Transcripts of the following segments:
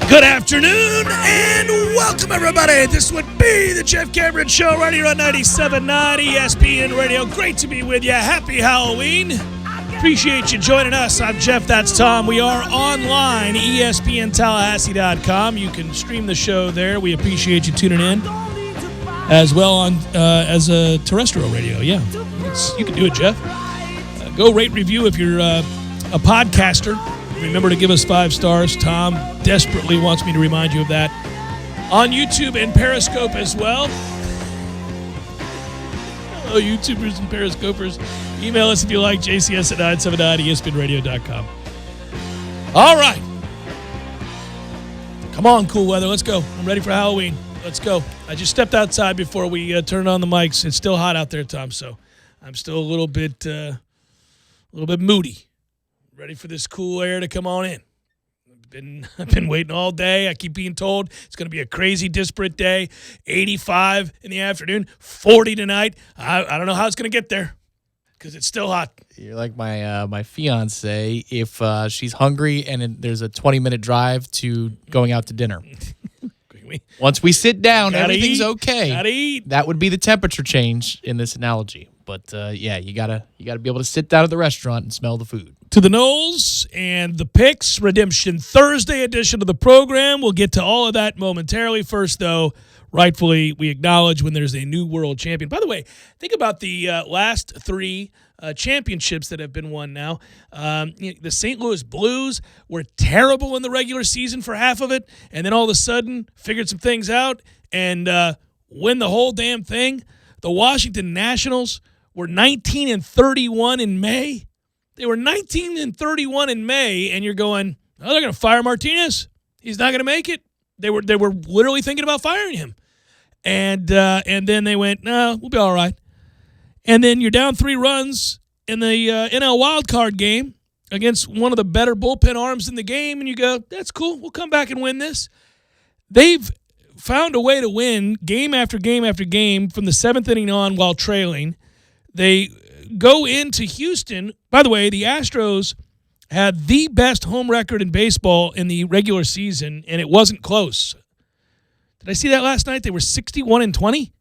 Good afternoon and welcome, everybody. This would be the Jeff Cameron Show right here on 97.9 ESPN Radio. Great to be with you. Happy Halloween. Appreciate you joining us. I'm Jeff, that's Tom. We are online, ESPNTallahassee.com. You can stream the show there. We appreciate you tuning in. As well on as a terrestrial radio. Yeah, you can do it, Jeff. Go rate, review if you're a podcaster. Remember to give us 5 stars. Tom desperately wants me to remind you of that. On YouTube and Periscope as well. Hello, YouTubers and Periscopers. Email us if you like, jcs at 979espnradio.com. All right. Come on, cool weather. Let's go. I'm ready for Halloween. Let's go. I just stepped outside before we turned on the mics. It's still hot out there, Tom, so I'm still a little bit moody. Ready for this cool air to come on in. I've been waiting all day. I keep being told it's going to be a crazy, disparate day. 85 in the afternoon, 40 tonight. I don't know how it's going to get there because it's still hot. You're like my fiance if she's hungry and there's a 20-minute drive to going out to dinner. Once we sit down, everything's okay. Gotta eat. That would be the temperature change in this analogy. But yeah, you gotta be able to sit down at the restaurant and smell the food. To the Knowles and the Picks Redemption Thursday edition of the program. We'll get to all of that momentarily. First, though, rightfully, we acknowledge when there's a new world champion. By the way, think about the last 3 championships that have been won now. The St. Louis Blues were terrible in the regular season for half of it, and then all of a sudden figured some things out and win the whole damn thing. The Washington Nationals were 19-31 in May. They were 19-31 in May, and you're going, oh, they're going to fire Martinez. He's not going to make it. They were literally thinking about firing him. And then they went, no, we'll be all right. And then you're down 3 runs in the NL wildcard game against one of the better bullpen arms in the game, and you go, that's cool. We'll come back and win this. They've found a way to win game after game after game from the 7th inning on while trailing. They go into Houston. By the way, the Astros had the best home record in baseball in the regular season, and it wasn't close. Did I see that last night? They were 61-20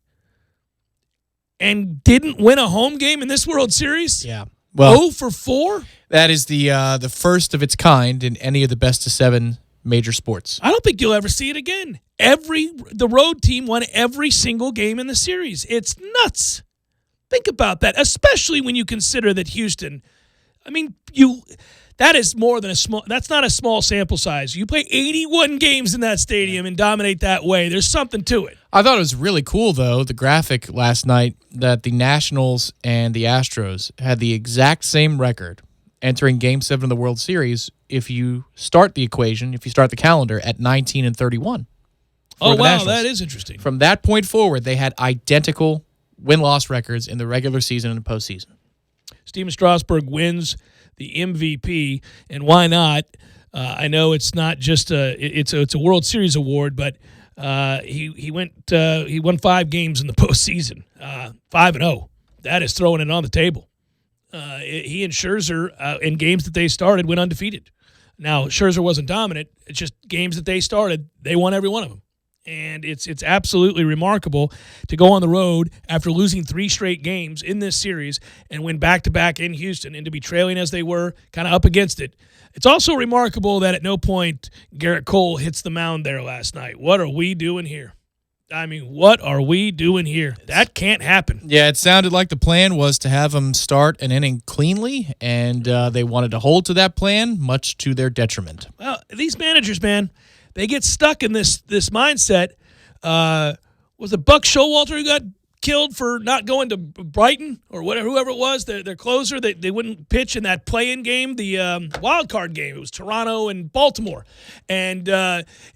and didn't win a home game in this World Series? Yeah. Well, 0-4? That is the first of its kind in any of the best-of-7 major sports. I don't think you'll ever see it again. The road team won every single game in the series. It's nuts. Think about that, especially when you consider that Houston, that is more than that's not a small sample size. You play 81 games in that stadium and dominate that way. There's something to it. I thought it was really cool, though, the graphic last night that the Nationals and the Astros had the exact same record entering Game 7 of the World Series if you start the equation, if you start the calendar at 19-31. Oh, wow, that is interesting. From that point forward, they had identical win-loss records in the regular season and the postseason. Steven Strasburg wins the MVP, and why not? I know it's not just it's a World Series award, but he won 5 games in the postseason, 5-0. That is throwing it on the table. He and Scherzer in games that they started went undefeated. Now Scherzer wasn't dominant; it's just games that they started, they won every one of them. And it's absolutely remarkable to go on the road after losing 3 straight games in this series and win back-to-back in Houston and to be trailing as they were, kind of up against it. It's also remarkable that at no point Garrett Cole hits the mound there last night. What are we doing here? What are we doing here? That can't happen. Yeah, it sounded like the plan was to have him start an inning cleanly, and they wanted to hold to that plan, much to their detriment. Well, these managers, man, they get stuck in this mindset. Was it Buck Showalter who got killed for not going to Brighton or whoever it was, their closer? They wouldn't pitch in that play-in game, the wild card game. It was Toronto and Baltimore, and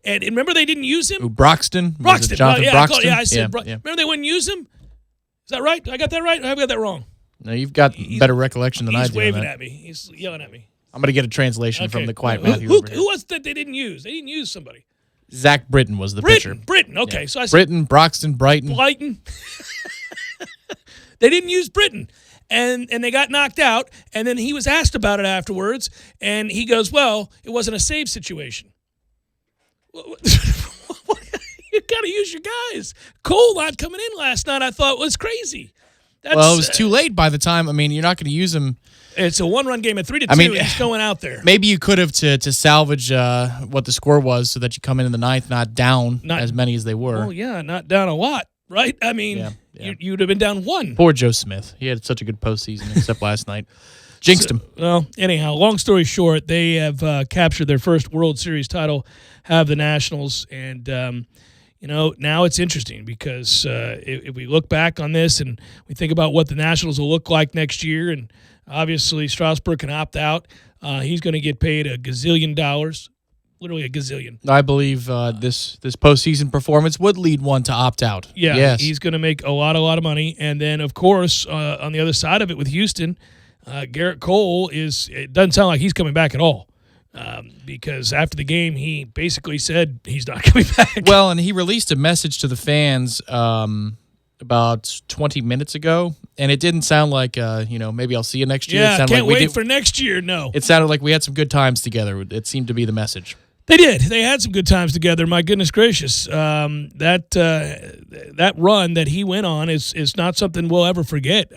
remember they didn't use him. Broxton. Jonathan Broxton. I said. Yeah. Remember they wouldn't use him. Is that right? I got that right? Or have I got that wrong? No, you've got better recollection than I do. He's waving at me. He's yelling at me. I'm going to get a translation from the quiet Matthew. Who was that they didn't use? They didn't use somebody. Zach Britton was the pitcher. Britton. Okay, yeah. So I said Britton, Broxton, Brighton. They didn't use Britton, and they got knocked out. And then he was asked about it afterwards, and he goes, "Well, it wasn't a save situation." You got to use your guys. Cole not coming in last night, I thought was crazy. It was too late by the time. I mean, you're not going to use him. It's a one-run game at 3-2. He's going out there. Maybe you could have to salvage what the score was so that you come in the ninth not down as many as they were. Oh, yeah, not down a lot, right? I mean, you'd have been down one. Poor Joe Smith. He had such a good postseason except last night. Jinxed him. Well, anyhow, long story short, they have captured their first World Series title, have the Nationals, and now it's interesting because if we look back on this and we think about what the Nationals will look like next year, and obviously Strasburg can opt out, he's going to get paid $1 gazillion, literally $1 gazillion. I believe this postseason performance would lead one to opt out. Yeah, yes. He's going to make a lot of money, and then of course on the other side of it with Houston, Garrett Cole it doesn't sound like he's coming back at all. Because after the game, he basically said he's not coming back. Well, and he released a message to the fans about 20 minutes ago, and it didn't sound like, maybe I'll see you next year. Yeah, can't wait for next year. No. It sounded like we had some good times together. It seemed to be the message. They did. They had some good times together. My goodness gracious. That run that he went on is not something we'll ever forget.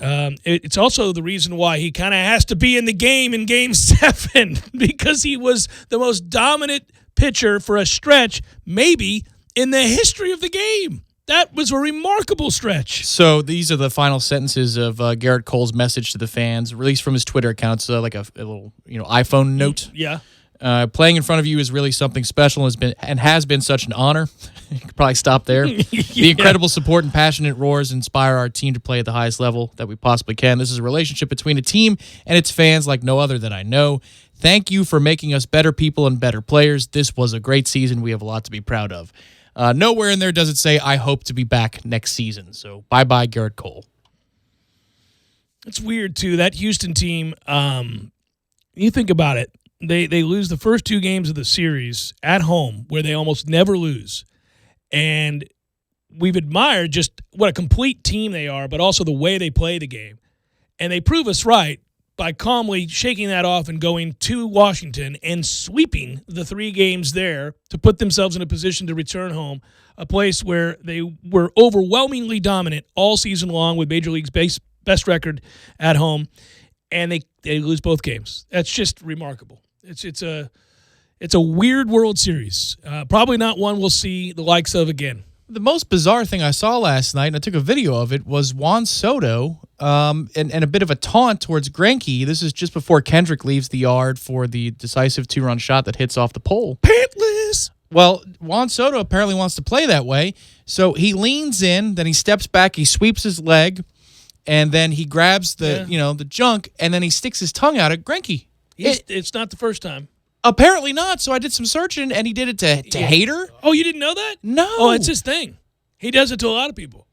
It's also the reason why he kind of has to be in the game in Game 7 because he was the most dominant pitcher for a stretch, maybe, in the history of the game. That was a remarkable stretch. So these are the final sentences of Garrett Cole's message to the fans, released from his Twitter account. It's like a little iPhone note. Yeah. Playing in front of you is really something special and has been such an honor. You could probably stop there. The incredible support and passionate roars inspire our team to play at the highest level that we possibly can. This is a relationship between a team and its fans like no other that I know. Thank you for making us better people and better players. This was a great season. We have a lot to be proud of. Nowhere in there does it say, I hope to be back next season. So bye-bye, Garrett Cole. It's weird, too. That Houston team, you think about it. They lose the first 2 games of the series at home, where they almost never lose. And we've admired just what a complete team they are, but also the way they play the game. And they prove us right by calmly shaking that off and going to Washington and sweeping the 3 games there to put themselves in a position to return home, a place where they were overwhelmingly dominant all season long with Major League's best record at home. And they lose both games. That's just remarkable. It's a weird World Series. Probably not one we'll see the likes of again. The most bizarre thing I saw last night, and I took a video of it, was Juan Soto and a bit of a taunt towards Greinke. This is just before Kendrick leaves the yard for the decisive 2-run shot that hits off the pole. Pantless! Well, Juan Soto apparently wants to play that way, so he leans in, then he steps back, he sweeps his leg, and then he grabs the junk, and then he sticks his tongue out at Greinke. It's not the first time. Apparently not. So I did some searching, and he did it to Hader. Oh, you didn't know that? No. Oh, it's his thing. He does it to a lot of people.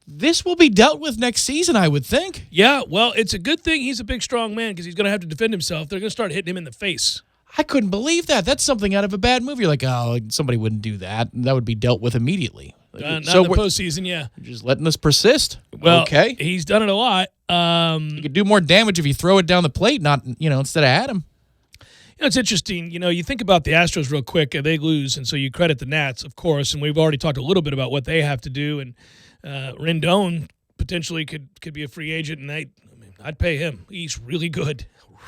This will be dealt with next season, I would think. Yeah, well, it's a good thing he's a big, strong man because he's going to have to defend himself. They're going to start hitting him in the face. I couldn't believe that. That's something out of a bad movie. You're like, oh, somebody wouldn't do that. That would be dealt with immediately. Not in the postseason, yeah. You're just letting this persist. Well, okay. He's done it a lot. You could do more damage if you throw it down the plate, not instead of at him. It's interesting. You think about the Astros real quick. They lose, and so you credit the Nats, of course, and we've already talked a little bit about what they have to do, and Rendon potentially could be a free agent, and I'd pay him. He's really good.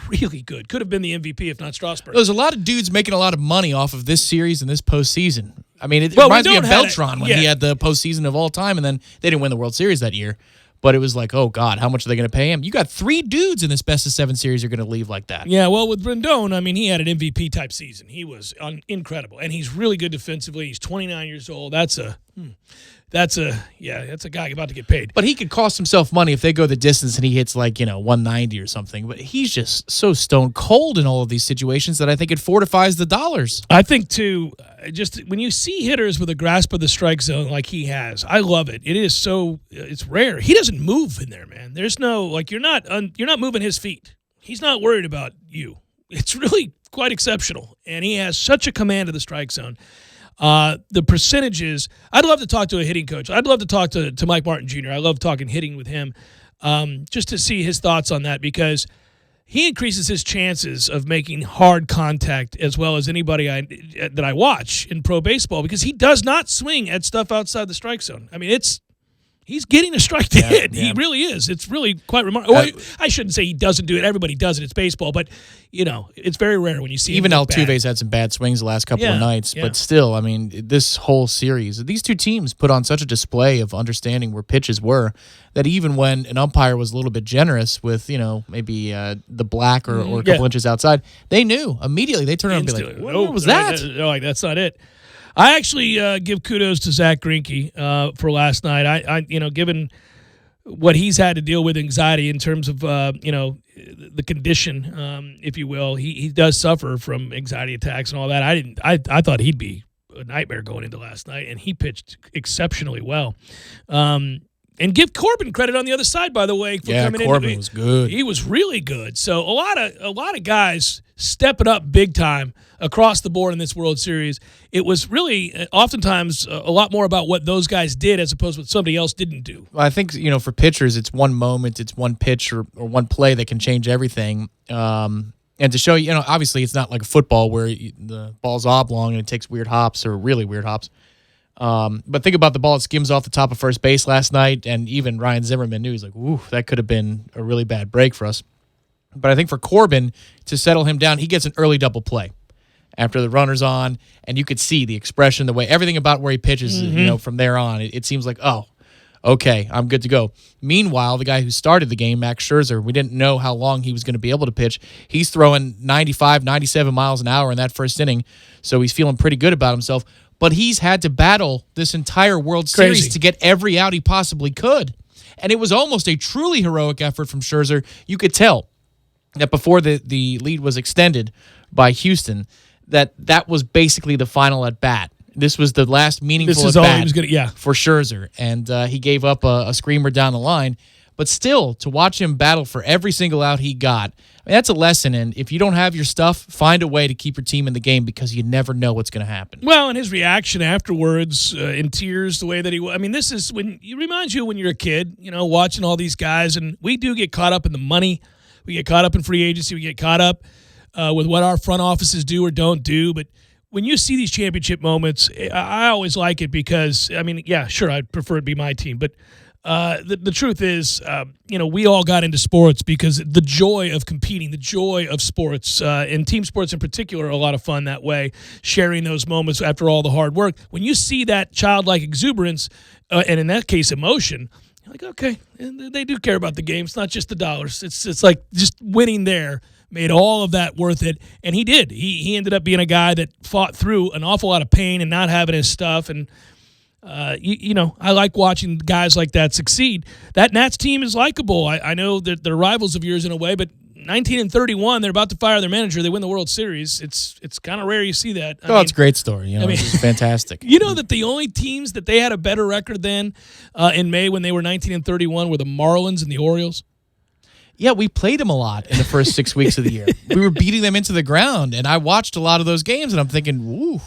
Really good. Could have been the MVP if not Strasburg. There's a lot of dudes making a lot of money off of this series and this postseason. I mean, it reminds me of Beltran when he had the postseason of all time, and then they didn't win the World Series that year. But it was like, oh, God, how much are they going to pay him? You got 3 dudes in this best-of-7 series you're going to leave like that. Yeah, well, with Rendon, he had an MVP-type season. He was incredible, and he's really good defensively. He's 29 years old. That's a guy about to get paid. But he could cost himself money if they go the distance and he hits 190 or something. But he's just so stone cold in all of these situations that I think it fortifies the dollars. I think, too, just when you see hitters with a grasp of the strike zone like he has, I love it. It is it's rare. He doesn't move in there, man. There's no, you're not moving his feet. He's not worried about you. It's really quite exceptional. And he has such a command of the strike zone. The percentages, I'd love to talk to a hitting coach. I'd love to talk to Mike Martin Jr. I love talking hitting with him just to see his thoughts on that because he increases his chances of making hard contact as well as anybody that I watch in pro baseball, because he does not swing at stuff outside the strike zone. I mean, he's getting a strike to hit. Yeah. He really is. It's really quite remarkable. I shouldn't say he doesn't do it. Everybody does it. It's baseball. But, it's very rare when you see even Altuve's had some bad swings the last couple of nights. Yeah. But still, I mean, this whole series, these two teams put on such a display of understanding where pitches were that even when an umpire was a little bit generous with, maybe the black or a couple inches outside, they knew immediately. They turned around and be like, what was that? That's not it. I actually give kudos to Zach Greinke for last night. I given what he's had to deal with anxiety in terms of the condition, if you will, he does suffer from anxiety attacks and all that. I thought he'd be a nightmare going into last night, and he pitched exceptionally well. And give Corbin credit on the other side, by the way, for coming in. Yeah, Corbin was good. He was really good. So a lot of guys stepping up big time across the board in this World Series. It was really oftentimes a lot more about what those guys did as opposed to what somebody else didn't do. Well, I think, for pitchers, it's one moment, it's one pitch or one play that can change everything. And to show you, obviously it's not like a football where the ball's oblong and it takes weird hops or really weird hops. But think about the ball that skims off the top of first base last night, and even Ryan Zimmerman knew. He's like, ooh, that could have been a really bad break for us. But I think for Corbin, to settle him down, he gets an early double play after the runner's on, and you could see the expression, the way, everything about where he pitches, from there on. It seems like, oh, okay, I'm good to go. Meanwhile, the guy who started the game, Max Scherzer, we didn't know how long he was going to be able to pitch. He's throwing 95, 97 miles an hour in that first inning, so he's feeling pretty good about himself. But he's had to battle this entire World Series to get every out he possibly could. And it was almost a truly heroic effort from Scherzer. You could tell that before the lead was extended by Houston, that was basically the final at bat. This was the last meaningful at bat for Scherzer. And he gave up a screamer down the line. But still, to watch him battle for every single out he got, that's a lesson. And if you don't have your stuff, find a way to keep your team in the game, because you never know what's going to happen. Well, and his reaction afterwards, in tears, the way that this is when it reminds you when you're a kid, watching all these guys. And we do get caught up in the money. We get caught up in free agency. We get caught up with what our front offices do or don't do. But when you see these championship moments, I always like it because, sure, I'd prefer it be my team. But the truth is, we all got into sports because the joy of competing, the joy of sports, and team sports in particular, are a lot of fun that way, sharing those moments after all the hard work. When you see that childlike exuberance, and in that case, emotion, you're like, okay, they do care about the game. It's not just the dollars. It's like just winning there made all of that worth it, and he did. He ended up being a guy that fought through an awful lot of pain and not having his stuff, and I like watching guys like that succeed. That Nats team is likable. I know that they're rivals of yours in a way, but 19-31, they're about to fire their manager. They win the World Series. It's kind of rare you see that. It's a great story. It's fantastic. You know that the only teams that they had a better record than in May when they were 19-31 were the Marlins and the Orioles. Yeah, we played them a lot in the first 6 weeks of the year. We were beating them into the ground, and I watched a lot of those games, and I'm thinking, woo.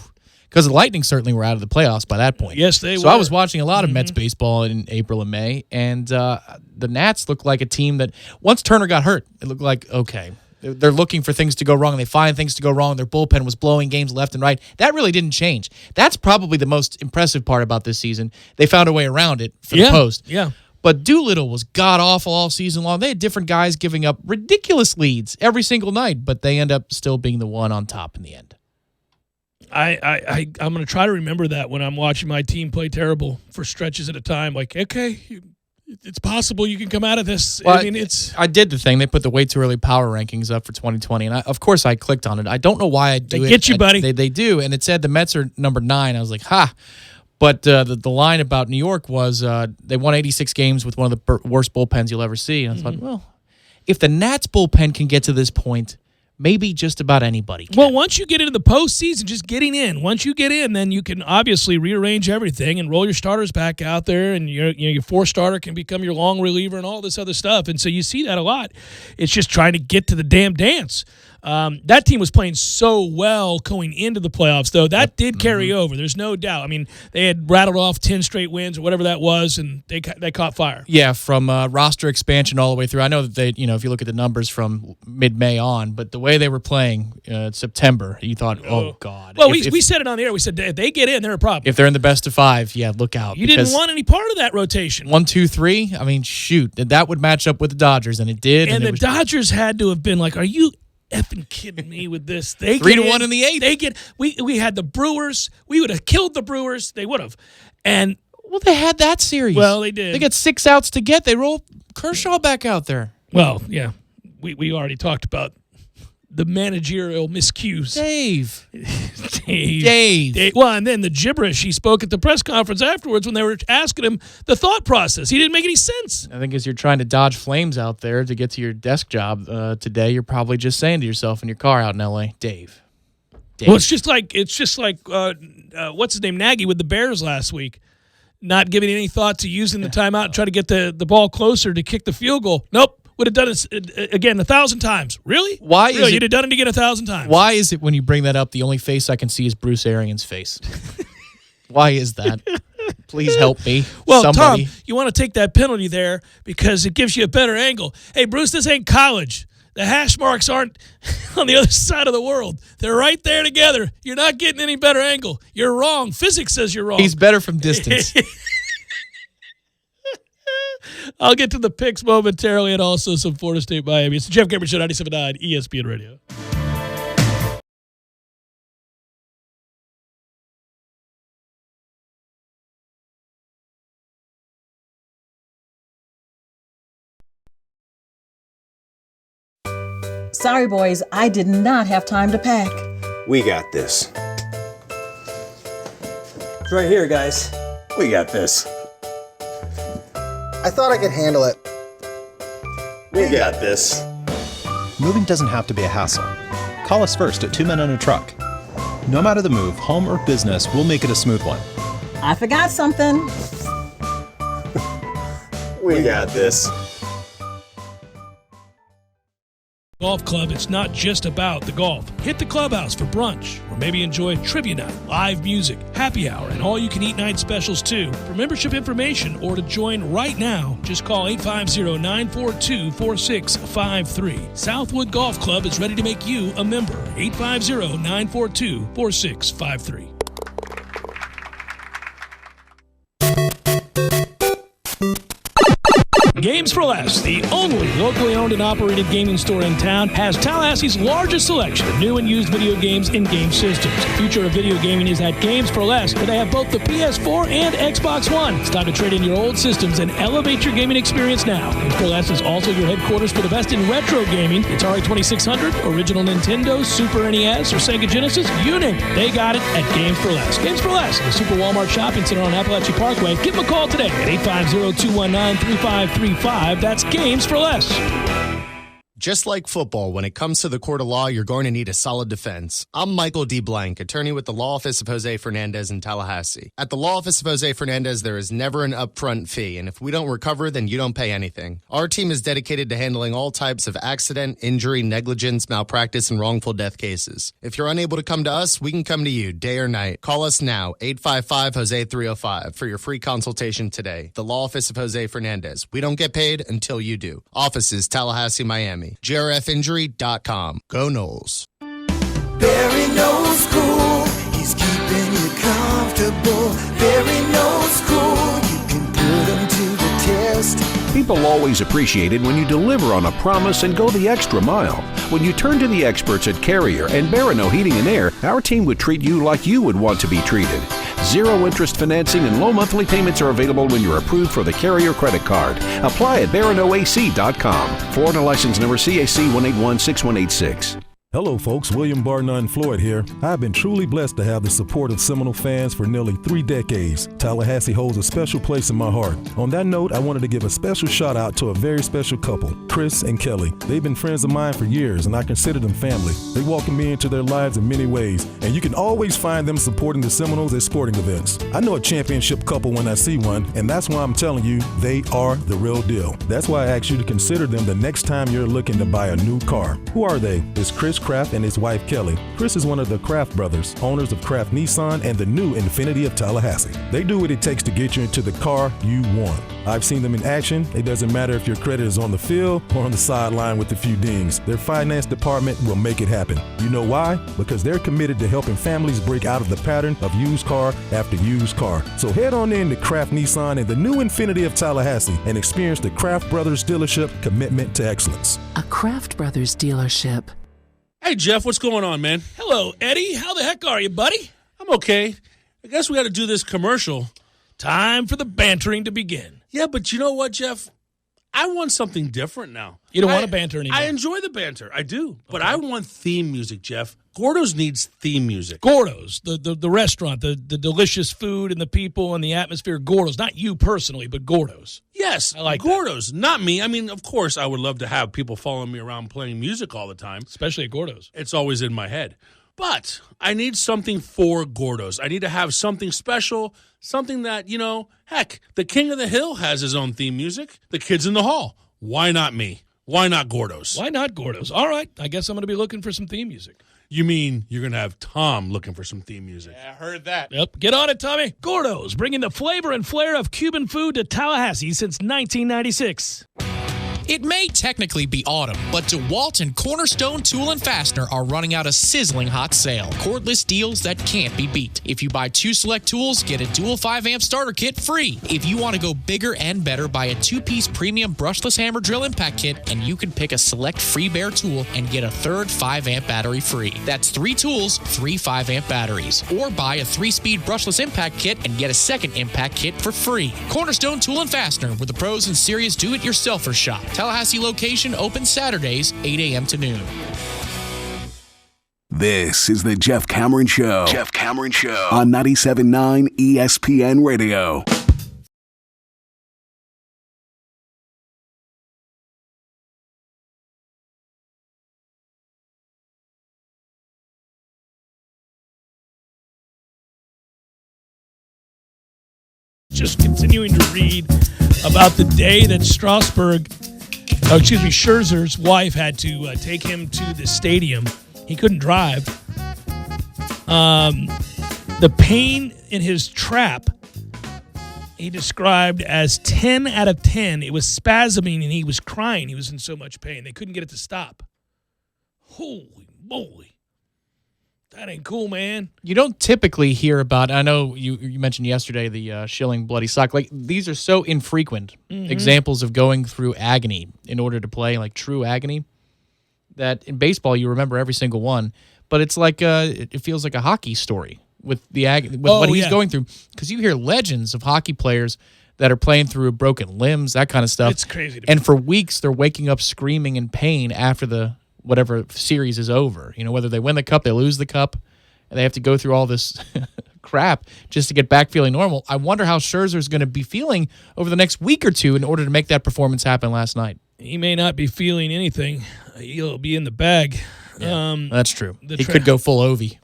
Because the Lightning certainly were out of the playoffs by that point. Yes, they were. So I was watching a lot of Mets baseball in April and May, and the Nats looked like a team that, once Turner got hurt, it looked like, okay, they're looking for things to go wrong, and they find things to go wrong. Their bullpen was blowing games left and right. That really didn't change. That's probably the most impressive part about this season. They found a way around it for the post. Yeah. But Doolittle was god-awful all season long. They had different guys giving up ridiculous leads every single night, but they end up still being the one on top in the end. I'm going to try to remember that when I'm watching my team play terrible for stretches at a time. Like, okay, it's possible you can come out of this. Well, I did the thing. They put the way too early power rankings up for 2020, and of course I clicked on it. I don't know why I do it. They get you, buddy. They do, and it said the Mets are number 9. I was like, ha. But the line about New York was they won 86 games with one of the worst bullpens you'll ever see. And I thought, well, if the Nats bullpen can get to this point, maybe just about anybody can. Well, once you get into the postseason, just getting in. Once you get in, then you can obviously rearrange everything and roll your starters back out there, and your 4-starter can become your long reliever and all this other stuff. And so you see that a lot. It's just trying to get to the damn dance. That team was playing so well going into the playoffs, though. That did carry over. There's no doubt. I mean, they had rattled off 10 straight wins or whatever that was, and they caught fire. Yeah, from roster expansion all the way through. I know that they, if you look at the numbers from mid-May on, but the way they were playing September, you thought, oh, God. Well, we said it on the air. We said, if they get in, they're a problem. If they're in the best of 5, yeah, look out. You didn't want any part of that rotation. 1, 2, 3, I mean, shoot. That would match up with the Dodgers, and it did. And the Dodgers had to have been like, are you effing kidding me with this? They 3-1 in the 8th. We had the Brewers. We would have killed the Brewers. They would have. And they had that series. Well, they did. They got 6 outs to get. They roll Kershaw back out there. Well, yeah. We already talked about the managerial miscues. Dave. Well, and then the gibberish he spoke at the press conference afterwards when they were asking him the thought process. He didn't make any sense. I think as you're trying to dodge flames out there to get to your desk job today, you're probably just saying to yourself in your car out in L.A., Dave. Well, it's just like what's his name, Nagy with the Bears last week, not giving any thought to using the timeout and try to get the ball closer to kick the field goal. Nope. Would have done it again 1,000 times. Really? You'd have done it again 1,000 times. Why is it when you bring that up, the only face I can see is Bruce Arians' face? Why is that? Please help me. Well, somebody. Tom, you want to take that penalty there because it gives you a better angle. Hey, Bruce, this ain't college. The hash marks aren't on the other side of the world. They're right there together. You're not getting any better angle. You're wrong. Physics says you're wrong. He's better from distance. I'll get to the picks momentarily and also some Florida State Miami. It's the Jeff Cameron Show, 97.9 ESPN Radio. Sorry, boys, I did not have time to pack. We got this. It's right here, guys. We got this. I thought I could handle it. We got this. Moving doesn't have to be a hassle. Call us first at 2 Men and a Truck. No matter the move, home or business, we'll make it a smooth one. I forgot something. We got this. Golf club, it's not just about the golf. Hit the clubhouse for brunch, or maybe enjoy trivia night, live music, happy hour, and all-you-can-eat night specials, too. For membership information or to join right now, just call 850-942-4653. Southwood Golf Club is ready to make you a member. 850-942-4653. Games for Less, the only locally owned and operated gaming store in town, has Tallahassee's largest selection of new and used video games and game systems. The future of video gaming is at Games for Less, where they have both the PS4 and Xbox One. It's time to trade in your old systems and elevate your gaming experience now. Games for Less is also your headquarters for the best in retro gaming. Atari 2600, original Nintendo, Super NES, or Sega Genesis, you name it. They got it at Games for Less. Games for Less, the Super Walmart Shopping Center on Appalachian Parkway. Give them a call today at 850-219-3535. That's Games for Less. Just like football, when it comes to the court of law, you're going to need a solid defense. I'm Michael D. Blank, attorney with the Law Office of Jose Fernandez in Tallahassee. At the Law Office of Jose Fernandez, there is never an upfront fee, and if we don't recover, then you don't pay anything. Our team is dedicated to handling all types of accident, injury, negligence, malpractice, and wrongful death cases. If you're unable to come to us, we can come to you day or night. Call us now, 855-HOSE-305, for your free consultation today. The Law Office of Jose Fernandez. We don't get paid until you do. Offices, Tallahassee, Miami. JRFinjury.com. Go Noles. Barry knows cool. He's keeping you comfortable. Barry knows cool. You can put him to the test. People always appreciate it when you deliver on a promise and go the extra mile. When you turn to the experts at Carrier and Barano Heating and Air, our team would treat you like you would want to be treated. Zero interest financing and low monthly payments are available when you're approved for the Carrier credit card. Apply at baranoac.com. Florida license number CAC 1816186. Hello folks, William Barnum Floyd here. I've been truly blessed to have the support of Seminole fans for nearly 3 decades. Tallahassee holds a special place in my heart. On that note, I wanted to give a special shout out to a very special couple, Chris and Kelly. They've been friends of mine for years and I consider them family. They welcome me into their lives in many ways, and you can always find them supporting the Seminoles at sporting events. I know a championship couple when I see one, and that's why I'm telling you, they are the real deal. That's why I ask you to consider them the next time you're looking to buy a new car. Who are they? It's Chris, Kraft and his wife Kelly. Chris is one of the Kraft brothers, owners of Kraft Nissan and the new Infiniti of Tallahassee. They do what it takes to get you into the car you want. I've seen them in action. It doesn't matter if your credit is on the field or on the sideline with a few dings. Their finance department will make it happen. You know why? Because they're committed to helping families break out of the pattern of used car after used car. So head on in to Kraft Nissan and the new Infiniti of Tallahassee and experience the Kraft Brothers dealership commitment to excellence. A Kraft Brothers dealership. Hey, Jeff, what's going on, man? Hello, Eddie. How the heck are you, buddy? I'm okay. I guess we got to do this commercial. Time for the bantering to begin. Yeah, but you know what, Jeff? I want something different now. You don't want to banter anymore. I enjoy the banter. I do. But I want theme music, Jeff. Gordo's needs theme music. Gordo's, the restaurant, the delicious food and the people and the atmosphere. Gordo's, not you personally, but Gordo's. Yes, I like Gordo's, not me. I mean, of course, I would love to have people following me around playing music all the time. Especially at Gordo's. It's always in my head. But I need something for Gordo's. I need to have something special, something that, heck, the King of the Hill has his own theme music. The Kids in the Hall. Why not me? Why not Gordo's? Why not Gordo's? All right, I guess I'm going to be looking for some theme music. You mean you're going to have Tom looking for some theme music? Yeah, I heard that. Yep, get on it, Tommy. Gordo's, bringing the flavor and flair of Cuban food to Tallahassee since 1996. It may technically be autumn, but DeWalt and Cornerstone Tool and Fastener are running out a sizzling hot sale. Cordless deals that can't be beat. If you buy 2 select tools, get a dual 5-amp starter kit free. If you want to go bigger and better, buy a 2-piece premium brushless hammer drill impact kit, and you can pick a select free bare tool and get a third 5-amp battery free. That's 3 tools, 3 5-amp batteries. Or buy a 3-speed brushless impact kit and get a second impact kit for free. Cornerstone Tool and Fastener, where the pros and serious do-it-yourselfers shop. Tallahassee location open Saturdays, 8 a.m. to noon. This is the Jeff Cameron Show. Jeff Cameron Show on 97.9 ESPN Radio. Just continuing to read about the day that Scherzer's wife had to take him to the stadium. He couldn't drive. The pain in his trap, he described as 10 out of 10. It was spasming and he was crying. He was in so much pain. They couldn't get it to stop. Holy moly. That ain't cool, man. You don't typically hear about, I know you mentioned yesterday the shilling bloody sock. Like, these are so infrequent examples of going through agony in order to play, like true agony, that in baseball you remember every single one. But it's like, it feels like a hockey story with what he's going through. Because you hear legends of hockey players that are playing through broken limbs, that kind of stuff. It's crazy. And for weeks they're waking up screaming in pain after the whatever series is over. Whether they win the cup, they lose the cup, and they have to go through all this crap just to get back feeling normal. I wonder how Scherzer's going to be feeling over the next week or two in order to make that performance happen last night. He may not be feeling anything. He'll be in the bag. Yeah, that's true. He could go full Ovi.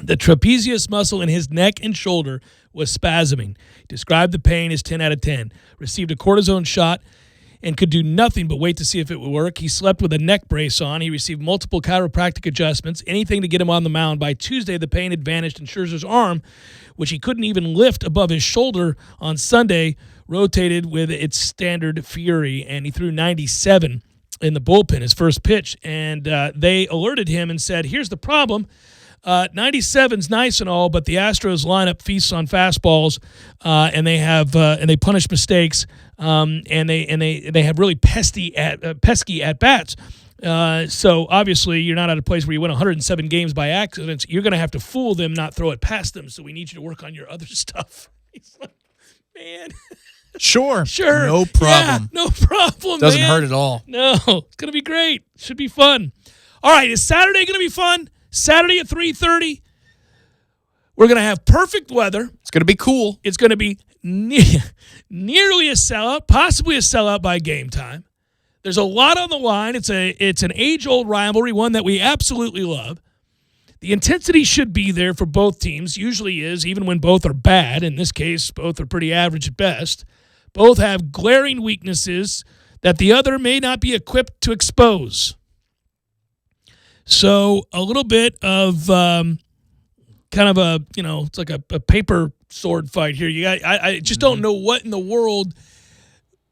The trapezius muscle in his neck and shoulder was spasming. He described the pain as 10 out of 10. Received a cortisone shot and could do nothing but wait to see if it would work. He slept with a neck brace on. He received multiple chiropractic adjustments, anything to get him on the mound. By Tuesday, the pain had vanished, and Scherzer's arm, which he couldn't even lift above his shoulder on Sunday, rotated with its standard fury, and he threw 97 in the bullpen, his first pitch. And they alerted him and said, here's the problem. 97's nice and all, but the Astros lineup feasts on fastballs, and they punish mistakes, and they have really pesky at bats. So obviously you're not at a place where you win 107 games by accidents. You're going to have to fool them, not throw it past them. So we need you to work on your other stuff. He's like, man. Sure. No problem. Yeah, no problem. Doesn't man. hurt at all. No, it's going to be great. Should be fun. All right, is Saturday going to be fun? Saturday at 3:30, we're going to have perfect weather. It's going to be cool. It's going to be nearly a sellout, possibly a sellout by game time. There's a lot on the line. It's an age-old rivalry, one that we absolutely love. The intensity should be there for both teams, usually is, even when both are bad. In this case, both are pretty average at best. Both have glaring weaknesses that the other may not be equipped to expose. So a little bit of kind of a, it's like a paper sword fight here. I just don't know what in the world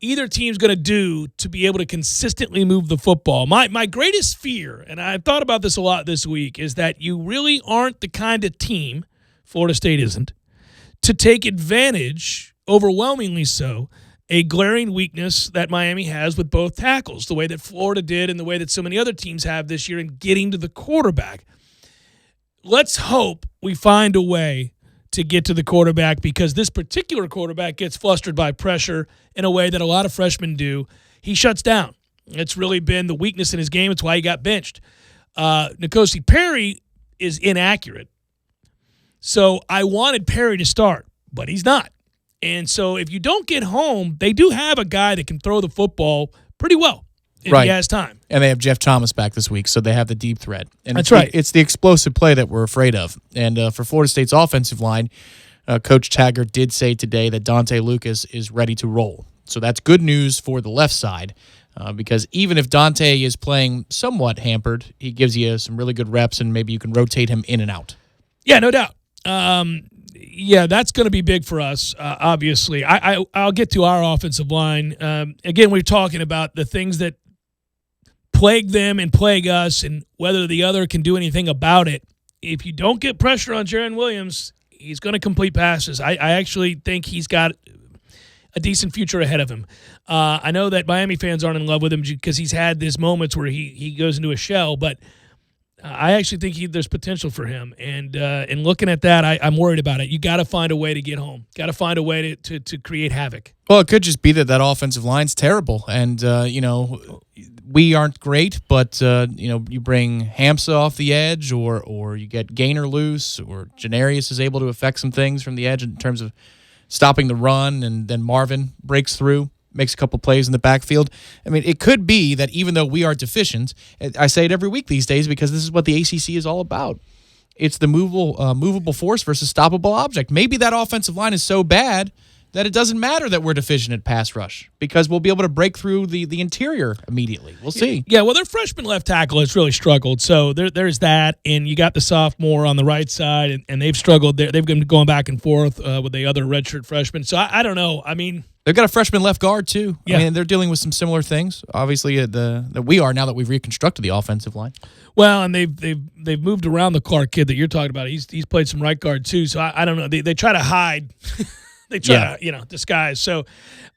either team's going to do to be able to consistently move the football. My greatest fear, and I've thought about this a lot this week, is that you really aren't the kind of team, Florida State isn't, to take advantage, overwhelmingly so, a glaring weakness that Miami has with both tackles, the way that Florida did and the way that so many other teams have this year in getting to the quarterback. Let's hope we find a way to get to the quarterback, because this particular quarterback gets flustered by pressure in a way that a lot of freshmen do. He shuts down. It's really been the weakness in his game. It's why he got benched. N'Kosi Perry is inaccurate. So I wanted Perry to start, but he's not. And so if you don't get home, they do have a guy that can throw the football pretty well if he has time. And they have Jeff Thomas back this week, so they have the deep threat. And That's right. It's the explosive play that we're afraid of. And for Florida State's offensive line, Coach Taggart did say today that Dante Lucas is ready to roll. So that's good news for the left side, because even if Dante is playing somewhat hampered, he gives you some really good reps, and maybe you can rotate him in and out. Yeah, no doubt. Yeah, that's going to be big for us, obviously. I'll get to our offensive line. Again, we're talking about the things that plague them and plague us, and whether the other can do anything about it. If you don't get pressure on Jaron Williams, he's going to complete passes. I actually think he's got a decent future ahead of him. I know that Miami fans aren't in love with him because he's had these moments where he goes into a shell, but I actually think there's potential for him. And looking at that, I'm worried about it. You got to find a way to get home. Got to find a way to create havoc. Well, it could just be that offensive line's terrible. And, we aren't great, but, you bring Hamsa off the edge, or you get Gaynor loose, or Janarius is able to affect some things from the edge in terms of stopping the run, and then Marvin breaks through, makes a couple plays in the backfield. I mean, it could be that even though we are deficient, I say it every week these days because this is what the ACC is all about. It's the movable force versus stoppable object. Maybe that offensive line is so bad that it doesn't matter that we're deficient at pass rush, because we'll be able to break through the interior immediately. We'll see. Yeah, well, their freshman left tackle has really struggled. So there's that, and you got the sophomore on the right side, and they've struggled there. They've been going back and forth with the other redshirt freshman. So I don't know. I mean, they've got a freshman left guard too. Yeah. I mean, they're dealing with some similar things. Obviously, that we are now that we've reconstructed the offensive line. Well, and they've moved around the Clark kid that you're talking about. He's played some right guard too. So I don't know. They try to hide. They try to, disguise. So,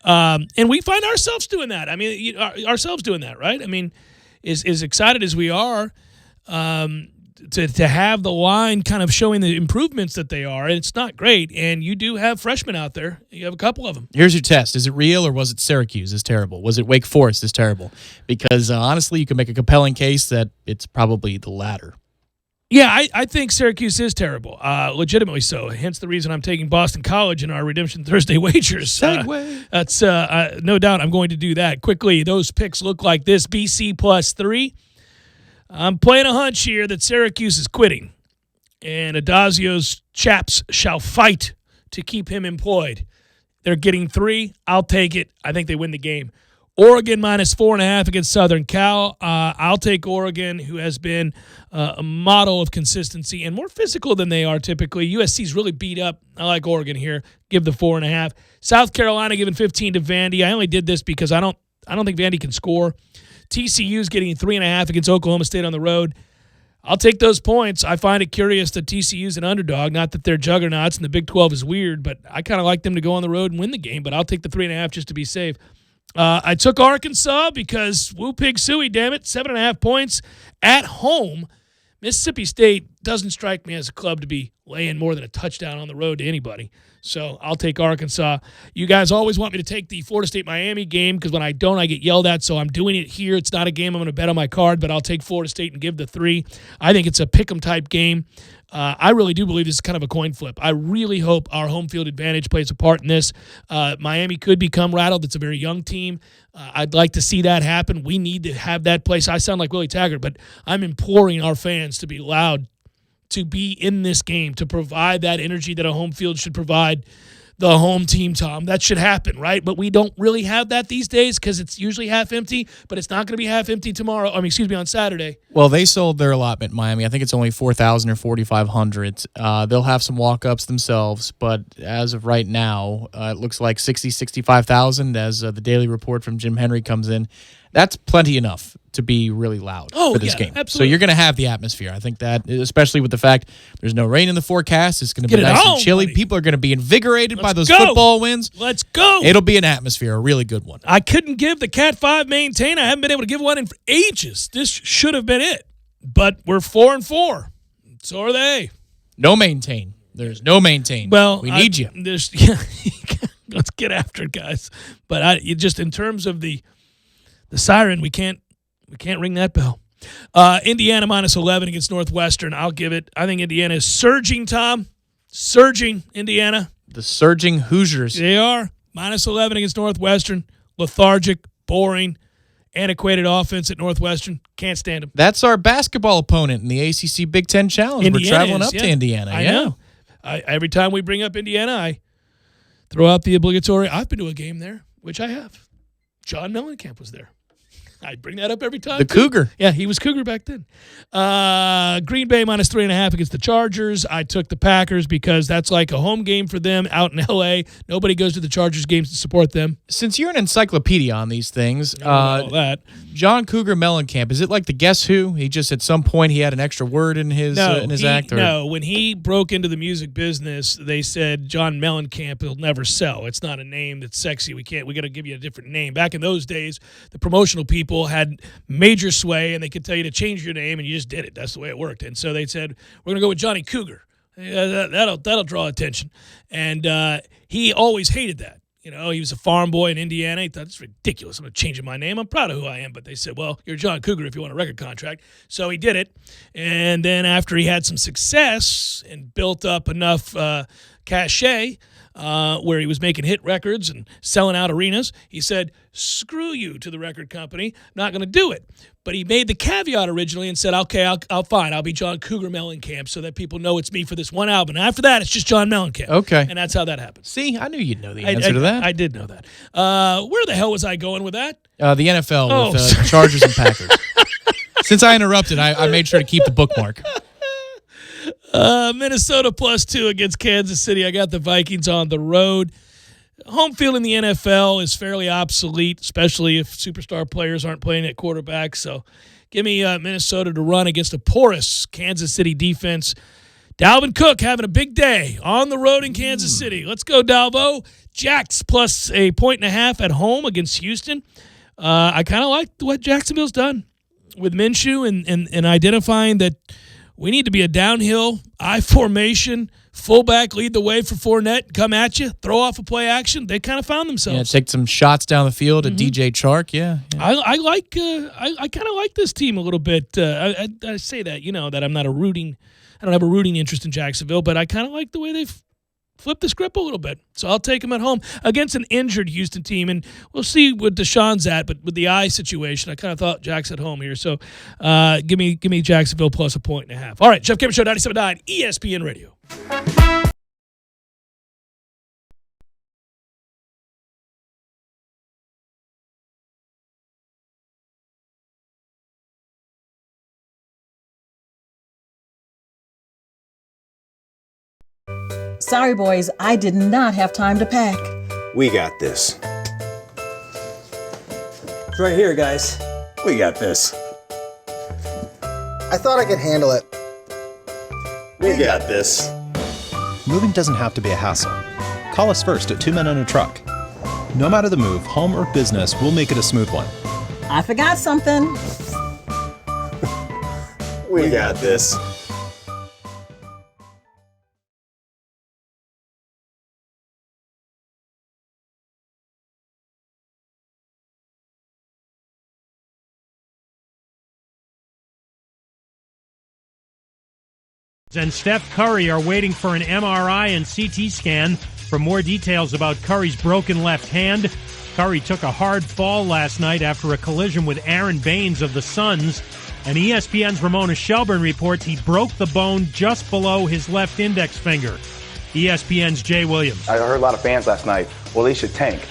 and we find ourselves doing that. I mean, ourselves doing that, right? I mean, as excited as we are to have the line kind of showing the improvements that they are, and it's not great. And you do have freshmen out there. You have a couple of them. Here's your test. Is it real, or was it Syracuse is terrible? Was it Wake Forest is terrible? Because honestly, you can make a compelling case that it's probably the latter. Yeah, I think Syracuse is terrible, legitimately so. Hence the reason I'm taking Boston College in our Redemption Thursday wagers. Segway. That's no doubt I'm going to do that. Quickly, those picks look like this. BC +3. I'm playing a hunch here that Syracuse is quitting, and Adazio's chaps shall fight to keep him employed. They're getting 3. I'll take it. I think they win the game. Oregon -4.5 against Southern Cal. I'll take Oregon, who has been a model of consistency and more physical than they are typically. USC's really beat up. I like Oregon here. Give the 4.5. South Carolina giving 15 to Vandy. I only did this because I don't think Vandy can score. TCU's getting 3.5 against Oklahoma State on the road. I'll take those points. I find it curious that TCU's an underdog. Not that they're juggernauts and the Big 12 is weird, but I kind of like them to go on the road and win the game. But I'll take the 3.5 just to be safe. I took Arkansas because woo pig suey, damn it, 7.5 points at home. Mississippi State doesn't strike me as a club to be laying more than a touchdown on the road to anybody. So I'll take Arkansas. You guys always want me to take the Florida State-Miami game because when I don't, I get yelled at. So I'm doing it here. It's not a game I'm going to bet on my card, but I'll take Florida State and give the 3. I think it's a pick-em type game. I really do believe this is kind of a coin flip. I really hope our home field advantage plays a part in this. Miami could become rattled. It's a very young team. I'd like to see that happen. We need to have that place. I sound like Willie Taggart, but I'm imploring our fans to be loud, to be in this game, to provide that energy that a home field should provide the home team, Tom. That should happen, right? But we don't really have that these days because it's usually half empty, but it's not going to be half empty tomorrow. On Saturday. Well, they sold their allotment in Miami. I think it's only 4,000 or 4,500. They'll have some walk-ups themselves, but as of right now, it looks like 65,000 as the daily report from Jim Henry comes in. That's plenty enough to be really loud for this game. Absolutely. So you're going to have the atmosphere. I think that, especially with the fact there's no rain in the forecast, it's going to be nice and chilly. Buddy. People are going to be invigorated by those football wins. Let's go. It'll be an atmosphere, a really good one. I couldn't give the Cat 5 maintain. I haven't been able to give one in ages. This should have been it. But we're 4-4. So are they. No maintain. There's no maintain. Well, we need you. Let's get after it, guys. But just in terms of the siren, we can't ring that bell. Indiana -11 against Northwestern. I'll give it. I think Indiana is surging, Tom. Surging, Indiana. The surging Hoosiers. They are. -11 against Northwestern. Lethargic, boring, antiquated offense at Northwestern. Can't stand them. That's our basketball opponent in the ACC Big Ten Challenge. We're traveling up to Indiana. I know. Every time we bring up Indiana, I throw out the obligatory. I've been to a game there, which I have. John Mellencamp was there. I bring that up every time. The Cougar. Yeah, he was Cougar back then. Green Bay -3.5 against the Chargers. I took the Packers because that's like a home game for them out in L.A. Nobody goes to the Chargers games to support them. Since you're an encyclopedia on these things, all that. John Cougar Mellencamp, is it like the Guess Who? He just at some point he had an extra word in his act? Or? No, when he broke into the music business, they said John Mellencamp will never sell. It's not a name that's sexy. We got to give you a different name. Back in those days, the promotional people had major sway, and they could tell you to change your name, and you just did it. That's the way it worked. And so they said, we're going to go with Johnny Cougar. That'll draw attention. And he always hated that. You know, he was a farm boy in Indiana. He thought, it's ridiculous. I'm not changing my name. I'm proud of who I am. But they said, well, you're John Cougar if you want a record contract. So he did it. And then after he had some success and built up enough cachet, where he was making hit records and selling out arenas, he said, screw you to the record company. Not going to do it. But he made the caveat originally and said, okay, I'll fine. I'll be John Cougar Mellencamp so that people know it's me for this one album. And after that, it's just John Mellencamp. Okay. And that's how that happened. See, I knew you'd know the answer to that. I did know that. Where the hell was I going with that? The NFL with Chargers and Packers. Since I interrupted, I made sure to keep the bookmark. Minnesota +2 against Kansas City. I got the Vikings on the road. Home field in the NFL is fairly obsolete, especially if superstar players aren't playing at quarterback. So give me Minnesota to run against a porous Kansas City defense. Dalvin Cook having a big day on the road in Kansas City. Let's go, Dalvo. Jacks +1.5 at home against Houston. I kind of like what Jacksonville's done with Minshew and identifying that we need to be a downhill, I formation, fullback, lead the way for Fournette, come at you, throw off a play action. They kind of found themselves. Yeah, take some shots down the field at DJ Chark. Yeah. I kind of like this team a little bit. I say that, that I don't have a rooting interest in Jacksonville, but I kind of like the way they've flipped the script a little bit. So I'll take them at home against an injured Houston team, and we'll see what Deshaun's at, but with the eye situation, I kind of thought Jack's at home here. So give me Jacksonville +1.5. All right, Jeff Cameron Show, 97.9 ESPN Radio. Sorry, boys, I did not have time to pack. We got this. It's right here, guys. We got this. I thought I could handle it. We got this. Moving doesn't have to be a hassle. Call us first at 2 Men and a Truck. No matter the move, home or business, we'll make it a smooth one. I forgot something. We got this. And Steph Curry are waiting for an MRI and CT scan for more details about Curry's broken left hand. Curry took a hard fall last night after a collision with Aaron Baines of the Suns. And ESPN's Ramona Shelburne reports he broke the bone just below his left index finger. ESPN's Jay Williams. I heard a lot of fans last night, well, they should tank.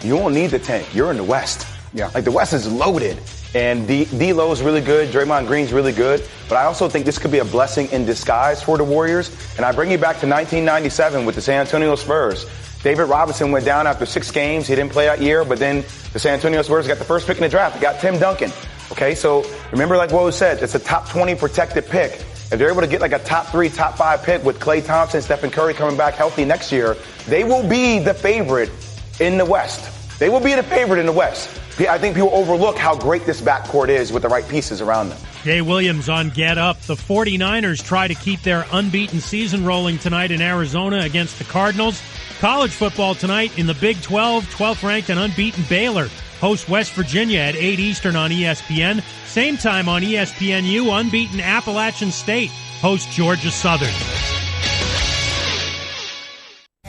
You won't need the tank. You're in the West. Yeah. Like, the West is loaded. And D'Lo's really good. Draymond Green's really good. But I also think this could be a blessing in disguise for the Warriors. And I bring you back to 1997 with the San Antonio Spurs. David Robinson went down after 6 games. He didn't play that year. But then the San Antonio Spurs got the first pick in the draft. They got Tim Duncan. Okay, so remember, like what was said, it's a top 20 protected pick. If they're able to get like a top 3, top 5 pick with Klay Thompson, Stephen Curry coming back healthy next year, they will be the favorite in the West. They will be the favorite in the West. I think people overlook how great this backcourt is with the right pieces around them. Jay Williams on Get Up. The 49ers try to keep their unbeaten season rolling tonight in Arizona against the Cardinals. College football tonight in the Big 12, 12th ranked and unbeaten Baylor hosts West Virginia at 8 Eastern on ESPN. Same time on ESPNU, unbeaten Appalachian State hosts Georgia Southern.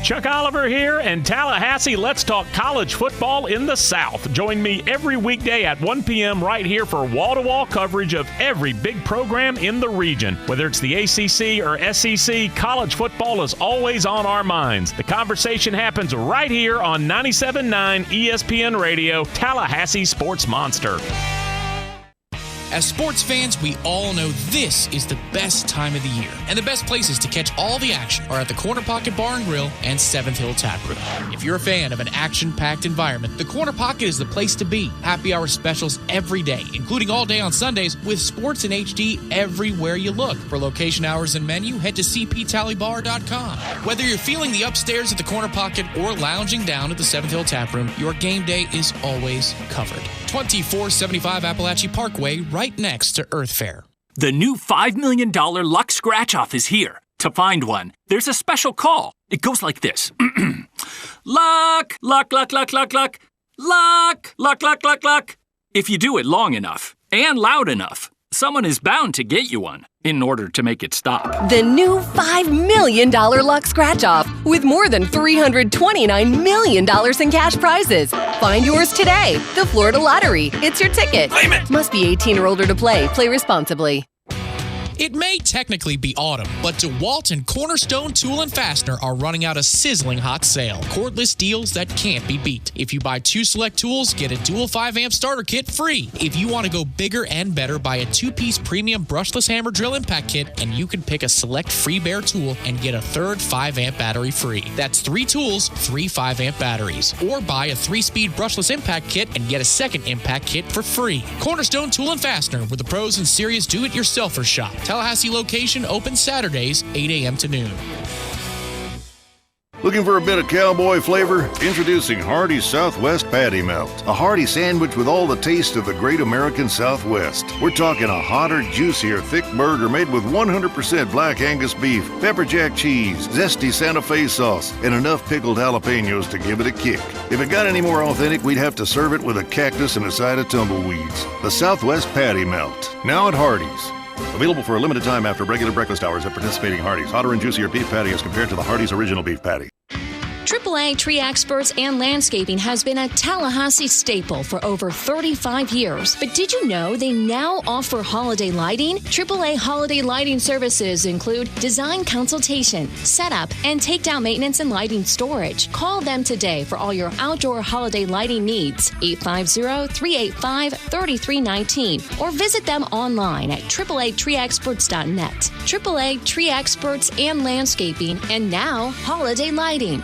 Chuck Oliver here, and Tallahassee, let's talk college football in the South. Join me every weekday at 1 p.m. right here for wall-to-wall coverage of every big program in the region. Whether it's the ACC or SEC, college football is always on our minds. The conversation happens right here on 97.9 ESPN Radio, Tallahassee Sports Monster. As sports fans, we all know this is the best time of the year. And the best places to catch all the action are at the Corner Pocket Bar and Grill and 7th Hill Tap Room. If you're a fan of an action-packed environment, the Corner Pocket is the place to be. Happy hour specials every day, including all day on Sundays, with sports in HD everywhere you look. For location hours and menu, head to cptallybar.com. Whether you're feeling the upstairs at the Corner Pocket or lounging down at the 7th Hill Tap Room, your game day is always covered. 2475 Appalachia Parkway, right next to Earth Fair. The new $5 million Luck Scratch-Off is here. To find one, there's a special call. It goes like this. Luck, luck, luck, luck, luck, luck, luck, luck, luck, luck, luck. If you do it long enough and loud enough, someone is bound to get you one in order to make it stop. The new $5 million Luck Scratch-Off with more than $329 million in cash prizes. Find yours today. The Florida Lottery. It's your ticket. Claim it. Must be 18 or older to play. Play responsibly. It may technically be autumn, but DeWalt and Cornerstone Tool and Fastener are running out a sizzling hot sale. Cordless deals that can't be beat. If you buy 2 select tools, get a dual 5-amp starter kit free. If you want to go bigger and better, buy a 2-piece premium brushless hammer drill impact kit, and you can pick a select free bare tool and get a third 5-amp battery free. That's 3 tools, 3 5-amp batteries. Or buy a 3-speed brushless impact kit and get a second impact kit for free. Cornerstone Tool and Fastener, with the pros and serious do-it-yourselfer shop. Tallahassee location open Saturdays, 8 a.m. to noon. Looking for a bit of cowboy flavor? Introducing Hardee's Southwest Patty Melt. A hearty sandwich with all the taste of the great American Southwest. We're talking a hotter, juicier, thick burger made with 100% black Angus beef, pepper jack cheese, zesty Santa Fe sauce, and enough pickled jalapenos to give it a kick. If it got any more authentic, we'd have to serve it with a cactus and a side of tumbleweeds. The Southwest Patty Melt. Now at Hardee's. Available for a limited time after regular breakfast hours at participating Hardee's. Hotter and juicier beef patty as compared to the Hardee's original beef patty. AAA Tree Experts and Landscaping has been a Tallahassee staple for over 35 years. But did you know they now offer holiday lighting? AAA holiday lighting services include design consultation, setup, and takedown maintenance and lighting storage. Call them today for all your outdoor holiday lighting needs. 850-385-3319 or visit them online at AAATreeExperts.net. AAA Tree Experts and Landscaping, and now holiday lighting.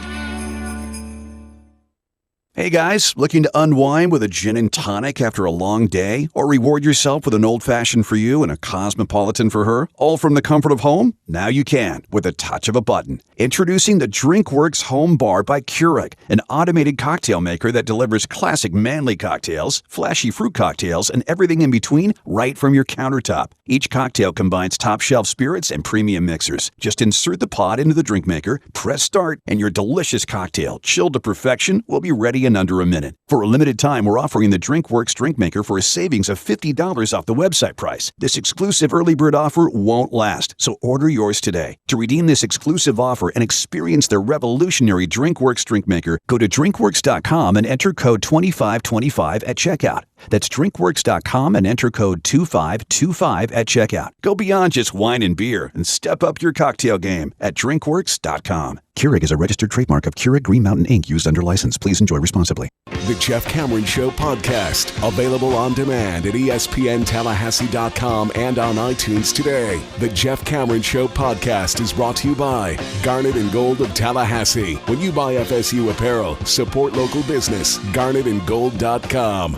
Hey guys, looking to unwind with a gin and tonic after a long day? Or reward yourself with an old-fashioned for you and a cosmopolitan for her? All from the comfort of home? Now you can, with a touch of a button. Introducing the DrinkWorks Home Bar by Keurig, an automated cocktail maker that delivers classic manly cocktails, flashy fruit cocktails, and everything in between right from your countertop. Each cocktail combines top-shelf spirits and premium mixers. Just insert the pod into the drink maker, press start, and your delicious cocktail, chilled to perfection, will be ready in under a minute. For a limited time, we're offering the DrinkWorks drink maker for a savings of $50 off the website price. This exclusive early bird offer won't last, so order yours today. To redeem this exclusive offer and experience the revolutionary DrinkWorks drink maker, go to drinkworks.com and enter code 2525 at checkout. That's drinkworks.com and enter code 2525 at checkout. Go beyond just wine and beer and step up your cocktail game at drinkworks.com. Keurig is a registered trademark of Keurig Green Mountain Inc. used under license. Please enjoy responsibly. The Jeff Cameron Show podcast, available on demand at ESPNTallahassee.com and on iTunes today. The Jeff Cameron Show podcast is brought to you by Garnet and Gold of Tallahassee. When you buy FSU apparel, support local business. GarnetandGold.com.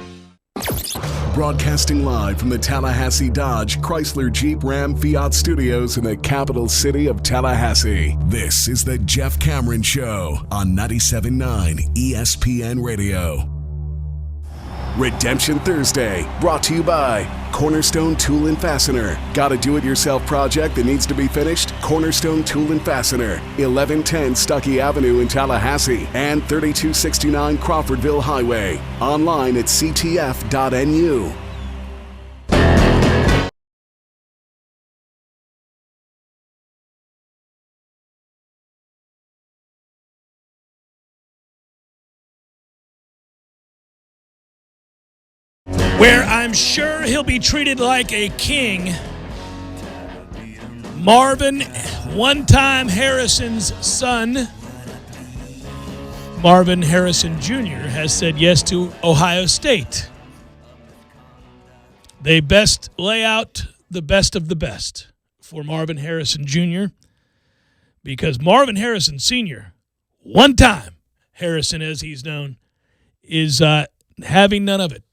Broadcasting live from the Tallahassee Dodge, Chrysler, Jeep, Ram, Fiat studios in the capital city of Tallahassee. This is the Jeff Cameron Show on 97.9 ESPN Radio. Redemption Thursday, brought to you by Cornerstone Tool and Fastener. Got a do-it-yourself project that needs to be finished? Cornerstone Tool and Fastener, 1110 Stuckey Avenue in Tallahassee and 3269 Crawfordville Highway. Online at ctf.nu. Where I'm sure he'll be treated like a king. Marvin, one-time Harrison's son, Marvin Harrison Jr., has said yes to Ohio State. They best lay out the best of the best for Marvin Harrison Jr. because Marvin Harrison Sr., one-time Harrison as he's known, is having none of it,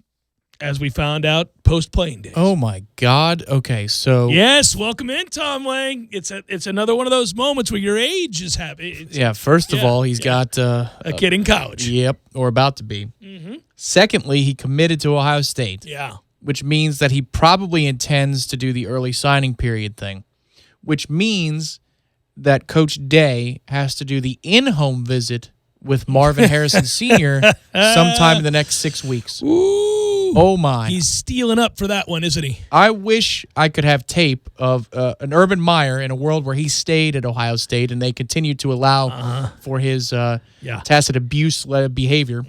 as we found out post-playing days. Oh, my God. Okay, so... Yes, welcome in, Tom Lang. It's another one of those moments where your age is happy. First of all, he's got... a kid in college. Yep, or about to be. Mm-hmm. Secondly, he committed to Ohio State. Yeah. Which means that he probably intends to do the early signing period thing, which means that Coach Day has to do the in-home visit with Marvin Harrison Sr. sometime in the next 6 weeks. Ooh. Oh, my. He's stealing up for that one, isn't he? I wish I could have tape of an Urban Meyer in a world where he stayed at Ohio State and they continued to allow for his tacit abusive behavior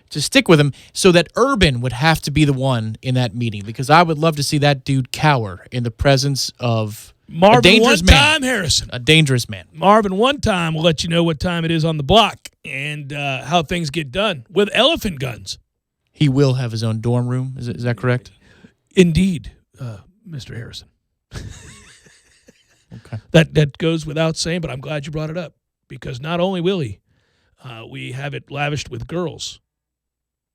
to stick with him so that Urban would have to be the one in that meeting, because I would love to see that dude cower in the presence of Marvin a dangerous one-time man. Harrison. A dangerous man. Marvin one time will let you know what time it is on the block and how things get done with elephant guns. He will have his own dorm room. Is that correct? Indeed, Mr. Harrison. Okay. That goes without saying, but I'm glad you brought it up, because not only will he, we have it lavished with girls,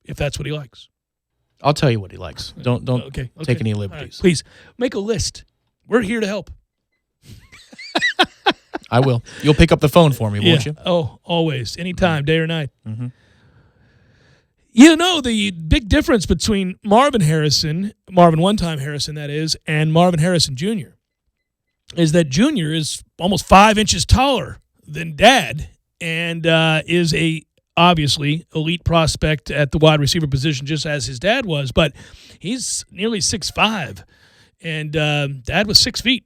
if that's what he likes. I'll tell you what he likes. Don't take any liberties. Right, please make a list. We're here to help. I will. You'll pick up the phone for me, won't you? Oh, always. Anytime, day or night. Mm-hmm. You know, the big difference between Marvin one-time Harrison, that is, and Marvin Harrison Jr. is that Jr. is almost 5 inches taller than Dad and is a obviously elite prospect at the wide receiver position, just as his dad was, but he's nearly 6'5", and Dad was 6 feet.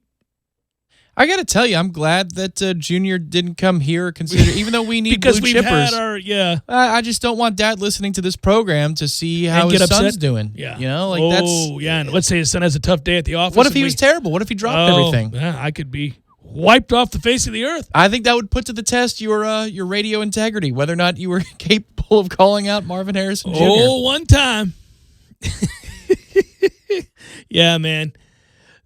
I got to tell you, I'm glad that Junior didn't come here, even though we need because blue we've chippers. Had our, I just don't want Dad listening to this program to see how his son's doing. Yeah. You know, and let's say his son has a tough day at the office. What if he was terrible? What if he dropped everything? Yeah, I could be wiped off the face of the earth. I think that would put to the test your radio integrity, whether or not you were capable of calling out Marvin Harrison Jr. Oh, one time. Yeah, man.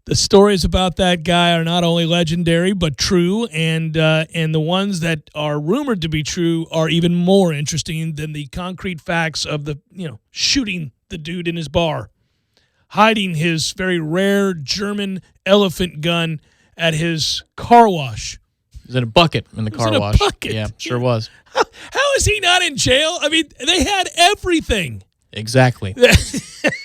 The stories about that guy are not only legendary but true, and the ones that are rumored to be true are even more interesting than the concrete facts of the shooting the dude in his bar, hiding his very rare German elephant gun at his car wash. It was in a bucket in the car wash. Bucket. Yeah, sure was. How is he not in jail? I mean, they had everything. Exactly.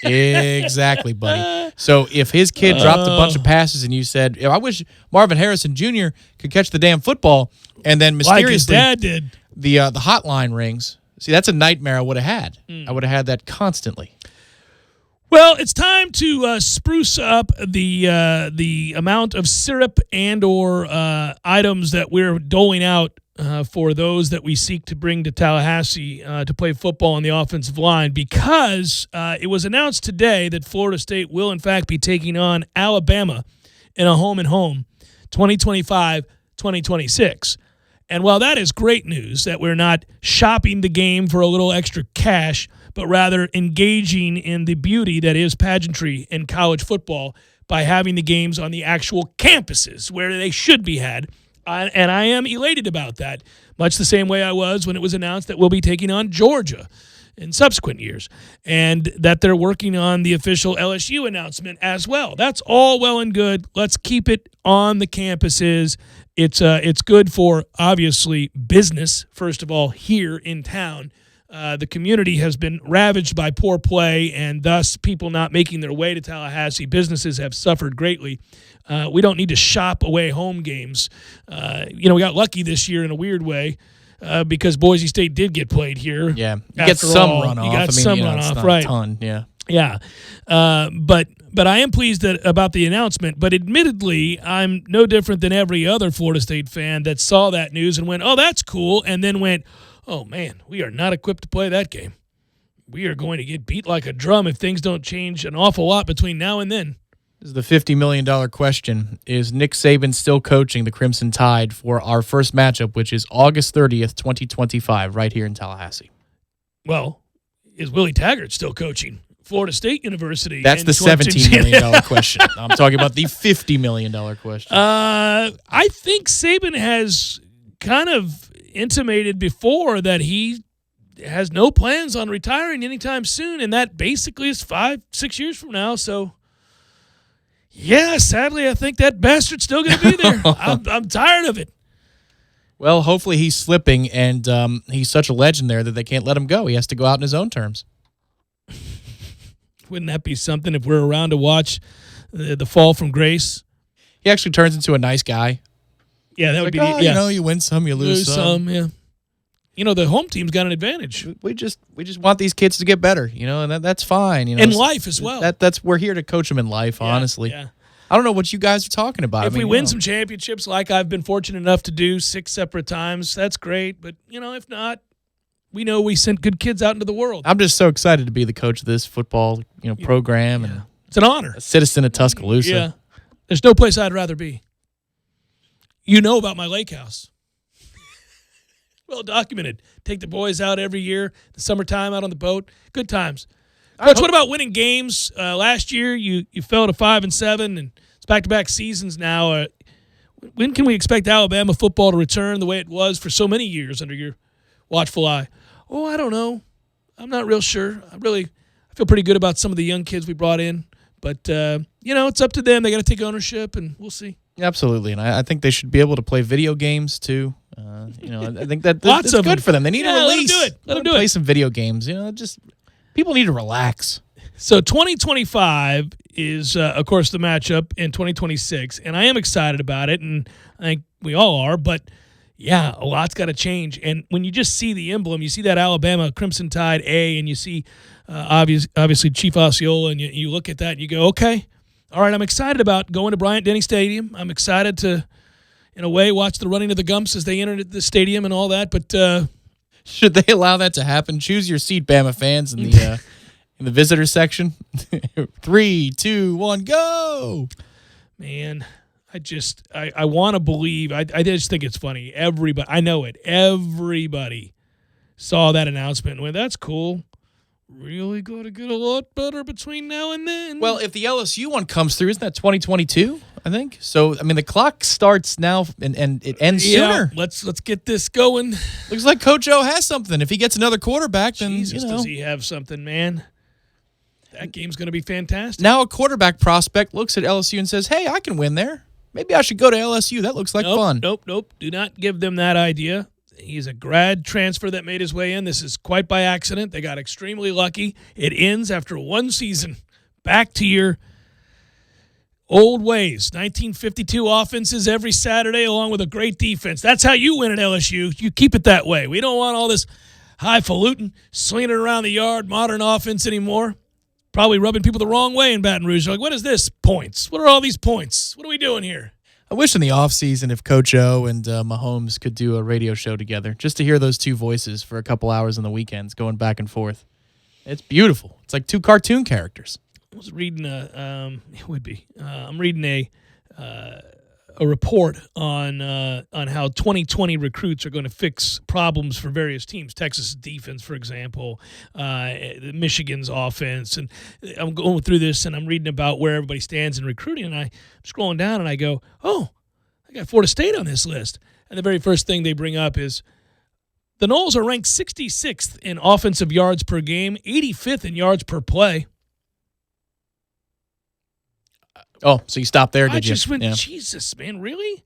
Exactly, buddy. So if his kid dropped a bunch of passes and you said, I wish Marvin Harrison Jr. could catch the damn football, and then mysteriously like his dad did. The hotline rings. See, that's a nightmare I would have had. I would have had that constantly. Well, it's time to spruce up the amount of syrup and or items that we're doling out for those that we seek to bring to Tallahassee to play football on the offensive line, because it was announced today that Florida State will, in fact, be taking on Alabama in a home-and-home 2025-2026. And while that is great news, that we're not shopping the game for a little extra cash, but rather engaging in the beauty that is pageantry in college football by having the games on the actual campuses where they should be had. And I am elated about that, much the same way I was when it was announced that we'll be taking on Georgia in subsequent years, and that they're working on the official LSU announcement as well. That's all well and good. Let's keep it on the campuses. It's good for, obviously, business, first of all, here in town. The community has been ravaged by poor play, and thus people not making their way to Tallahassee. Businesses have suffered greatly. We don't need to shop away home games. We got lucky this year in a weird way because Boise State did get played here. Yeah, you get some runoff. You got some runoff, right? A ton, yeah. Yeah, but I am pleased about the announcement. But admittedly, I'm no different than every other Florida State fan that saw that news and went, "Oh, that's cool," and then went, "Oh man, we are not equipped to play that game. We are going to get beat like a drum if things don't change an awful lot between now and then." This is the $50 million question. Is Nick Saban still coaching the Crimson Tide for our first matchup, which is August 30th, 2025, right here in Tallahassee? Well, is Willie Taggart still coaching Florida State University? That's the $17 million question. I'm talking about the $50 million question. I think Saban has kind of intimated before that he has no plans on retiring anytime soon, and that basically is 5-6 years from now. So, yeah, sadly, I think that bastard's still going to be there. I'm tired of it. Well, hopefully he's slipping, and he's such a legend there that they can't let him go. He has to go out on his own terms. Wouldn't that be something if we're around to watch the fall from grace? He actually turns into a nice guy. Yeah, that would be. Yeah. You win some, you lose some. Yeah. The home team's got an advantage. We just want these kids to get better, and that's fine. In life as well. We're here to coach them in life, honestly. Yeah. I don't know what you guys are talking about. If we win some championships like I've been fortunate enough to do 6 separate times, that's great. But, if not, we know we sent good kids out into the world. I'm just so excited to be the coach of this football program. And it's an honor. A citizen of Tuscaloosa. Yeah. There's no place I'd rather be. You know about my lake house. Well documented. Take the boys out every year, the summertime out on the boat. Good times. Coach, what about winning games? Last year you fell to 5-7, and it's back-to-back seasons now. When can we expect Alabama football to return the way it was for so many years under your watchful eye? Oh, I don't know. I'm not real sure. I feel pretty good about some of the young kids we brought in. But, it's up to them. They got to take ownership, and we'll see. Absolutely, and I think they should be able to play video games too. I think that's of good them. for them. They need a release. Let them do it. Play some video games. Just people need to relax. So 2025 is, of course, the matchup in 2026, and I am excited about it, and I think we all are. But yeah, a lot's got to change. And when you just see the emblem, you see that Alabama Crimson Tide A, and you see obviously Chief Osceola, and you look at that and you go, okay. All right, I'm excited about going to Bryant-Denny Stadium. I'm excited to, in a way, watch the running of the Gumps as they enter the stadium and all that. But should they allow that to happen? Choose your seat, Bama fans, in the visitor section. 3, 2, 1, go! Man, I want to believe. I just think it's funny. Everybody, I know it. Everybody saw that annouement and went, "That's cool." Really going to get a lot better between now and then. Well, if the LSU one comes through, isn't that 2022, I think? So, the clock starts now and it ends sooner. Let's get this going. Looks like Coach O has something. If he gets another quarterback, then, Jesus, does he have something, man? That game's going to be fantastic. Now a quarterback prospect looks at LSU and says, hey, I can win there. Maybe I should go to LSU. That looks like fun. Nope. Do not give them that idea. He's a grad transfer that made his way in. This is quite by accident. They got extremely lucky. It ends after one season. Back to your old ways. 1952 offenses every Saturday along with a great defense. That's how you win at LSU. You keep it that way. We don't want all this highfalutin, swinging it around the yard, modern offense anymore. Probably rubbing people the wrong way in Baton Rouge. Like, what is this? Points. What are all these points? What are we doing here? I wish in the offseason if Coach O and Mahomes could do a radio show together, just to hear those two voices for a couple hours on the weekends going back and forth. It's beautiful. It's like two cartoon characters. I was reading it would be. I'm reading a report on how 2020 recruits are going to fix problems for various teams. Texas defense, for example, Michigan's offense, and I'm going through this and I'm reading about where everybody stands in recruiting. And I'm scrolling down and I go, oh, I got Florida State on this list. And the very first thing they bring up is the Noles are ranked 66th in offensive yards per game, 85th in yards per play. Oh, so you stopped there, did you? I just went, Jesus, man, really?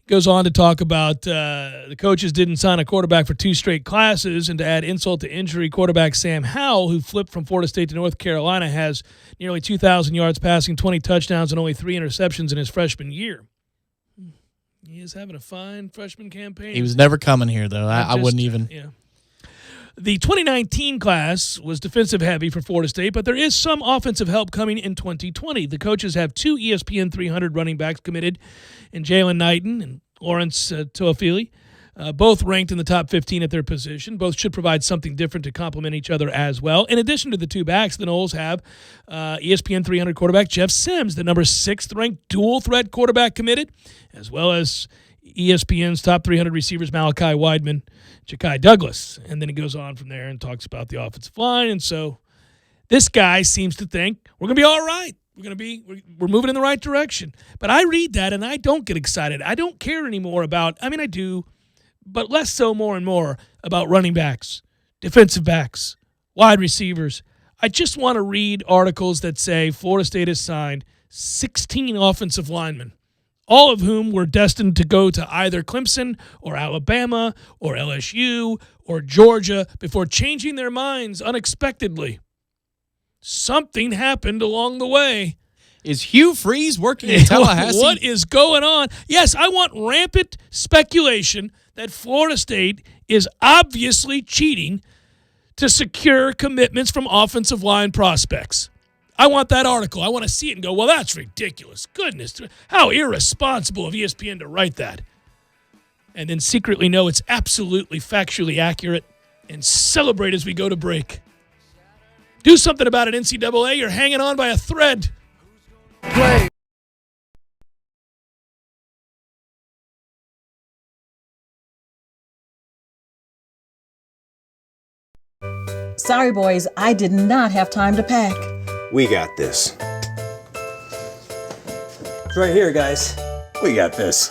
Goes on to talk about the coaches didn't sign a quarterback for 2 straight classes, and to add insult to injury, quarterback Sam Howell, who flipped from Florida State to North Carolina, has nearly 2,000 yards passing, 20 touchdowns, and only 3 interceptions in his freshman year. He is having a fine freshman campaign. He was never coming here, though. I wouldn't even. Yeah. The 2019 class was defensive heavy for Florida State, but there is some offensive help coming in 2020. The coaches have 2 ESPN 300 running backs committed in Jalen Knighton and Lawrence Toafili, both ranked in the top 15 at their position. Both should provide something different to complement each other as well. In addition to the 2 backs, the Noles have ESPN 300 quarterback Jeff Sims, the number 6th ranked dual threat quarterback committed, as well as ESPN's top 300 receivers, Malachi Weidman, Ja'Kai Douglas. And then he goes on from there and talks about the offensive line. And so this guy seems to think we're going to be all right. We're moving in the right direction. But I read that and I don't get excited. I don't care anymore about, I do, but less so more and more about running backs, defensive backs, wide receivers. I just want to read articles that say Florida State has signed 16 offensive linemen, all of whom were destined to go to either Clemson or Alabama or LSU or Georgia before changing their minds unexpectedly. Something happened along the way. Is Hugh Freeze working in Tallahassee? What is going on? Yes, I want rampant speculation that Florida State is obviously cheating to secure commitments from offensive line prospects. I want that article. I want to see it and go, well, that's ridiculous. Goodness, how irresponsible of ESPN to write that. And then secretly know it's absolutely factually accurate and celebrate as we go to break. Do something about it, NCAA. You're hanging on by a thread. Play. Sorry, boys, I did not have time to pack. We got this. It's right here, guys. We got this.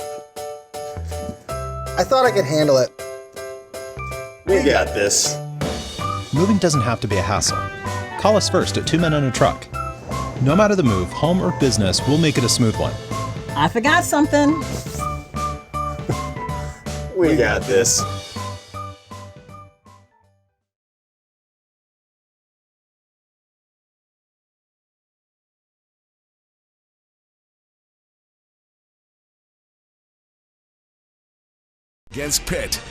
I thought I could handle it. We got this. Moving doesn't have to be a hassle. Call us first at 2 Men and a Truck. No matter the move, home or business, we'll make it a smooth one. I forgot something. We got this. Against Pitt.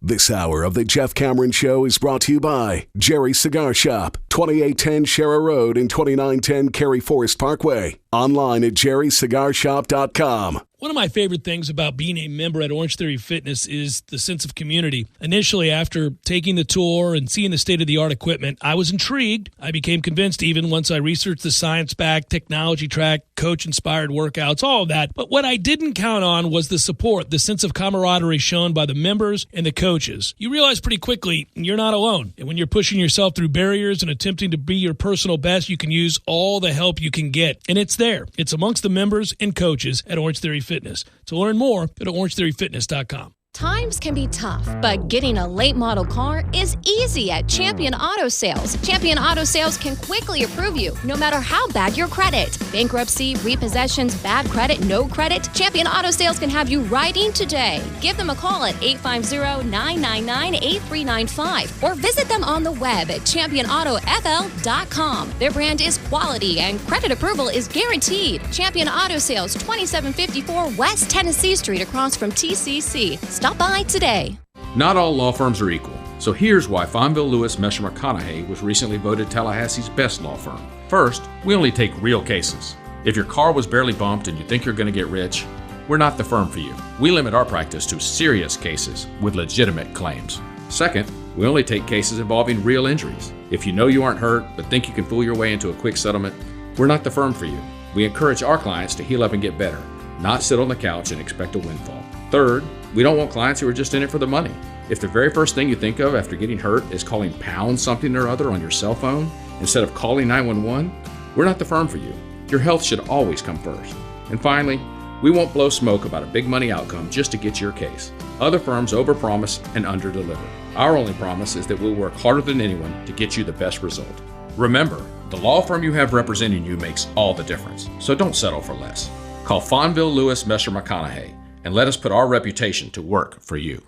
This hour of the Jeff Cameron Show is brought to you by Jerry's Cigar Shop, 2810 Shara Road and 2910 Cary Forest Parkway. Online at jerrycigarshop.com. One of my favorite things about being a member at Orange Theory Fitness is the sense of community. Initially, after taking the tour and seeing the state-of-the-art equipment, I was intrigued. I became convinced even once I researched the science-backed, technology-tracked, coach-inspired workouts, all of that. But what I didn't count on was the support, the sense of camaraderie shown by the members and the coaches. You realize pretty quickly you're not alone. And when you're pushing yourself through barriers and attempting to be your personal best, you can use all the help you can get. And it's there. It's amongst the members and coaches at Orange Theory Fitness. To learn more, go to orangetheoryfitness.com. Times can be tough, but getting a late model car is easy at Champion Auto Sales. Champion Auto Sales can quickly approve you, no matter how bad your credit. Bankruptcy, repossessions, bad credit, no credit. Champion Auto Sales can have you riding today. Give them a call at 850-999-8395 or visit them on the web at championautofl.com. Their brand is quality and credit approval is guaranteed. Champion Auto Sales, 2754 West Tennessee Street across from TCC. Stop by today. Not all law firms are equal, so here's why Fonville Lewis Mesher McConaughey was recently voted Tallahassee's best law firm. First, we only take real cases. If your car was barely bumped and you think you're going to get rich, we're not the firm for you. We limit our practice to serious cases with legitimate claims. Second, we only take cases involving real injuries. If you know you aren't hurt but think you can fool your way into a quick settlement, we're not the firm for you. We encourage our clients to heal up and get better, not sit on the couch and expect a windfall. Third, we don't want clients who are just in it for the money. If the very first thing you think of after getting hurt is calling pound something or other on your cell phone instead of calling 911, we're not the firm for you. Your health should always come first. And finally, we won't blow smoke about a big money outcome just to get your case. Other firms overpromise and underdeliver. Our only promise is that we'll work harder than anyone to get you the best result. Remember, the law firm you have representing you makes all the difference, so don't settle for less. Call Fonville, Lewis, Messer, McConaughey, and let us put our reputation to work for you.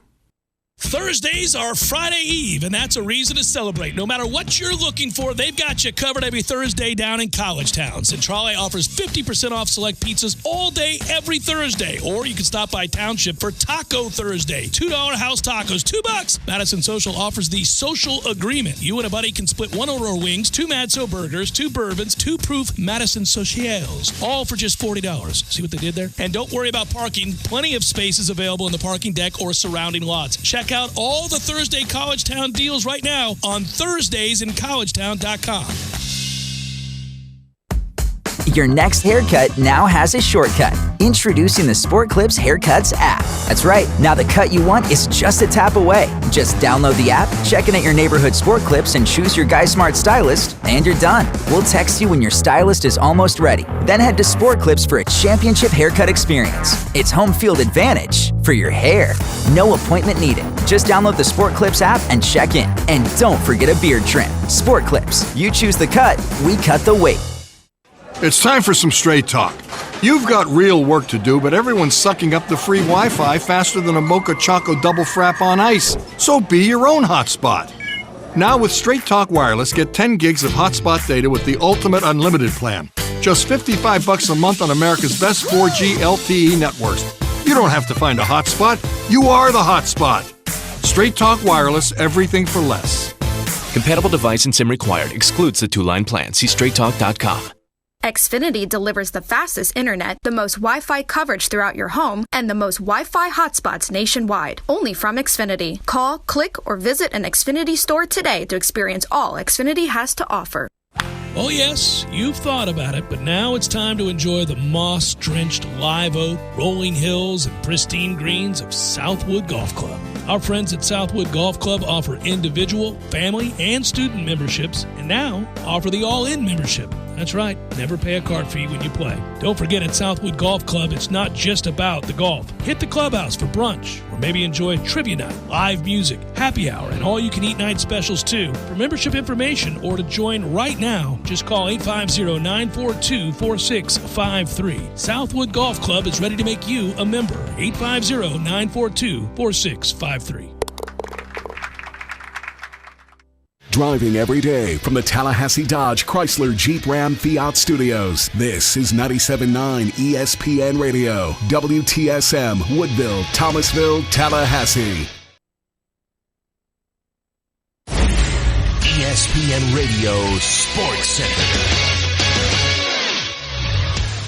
Thursdays are Friday Eve, and that's a reason to celebrate. No matter what you're looking for, they've got you covered every Thursday down in College Town. Centrale offers 50% off select pizzas all day, every Thursday. Or you can stop by Township for Taco Thursday. $2 house tacos, $2. Madison Social offers the Social Agreement. You and a buddy can split one order of wings, 2 Madso burgers, 2 bourbons, 2 proof Madison Socials, all for just $40. See what they did there? And don't worry about parking. Plenty of spaces available in the parking deck or surrounding lots. Check out all the Thursday College Town deals right now on ThursdaysInCollegetown.com. Your next haircut now has a shortcut. Introducing the Sport Clips Haircuts app. That's right, now the cut you want is just a tap away. Just download the app, check in at your neighborhood Sport Clips, and choose your Guy Smart stylist, and you're done. We'll text you when your stylist is almost ready. Then head to Sport Clips for a championship haircut experience. It's home field advantage for your hair. No appointment needed. Just download the Sport Clips app and check in. And don't forget a beard trim. Sport Clips. You choose the cut, we cut the weight. It's time for some straight talk. You've got real work to do, but everyone's sucking up the free Wi-Fi faster than a Mocha Choco double frap on ice. So be your own hotspot. Now with Straight Talk Wireless, get 10 gigs of hotspot data with the Ultimate Unlimited plan. Just $55 a month on America's best 4G LTE networks. You don't have to find a hotspot. You are the hotspot. Straight Talk Wireless, everything for less. Compatible device and SIM required. Excludes the 2-line plan. See straighttalk.com. Xfinity delivers the fastest internet, the most Wi-Fi coverage throughout your home, and the most Wi-Fi hotspots nationwide. Only from Xfinity. Call, click, or visit an Xfinity store today to experience all Xfinity has to offer. Oh yes, you've thought about it, but now it's time to enjoy the moss-drenched live oak, rolling hills, and pristine greens of Southwood Golf Club. Our friends at Southwood Golf Club offer individual, family, and student memberships, and now offer the all-in membership. That's right, never pay a card fee when you play. Don't forget, at Southwood Golf Club, it's not just about the golf. Hit the clubhouse for brunch, or maybe enjoy trivia night, live music, happy hour, and all-you-can-eat night specials, too. For membership information or to join right now, just call 850-942-4653. Southwood Golf Club is ready to make you a member. 850-942-4653. Driving every day from the Tallahassee Dodge Chrysler Jeep Ram Fiat Studios. This is 97.9 ESPN Radio, WTSM, Woodville, Thomasville, Tallahassee. ESPN Radio Sports Center.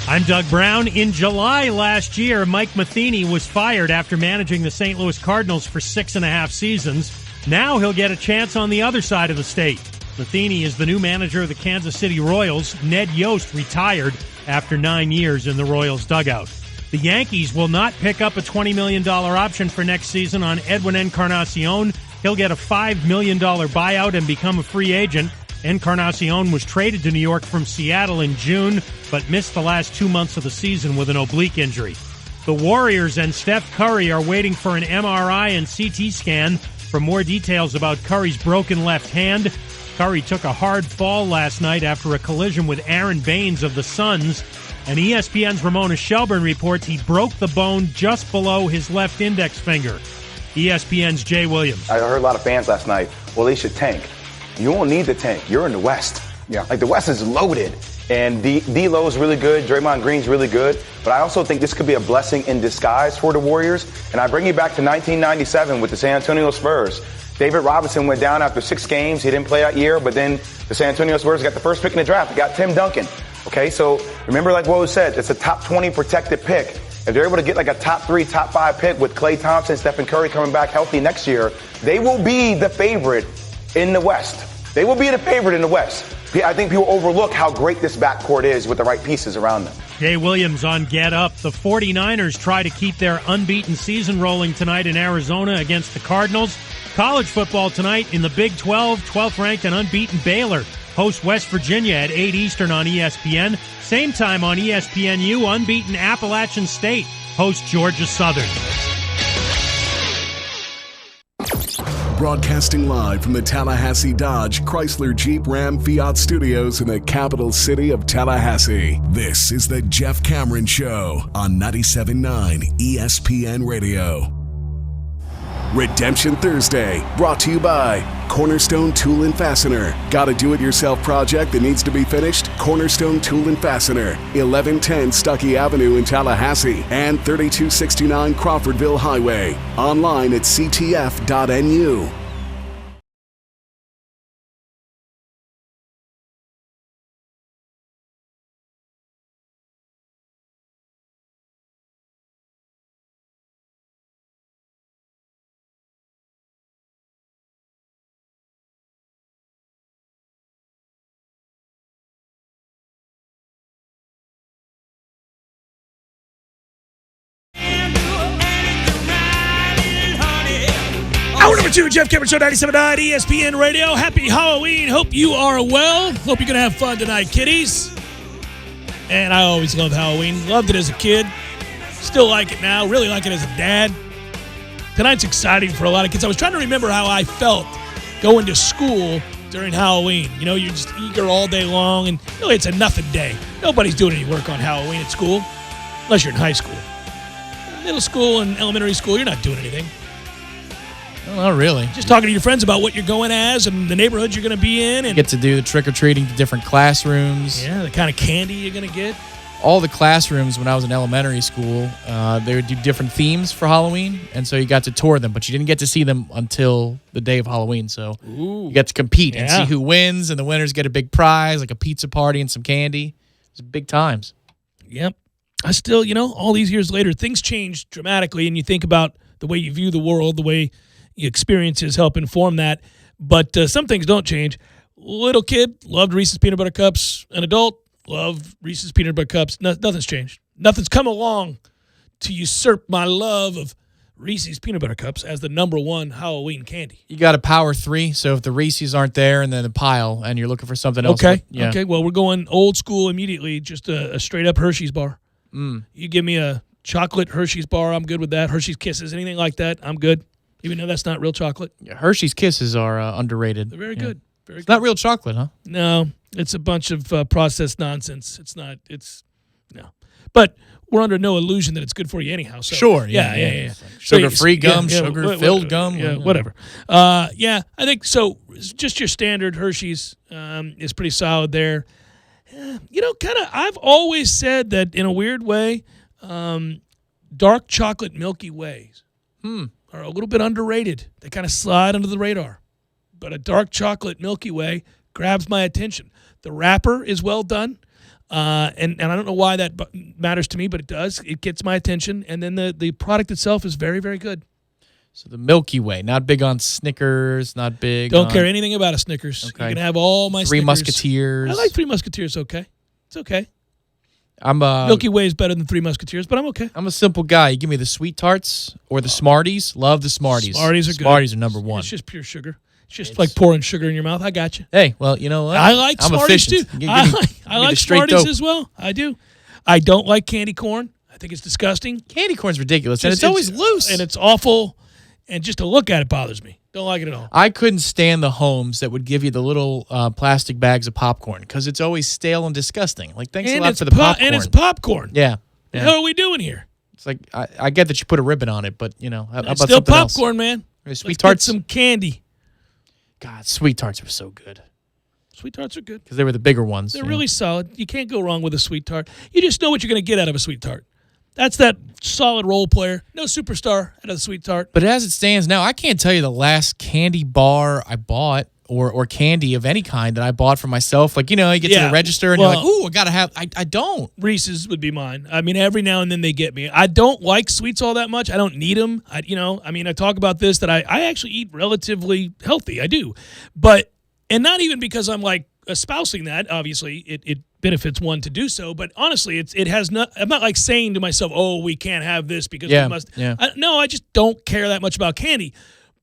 I'm Doug Brown. In July last year, Mike Matheny was fired after managing the St. Louis Cardinals for 6.5 seasons. Now he'll get a chance on the other side of the state. Matheny is the new manager of the Kansas City Royals. Ned Yost retired after 9 years in the Royals dugout. The Yankees will not pick up a $20 million option for next season on Edwin Encarnacion. He'll get a $5 million buyout and become a free agent. Encarnacion was traded to New York from Seattle in June, but missed the last 2 months of the season with an oblique injury. The Warriors and Steph Curry are waiting for an MRI and CT scan for more details about Curry's broken left hand. Curry took a hard fall last night after a collision with Aaron Baines of the Suns. And ESPN's Ramona Shelburne reports he broke the bone just below his left index finger. ESPN's Jay Williams. I heard a lot of fans last night, well, they should tank. You won't need the tank. You're in the West. Yeah. Like, the West is loaded. And D'Lo's really good. Draymond Green's really good. But I also think this could be a blessing in disguise for the Warriors. And I bring you back to 1997 with the San Antonio Spurs. David Robinson went down after 6 games. He didn't play that year. But then the San Antonio Spurs got the first pick in the draft. They got Tim Duncan. Okay, so remember, like what was said, it's a top 20 protected pick. If they're able to get like a top 3, top 5 pick with Klay Thompson, Stephen Curry coming back healthy next year, they will be the favorite in the West. They will be the favorite in the West. I think people overlook how great this backcourt is with the right pieces around them. Jay Williams on Get Up. The 49ers try to keep their unbeaten season rolling tonight in Arizona against the Cardinals. College football tonight in the Big 12, 12th ranked and unbeaten Baylor hosts West Virginia at 8 Eastern on ESPN. Same time on ESPNU, unbeaten Appalachian State hosts Georgia Southern. Broadcasting live from the Tallahassee Dodge Chrysler Jeep Ram Fiat Studios in the capital city of Tallahassee. This is the Jeff Cameron Show on 97.9 ESPN Radio. Redemption Thursday, brought to you by Cornerstone Tool and Fastener. Got a do-it-yourself project that needs to be finished? Cornerstone Tool and Fastener, 1110 Stuckey Avenue in Tallahassee and 3269 Crawfordville Highway. Online at ctf.nu. Hour number 2, Jeff Cameron Show, 97.9 ESPN Radio. Happy Halloween. Hope you are well. Hope you're going to have fun tonight, kiddies. And I always loved Halloween. Loved it as a kid. Still like it now. Really like it as a dad. Tonight's exciting for a lot of kids. I was trying to remember how I felt going to school during Halloween. You know, you're just eager all day long, and really it's a nothing day. Nobody's doing any work on Halloween at school, unless you're in high school. Middle school and elementary school, you're not doing anything. Well, not really. Just talking to your friends about what you're going as and the neighborhood you're going to be in. And you get to do the trick-or-treating to different classrooms. Yeah, the kind of candy you're going to get. All the classrooms when I was in elementary school, they would do different themes for Halloween, and so you got to tour them, but you didn't get to see them until the day of Halloween. So you got to compete and see who wins, and the winners get a big prize, like a pizza party and some candy. It's big times. Yep. I still, you know, all these years later, things change dramatically, and you think about the way you view the world, the way your experiences help inform that. But some things don't change. Little kid, loved Reese's Peanut Butter Cups. An adult, love Reese's Peanut Butter Cups. Nothing's changed. Nothing's come along to usurp my love of Reese's Peanut Butter Cups as the number one Halloween candy. You got a power 3, so if the Reese's aren't there and then a pile and you're looking for something else. Okay, well, we're going old school immediately, just a straight-up Hershey's bar. You give me a chocolate Hershey's bar, I'm good with that. Hershey's Kisses, anything like that, I'm good. Even though that's not real chocolate. Yeah, Hershey's Kisses are underrated. They're very good. It's not real chocolate, huh? No, it's a bunch of processed nonsense. No. But we're under no illusion that it's good for you anyhow. So. Sure. Yeah. Sugar-free gum, sugar-filled gum. Whatever. I think so. Just your standard Hershey's is pretty solid there. You know, I've always said that in a weird way, dark chocolate Milky Ways are a little bit underrated. They kind of slide under the radar. But a dark chocolate Milky Way grabs my attention. The wrapper is well done, and I don't know why that matters to me, but it does. It gets my attention, and then the product itself is very, very good. So the Milky Way, not big on Snickers, not big Don't care anything about a Snickers. Okay. You can have all my Three Snickers. Musketeers. I like Three Musketeers, okay. It's okay. I'm Milky Way is better than Three Musketeers, but I'm okay. I'm a simple guy. You give me the Sweet Tarts or the Smarties. Love the Smarties. Smarties are good. Smarties are number one. It's just pure sugar. It's just like pouring sugar in your mouth. I got you. Hey, well, you know what? I like I'm Smarties efficient. too. I like Smarties as well. I do. I don't like candy corn. I think it's disgusting. Candy corn's ridiculous, and it's always loose. And it's awful, and just to look at it bothers me. Don't like it at all. I couldn't stand the homes that would give you the little plastic bags of popcorn because it's always stale and disgusting. Like, thanks a lot for the popcorn. And it's popcorn. Yeah. What the hell are we doing here? It's like, I get that you put a ribbon on it, but, you know, how about still something else? Popcorn, man. Sweet Tarts. Get some candy. God, Sweet Tarts were so good. Sweet Tarts are good. Because they were the bigger ones. They're really solid. You can't go wrong with a Sweet Tart. You just know what you're going to get out of a Sweet Tart. That's that solid role player. No superstar out of the Sweet Tart. But as it stands now, I can't tell you the last candy bar I bought or candy of any kind that I bought for myself. Like, you get to the register and you're like, ooh, I got to have, I don't. Reese's would be mine. I mean, every now and then they get me. I don't like sweets all that much. I don't need them. I talk about this, that I actually eat relatively healthy. I do. And not even because I'm like espousing that. Obviously, it benefits one to do so. But honestly, it has not. I'm not like saying to myself, "Oh, we can't have this because we must." Yeah. I just don't care that much about candy.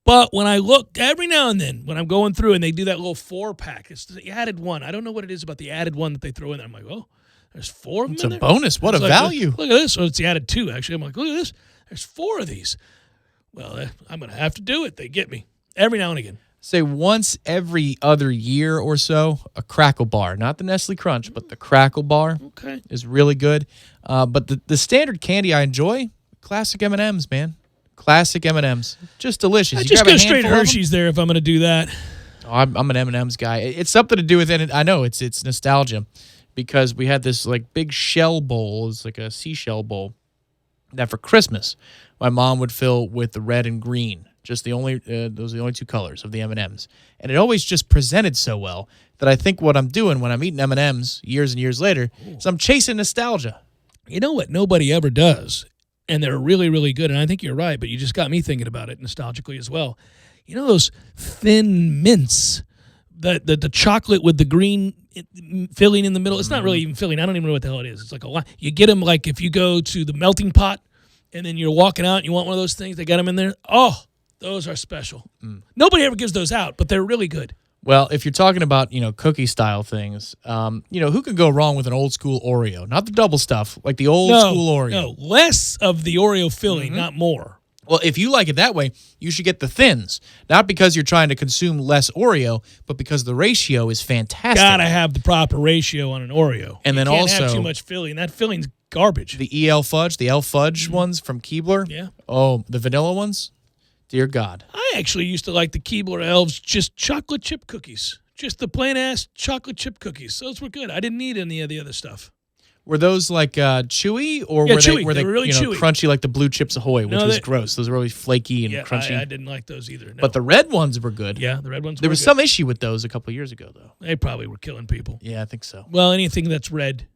But when I look every now and then, when I'm going through and they do that little 4-pack, it's the added one. I don't know what it is about the added one that they throw in there. I'm like, oh, there's 4 of them. It's in a there? bonus. What a value! Look at this. So it's the added 2 actually. I'm like, look at this. There's 4 of these. Well, I'm gonna have to do it. They get me every now and again. Say once every other year or so, a Crackle Bar, not the Nestle Crunch, but the Crackle Bar is really good. But the standard candy I enjoy, classic M&Ms, man. Classic M&Ms. Just delicious. I just go straight to Hershey's there if I'm going to do that. Oh, I'm an M&M's guy. It's something to do with it. I know it's nostalgia because we had this like big shell bowl. It's like a seashell bowl that for Christmas my mom would fill with the red and green. Just those are the only 2 colors of the M&Ms. And it always just presented so well that I think what I'm doing when I'm eating M&Ms years and years later is I'm chasing nostalgia. You know what nobody ever does, and they're really, really good, and I think you're right, but you just got me thinking about it nostalgically as well. You know those thin mints, the chocolate with the green filling in the middle? It's not really even filling. I don't even know what the hell it is. It's like a lot. You get them like if you go to the melting pot, and then you're walking out and you want one of those things, they got them in there. Oh, those are special. Nobody ever gives those out, but they're really good. Well, if you're talking about, cookie style things, who can go wrong with an old school Oreo? Not the double stuff, like the old school Oreo. No, less of the Oreo filling, not more. Well, if you like it that way, you should get the thins. Not because you're trying to consume less Oreo, but because the ratio is fantastic. Gotta have the proper ratio on an Oreo. And then you can't also have too much filling. That filling's garbage. The EL Fudge, the L Fudge ones from Keebler. Yeah. Oh, the vanilla ones. Dear God. I actually used to like the Keebler Elves, just chocolate chip cookies. Just the plain-ass chocolate chip cookies. Those were good. I didn't need any of the other stuff. Were those like chewy? Or chewy. Were they really chewy. crunchy like the Blue Chips Ahoy, which was gross? Those were always flaky and crunchy. I didn't like those either. No. But the red ones were good. Yeah, the red ones There were was good. some issue with those a couple of years ago, though. They probably were killing people. Yeah, I think so. Well, anything that's red.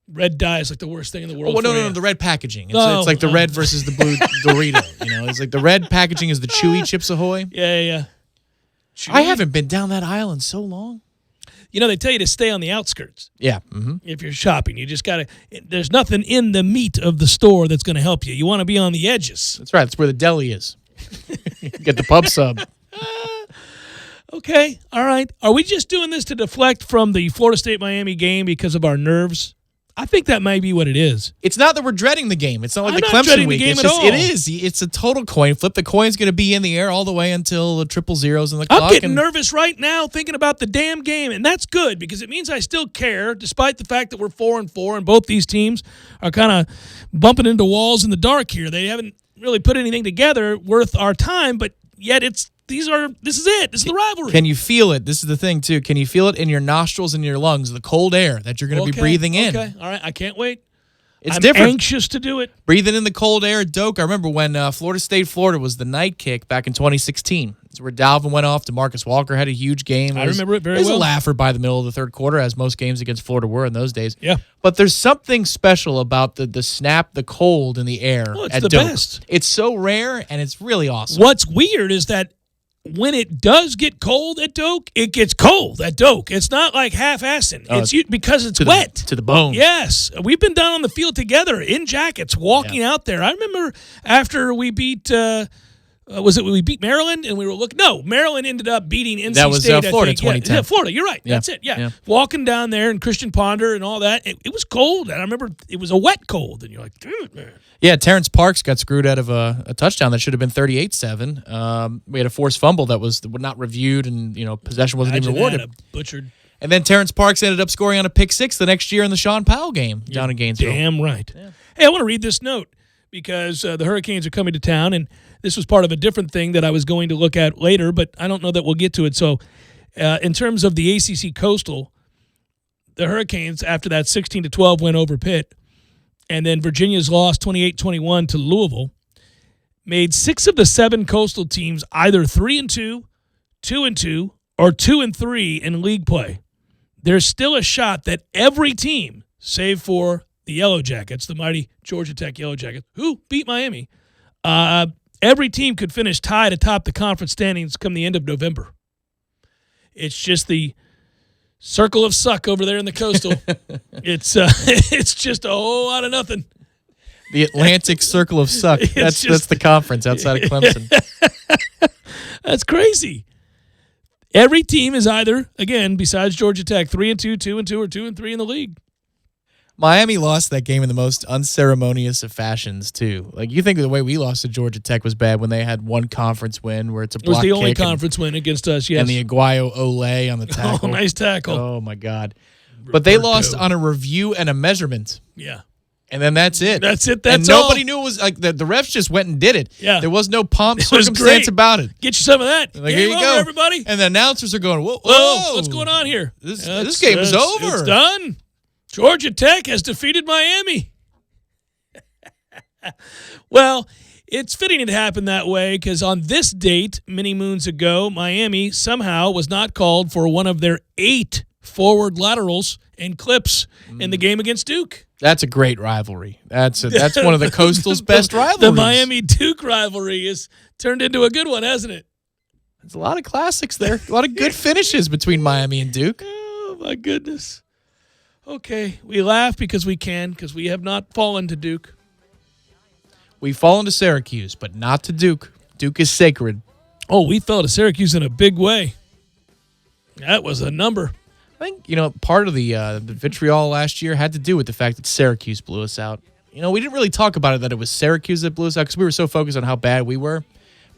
Red dye is like the worst thing in the world. Oh, no, the red packaging. It's like the red versus the blue Dorito. It's like the red packaging is the chewy Chips Ahoy. Yeah. Chewy? I haven't been down that aisle in so long. They tell you to stay on the outskirts. Yeah. If you're shopping, you just got to, there's nothing in the meat of the store that's going to help you. You want to be on the edges. That's right. That's where the deli is. Get the pub sub. Okay. All right. Are we just doing this to deflect from the Florida State-Miami game because of our nerves? I think that might be what it is. It's not that we're dreading the game. It's not like I'm the not Clemson dreading week. the game It's at just all. it is. It's a total coin flip. The coin's going to be in the air all the way until the 000s in the clock. I'm getting nervous right now thinking about the damn game, and that's good because it means I still care, despite the fact that we're 4-4 and both these teams are kind of bumping into walls in the dark here. They haven't really put anything together worth our time, but yet this is it. This is the rivalry. Can you feel it? This is the thing, too. Can you feel it in your nostrils and your lungs, the cold air that you're going to be breathing in? Okay, all right. I can't wait. It's I'm different. Anxious to do it. Breathing in the cold air at Doak. I remember when Florida State, Florida was the night kick back in 2016. It's where Dalvin went off. DeMarcus Walker had a huge game. I remember it very well. It was a laugher by the middle of the third quarter, as most games against Florida were in those days. Yeah. But there's something special about the snap, the cold in the air It's at the Doak. best. It's so rare, and it's really awesome. What's weird is that when it does get cold at Doak, it gets cold at Doak. It's not like half-assing. It's because it's wet. To the bone. Yes. We've been down on the field together in jackets, walking out there. I remember after we beat, we beat Maryland and we were looking? No, Maryland ended up beating NC State. That was Florida 2010. Yeah, Florida. You're right. Yeah. That's it. Yeah. Walking down there and Christian Ponder and all that. It was cold. And I remember it was a wet cold. And you're like, damn it, man. Yeah, Terrence Parks got screwed out of a touchdown that should have been 38-7. We had a forced fumble that was not reviewed, and possession wasn't even rewarded. Butchered. And then Terrence Parks ended up scoring on a pick six the next year in the Sean Powell game down in Gainesville. Damn right. Yeah. Hey, I want to read this note because the Hurricanes are coming to town, and this was part of a different thing that I was going to look at later, but I don't know that we'll get to it. So in terms of the ACC Coastal, the Hurricanes, after that 16-12 win over Pitt, and then Virginia's loss 28-21 to Louisville, made 6 of the 7 Coastal teams either 3-2, 2-2, are 2-3 in league play, there's still a shot that every team, save for the Yellow Jackets, the mighty Georgia Tech Yellow Jackets, who beat Miami, every team could finish tied atop the conference standings come the end of November. It's just the circle of suck over there in the Coastal. It's just a whole lot of nothing. The Atlantic Circle of Suck. That's the conference outside of Clemson. That's crazy. Every team is either, again, besides Georgia Tech, 3-2, 2-2, or 2-3 in the league. Miami lost that game in the most unceremonious of fashions, too. Like, you think the way we lost to Georgia Tech was bad when they had one conference win where it's a block kick. It was the only conference win against us, yes. And the Aguayo Olay on the tackle. Oh, nice tackle. Oh, my God. But they lost on a review and a measurement. Yeah. And then that's it. That's it. And nobody knew it was like the refs just went and did it. Yeah. There was no pomp circumstance about it. Get you some of that. Like, here you go, everybody. And the announcers are going, whoa. What's going on here? This game is over. It's done. Georgia Tech has defeated Miami. Well, it's fitting it happened that way because on this date, many moons ago, Miami somehow was not called for one of their 8 forward laterals and clips in the game against Duke. That's a great rivalry. That's one of the Coastal's best rivalries. The Miami-Duke rivalry has turned into a good one, hasn't it? There's a lot of classics there. A lot of good finishes between Miami and Duke. Oh, my goodness. Okay, we laugh because we can, because we have not fallen to Duke. We've fallen to Syracuse, but not to Duke. Duke is sacred. Oh, we fell to Syracuse in a big way. That was a number. I think, part of the vitriol last year had to do with the fact that Syracuse blew us out. We didn't really talk about it that it was Syracuse that blew us out because we were so focused on how bad we were.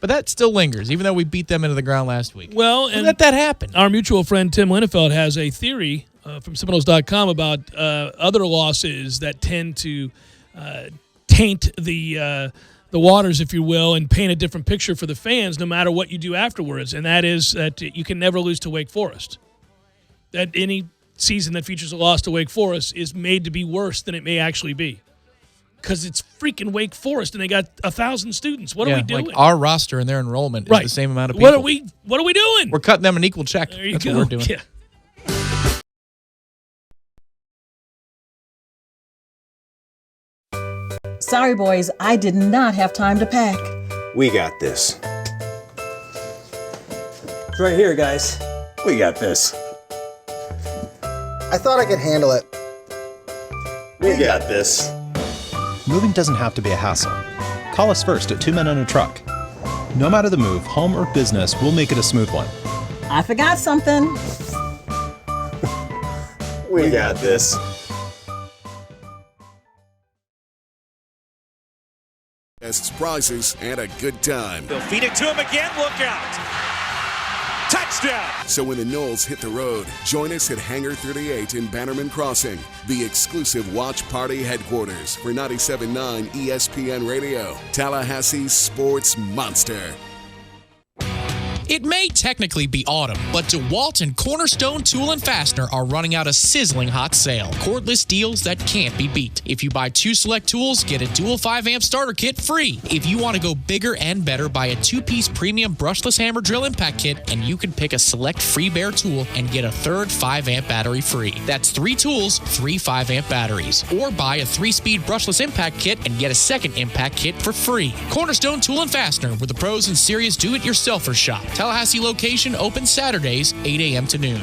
But that still lingers, even though we beat them into the ground last week. Well, and let that happen. Our mutual friend Tim Linnefeld has a theory from Seminoles.com about other losses that tend to taint the waters, if you will, and paint a different picture for the fans no matter what you do afterwards. And that is that you can never lose to Wake Forest. That any season that features a loss to Wake Forest is made to be worse than it may actually be. Because it's freaking Wake Forest and they got 1,000 students. What are we doing? Like our roster and their enrollment is the same amount of people. What are we doing? We're cutting them an equal check. There you That's go. what we're doing. Yeah. Sorry, boys, I did not have time to pack. We got this. It's right here, guys. We got this. I thought I could handle it. We got this. Moving doesn't have to be a hassle. Call us first at 2 Men and a Truck. No matter the move, home or business, we'll make it a smooth one. I forgot something. We got this. Best prizes and a good time. They'll feed it to him again. Look out. Touchdown! So when the Knowles hit the road, join us at Hangar 38 in Bannerman Crossing, the exclusive watch party headquarters for 97.9 ESPN Radio, Tallahassee's sports monster. It may technically be autumn, but DeWalt and Cornerstone Tool and Fastener are running out a sizzling hot sale. Cordless deals that can't be beat. If you buy 2 select tools, get a dual 5-amp starter kit free. If you want to go bigger and better, buy a 2-piece premium brushless hammer drill impact kit, and you can pick a select free bare tool and get a third 5-amp battery free. That's 3 tools, 3 5-amp batteries. Or buy a 3-speed brushless impact kit and get a second impact kit for free. Cornerstone Tool and Fastener, where the pros and serious do-it-yourselfers shop. Tallahassee location open Saturdays, 8 a.m. to noon.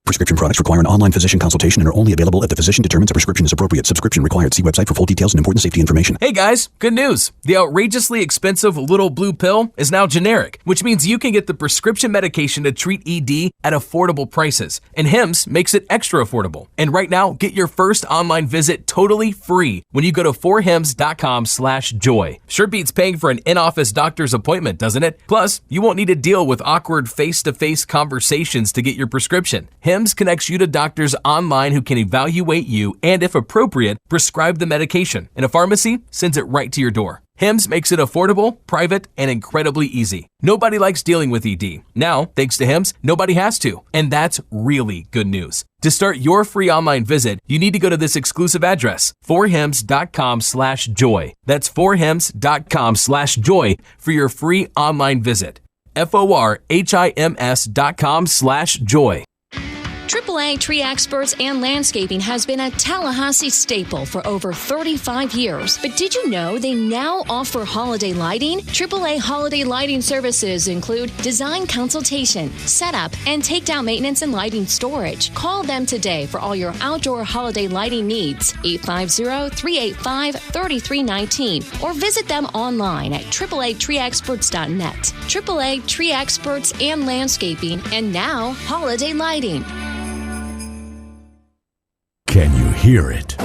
Prescription products require an online physician consultation and are only available if the physician determines a prescription is appropriate. Subscription required. See website for full details and important safety information. Hey guys, good news. The outrageously expensive little blue pill is now generic, which means you can get the prescription medication to treat ED at affordable prices. And Hims makes it extra affordable. And right now, get your first online visit totally free when you go to forhims.com/joy. Sure beats paying for an in-office doctor's appointment, doesn't it? Plus, you won't need to deal with awkward face-to-face conversations to get your prescription. Hims connects you to doctors online who can evaluate you and, if appropriate, prescribe the medication. And a pharmacy sends it right to your door. Hims makes it affordable, private, and incredibly easy. Nobody likes dealing with ED. Now, thanks to Hims, nobody has to. And that's really good news. To start your free online visit, you need to go to this exclusive address, forhims.com/joy. That's forhims.com/joy for your free online visit. FORHIMS.com/joy. AAA Tree Experts and Landscaping has been a Tallahassee staple for over 35 years. But did you know they now offer holiday lighting? AAA holiday lighting services include design consultation, setup, and takedown maintenance and lighting storage. Call them today for all your outdoor holiday lighting needs. 850-385-3319 or visit them online at AAATreeExperts.net. AAA Tree Experts and Landscaping, and now holiday lighting. Can you hear it?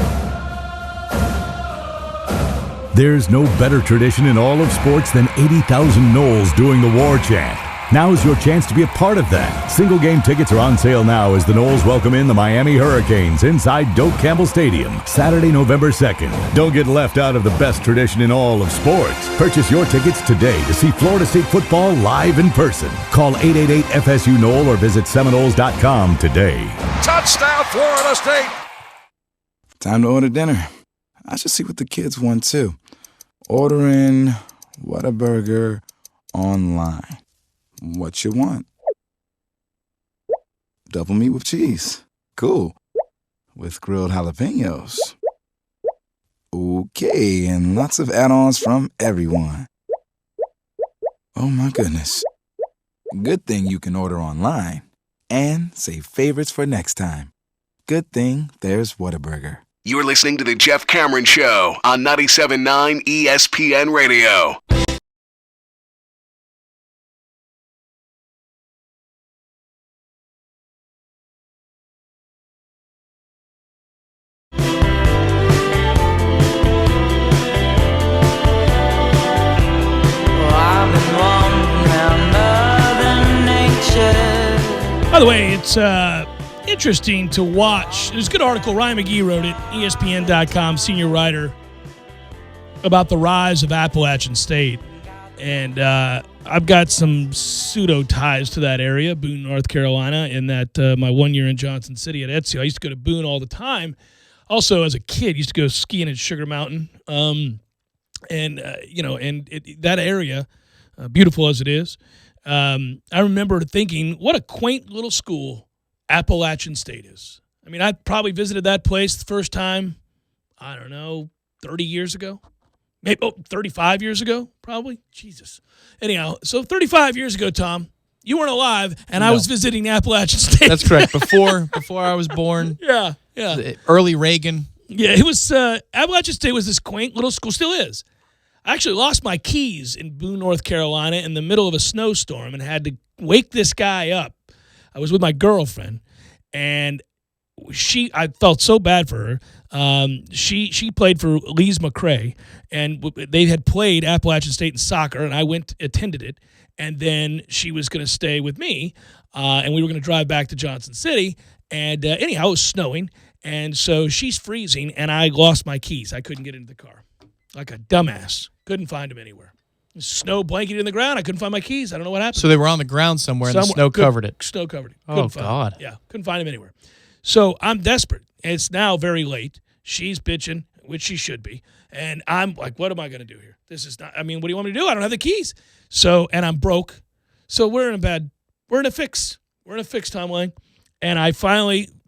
There's no better tradition in all of sports than 80,000 Noles doing the war chant. Now's your chance to be a part of that. Single game tickets are on sale now as the Noles welcome in the Miami Hurricanes inside Doak Campbell Stadium, Saturday, November 2nd. Don't get left out of the best tradition in all of sports. Purchase your tickets today to see Florida State football live in person. Call 888-FSU-NOLE or visit Seminoles.com today. Touchdown, Florida State! Time to order dinner. I should see what the kids want too. Ordering Whataburger online. What you want? Double meat with cheese. Cool. With grilled jalapenos. Okay, and lots of add-ons from everyone. Oh my goodness. Good thing you can order online and save favorites for next time. Good thing there's Whataburger. You're listening to The Jeff Cameron Show on 97.9 ESPN Radio. By the way, it's interesting to watch. There's a good article. Ryan McGee wrote it, ESPN.com, senior writer, about the rise of Appalachian State. And I've got some pseudo ties to that area, Boone, North Carolina, in that my 1 year in Johnson City at ETSU. I used to go to Boone all the time. Also, as a kid, used to go skiing at Sugar Mountain. That area, beautiful as it is, I remember thinking, what a quaint little school Appalachian State is. I mean, I probably visited that place the first time, 30 years ago. Maybe 35 years ago, probably. Jesus. Anyhow, so 35 years ago, Tom, you weren't alive, and I was visiting Appalachian State. That's correct. Before I was born. Yeah. Early Reagan. Yeah, it was Appalachian State was this quaint little school, still is. I actually lost my keys in Boone, North Carolina in the middle of a snowstorm and had to wake this guy up. I was with my girlfriend, and I felt so bad for her. She played for Lees McRae, and they had played Appalachian State in soccer, and I attended it, and then she was going to stay with me, and we were going to drive back to Johnson City, and anyhow, it was snowing, and so she's freezing, and I lost my keys. I couldn't get into the car. Like a dumbass. Couldn't find them anywhere. Snow blanketed in the ground. I couldn't find my keys. I don't know what happened. So they were on the ground somewhere and the snow covered it. Snow covered it. Oh, God. Yeah, couldn't find them anywhere. So I'm desperate. It's now very late. She's bitching, which she should be. And I'm like, what am I going to do here? This is not, what do you want me to do? I don't have the keys. And I'm broke. So we're in a fix. We're in a fix, Tom Lang. And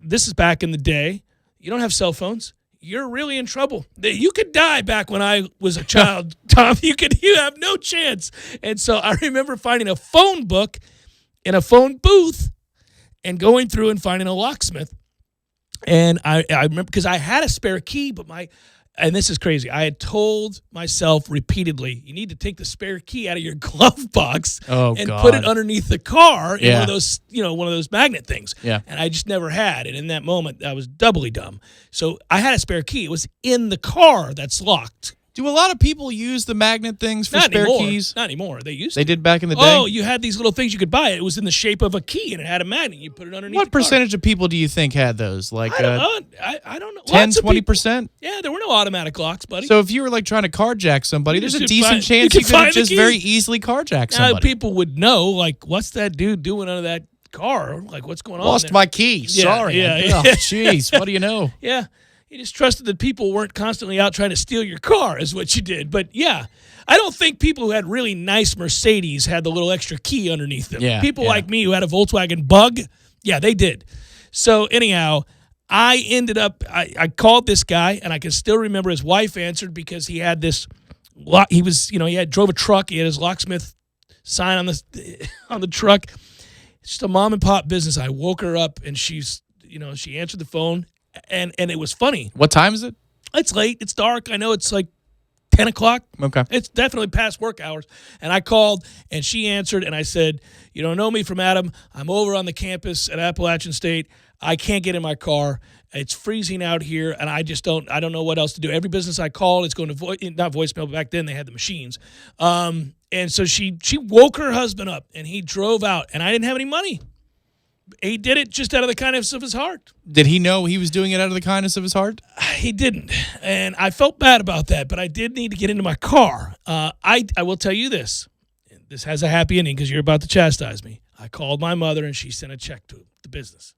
this is back in the day. You don't have cell phones. You're really in trouble. You could die back when I was a child, Tom. You have no chance. And so I remember finding a phone book in a phone booth and going through and finding a locksmith. And I remember because I had a spare key, but and this is crazy. I had told myself repeatedly, you need to take the spare key out of your glove box and put it underneath the car in one of those magnet things. Yeah. And I just never had. And in that moment, I was doubly dumb. So I had a spare key. It was in the car that's locked. Do a lot of people use the magnet things for spare keys? Not anymore. They did back in the day? Oh, you had these little things you could buy. It was in the shape of a key, and it had a magnet. You put it underneath What the car. percentage of people do you think had those? Like I don't know. 10, 20%? Yeah, there were no automatic locks, buddy. So if you were trying to carjack somebody, there's a decent chance you you could have just very easily carjacked somebody. Now, people would know, like, what's that dude doing under that car? Like, what's going on Lost there? my key. Sorry. Yeah. Oh, jeez. What do you know? Yeah. You just trusted that people weren't constantly out trying to steal your car is what you did. But, yeah, I don't think people who had really nice Mercedes had the little extra key underneath them. Yeah, people like me who had a Volkswagen Bug, yeah, they did. So, anyhow, I ended up I called this guy, and I can still remember his wife answered because he had this – he was, drove a truck. He had his locksmith sign on the truck. It's just a mom-and-pop business. I woke her up, and she answered the phone. And it was funny. What time is it? It's late. It's dark. I know it's like 10 o'clock. Okay. It's definitely past work hours. And I called, and she answered, and I said, you don't know me from Adam. I'm over on the campus at Appalachian State. I can't get in my car. It's freezing out here, and I don't know what else to do. Every business I call, it's going to not voicemail, but back then they had the machines. And so she woke her husband up, and he drove out, and I didn't have any money. He did it just out of the kindness of his heart. Did he know he was doing it out of the kindness of his heart? He didn't, and I felt bad about that, but I did need to get into my car. I will tell you this. This has a happy ending because you're about to chastise me. I called my mother, and she sent a check to the business.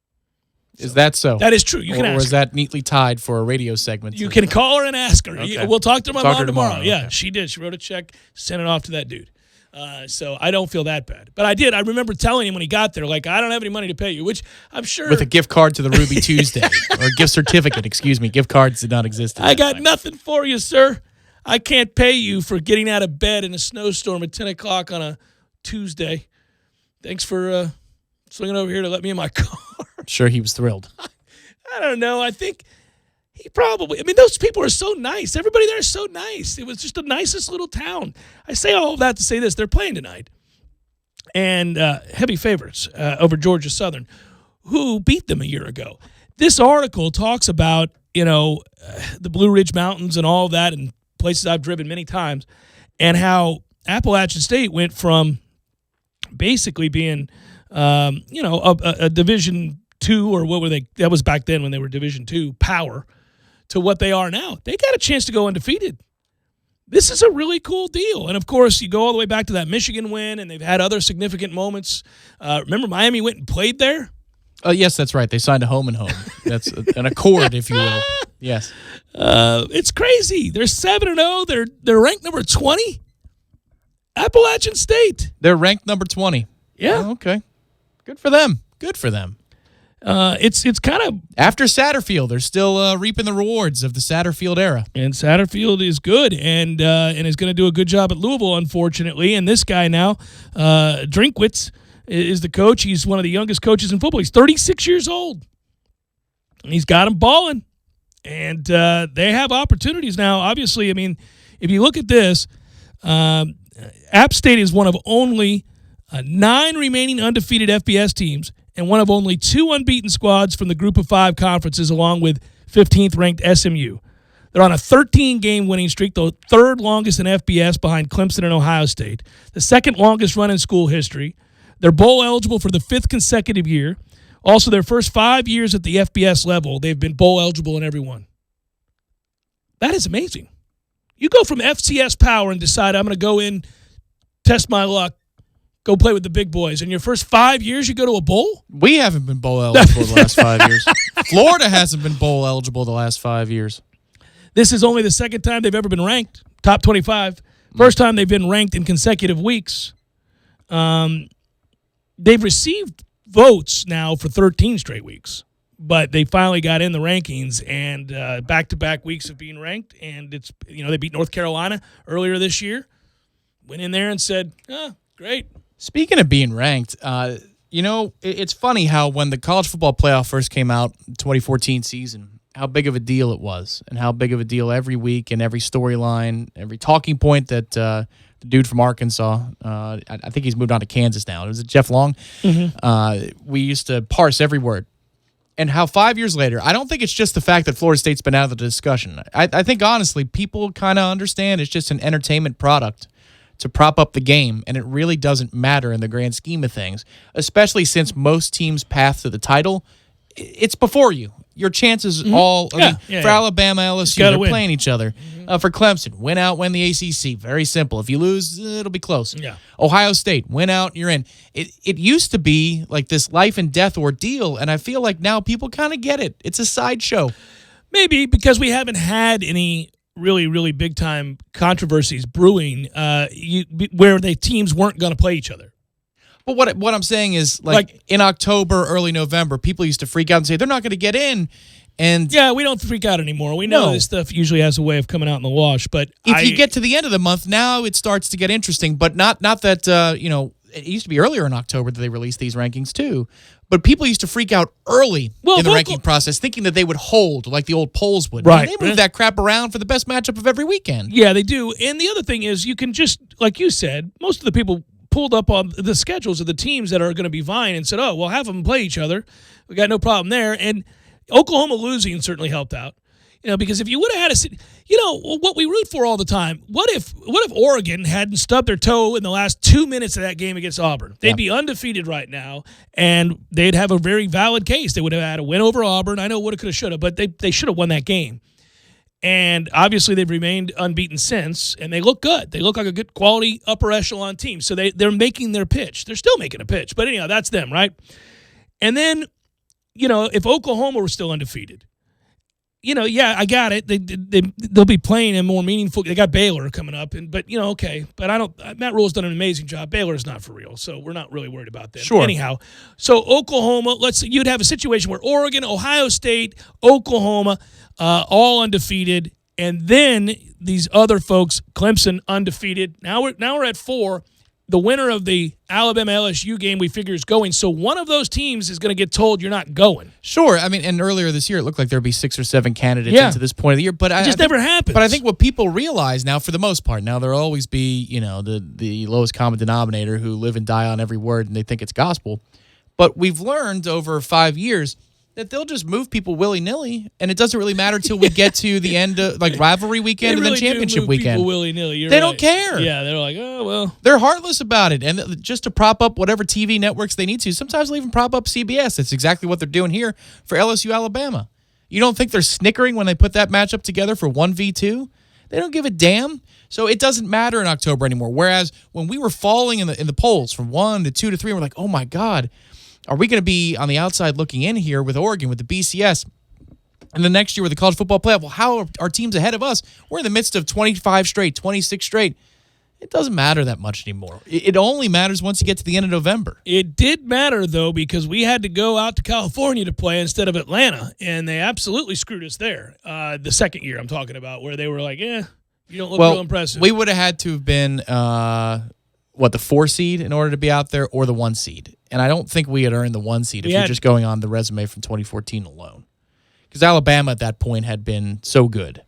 Is that so? That is true. You can ask her. Or is that neatly tied for a radio segment? You can call her and ask her. Okay. We'll talk to my mom tomorrow. Okay. Yeah, she did. She wrote a check, sent it off to that dude. So I don't feel that bad. But I did. I remember telling him when he got there, like, I don't have any money to pay you, which I'm sure. With a gift card to the Ruby Tuesday. Or a gift certificate, excuse me. Gift cards did not exist. I got nothing for you, sir. I can't pay you for getting out of bed in a snowstorm at 10 o'clock on a Tuesday. Thanks for swinging over here to let me in my car. I'm sure he was thrilled. I don't know. I think he probably, those people are so nice. Everybody there is so nice. It was just the nicest little town. I say all of that to say this. They're playing tonight. And heavy favorites over Georgia Southern, who beat them a year ago. This article talks about, the Blue Ridge Mountains and all of that and places I've driven many times and how Appalachian State went from basically being, a Division II or what were they? That was back then when they were Division II power to what they are now. They got a chance to go undefeated. This is a really cool deal. And, of course, you go all the way back to that Michigan win, and they've had other significant moments. Remember Miami went and played there? Yes, that's right. They signed a home and home. That's an accord, if you will. Yes. It's crazy. They're 7-0. They're ranked number 20. Appalachian State. They're ranked number 20. Yeah. Oh, okay. Good for them. Good for them. It's kind of after Satterfield, they're still reaping the rewards of the Satterfield era. And Satterfield is good and is going to do a good job at Louisville, unfortunately. And this guy now, Drinkwitz, is the coach. He's one of the youngest coaches in football. He's 36 years old. And he's got them balling. And they have opportunities now. Obviously, if you look at this, App State is one of only 9 remaining undefeated FBS teams and one of only 2 unbeaten squads from the Group of 5 conferences, along with 15th-ranked SMU. They're on a 13-game winning streak, the third longest in FBS behind Clemson and Ohio State, the second longest run in school history. They're bowl eligible for the 5th consecutive year. Also, their first 5 years at the FBS level, they've been bowl eligible in every one. That is amazing. You go from FCS power and decide, I'm going to go in, test my luck, go play with the big boys. In your first 5 years, you go to a bowl? We haven't been bowl eligible the last 5 years. Florida hasn't been bowl eligible the last 5 years. This is only the second time they've ever been ranked, top 25. First time they've been ranked in consecutive weeks. They've received votes now for 13 straight weeks, but they finally got in the rankings and back-to-back weeks of being ranked. And it's they beat North Carolina earlier this year. Went in there and said, great. Speaking of being ranked, it's funny how when the college football playoff first came out, 2014 season, how big of a deal it was and how big of a deal every week and every storyline, every talking point that the dude from Arkansas, I think he's moved on to Kansas now. Was it Jeff Long? Mm-hmm. We used to parse every word. And how 5 years later, I don't think it's just the fact that Florida State's been out of the discussion. I think, honestly, people kind of understand it's just an entertainment product to prop up the game, and it really doesn't matter in the grand scheme of things, especially since most teams' path to the title, it's before you. Your chances for Alabama, LSU, they're playing each other. For Clemson, win out, win the ACC. Very simple. If you lose, it'll be close. Yeah. Ohio State, win out, you're in. It used to be like this life and death ordeal, and I feel like now people kind of get it. It's a sideshow. Maybe because we haven't had any really, really big-time controversies brewing where the teams weren't going to play each other. But what I'm saying is, like in October, early November, people used to freak out and say they're not going to get in. And yeah, we don't freak out anymore. We know this stuff usually has a way of coming out in the wash. But if you get to the end of the month, now it starts to get interesting. But not that it used to be earlier in October that they released these rankings too. But people used to freak out early in the ranking process, thinking that they would hold like the old polls would. Right. They move that crap around for the best matchup of every weekend. Yeah, they do. And the other thing is, you can just, like you said, most of the people pulled up on the schedules of the teams that are going to be vying and said, oh, well, have them play each other. We got no problem there. And Oklahoma losing certainly helped out. Because if you would have had what we root for all the time, what if Oregon hadn't stubbed their toe in the last 2 minutes of that game against Auburn? They'd be undefeated right now, and they'd have a very valid case. They would have had a win over Auburn. I know woulda, coulda, shoulda, but they should have won that game. And obviously they've remained unbeaten since, and they look good. They look like a good quality upper echelon team. So they're making their pitch. They're still making a pitch. But anyhow, that's them, right? And then, if Oklahoma were still undefeated, I got it. They'll be playing a more meaningful. They got Baylor coming up, but okay. But I don't. Matt Rule's done an amazing job. Baylor's not for real, so we're not really worried about them. Sure. Anyhow, so Oklahoma. You'd have a situation where Oregon, Ohio State, Oklahoma, all undefeated, and then these other folks, Clemson undefeated. Now we're at 4. The winner of the Alabama-LSU game, we figure, is going. So one of those teams is going to get told you're not going. Sure. I mean, and earlier this year, it looked like there'd be 6 or 7 candidates into this point of the year. But it just never happens. But I think what people realize now, for the most part, now there'll always be, the lowest common denominator who live and die on every word and they think it's gospel. But we've learned over 5 years that they'll just move people willy-nilly, and it doesn't really matter till we get to the end of, rivalry weekend and then championship weekend. People willy-nilly. They don't care. Yeah, they're like, oh, well. They're heartless about it, and just to prop up whatever TV networks they need to. Sometimes they'll even prop up CBS. That's exactly what they're doing here for LSU Alabama. You don't think they're snickering when they put that matchup together for 1v2? They don't give a damn. So it doesn't matter in October anymore. Whereas when we were falling in the polls from 1 to 2 to 3, we're like, oh, my God. Are we going to be on the outside looking in here with Oregon, with the BCS, and the next year with the college football playoff? Well, how are our teams ahead of us? We're in the midst of 25 straight, 26 straight. It doesn't matter that much anymore. It only matters once you get to the end of November. It did matter, though, because we had to go out to California to play instead of Atlanta, and they absolutely screwed us there. The second year I'm talking about, where they were like, you don't look real impressive. We would have had to have been, the 4 seed in order to be out there, or the 1 seed. And I don't think we had earned the 1 seed if you're just going on the resume from 2014 alone. Because Alabama at that point had been so good.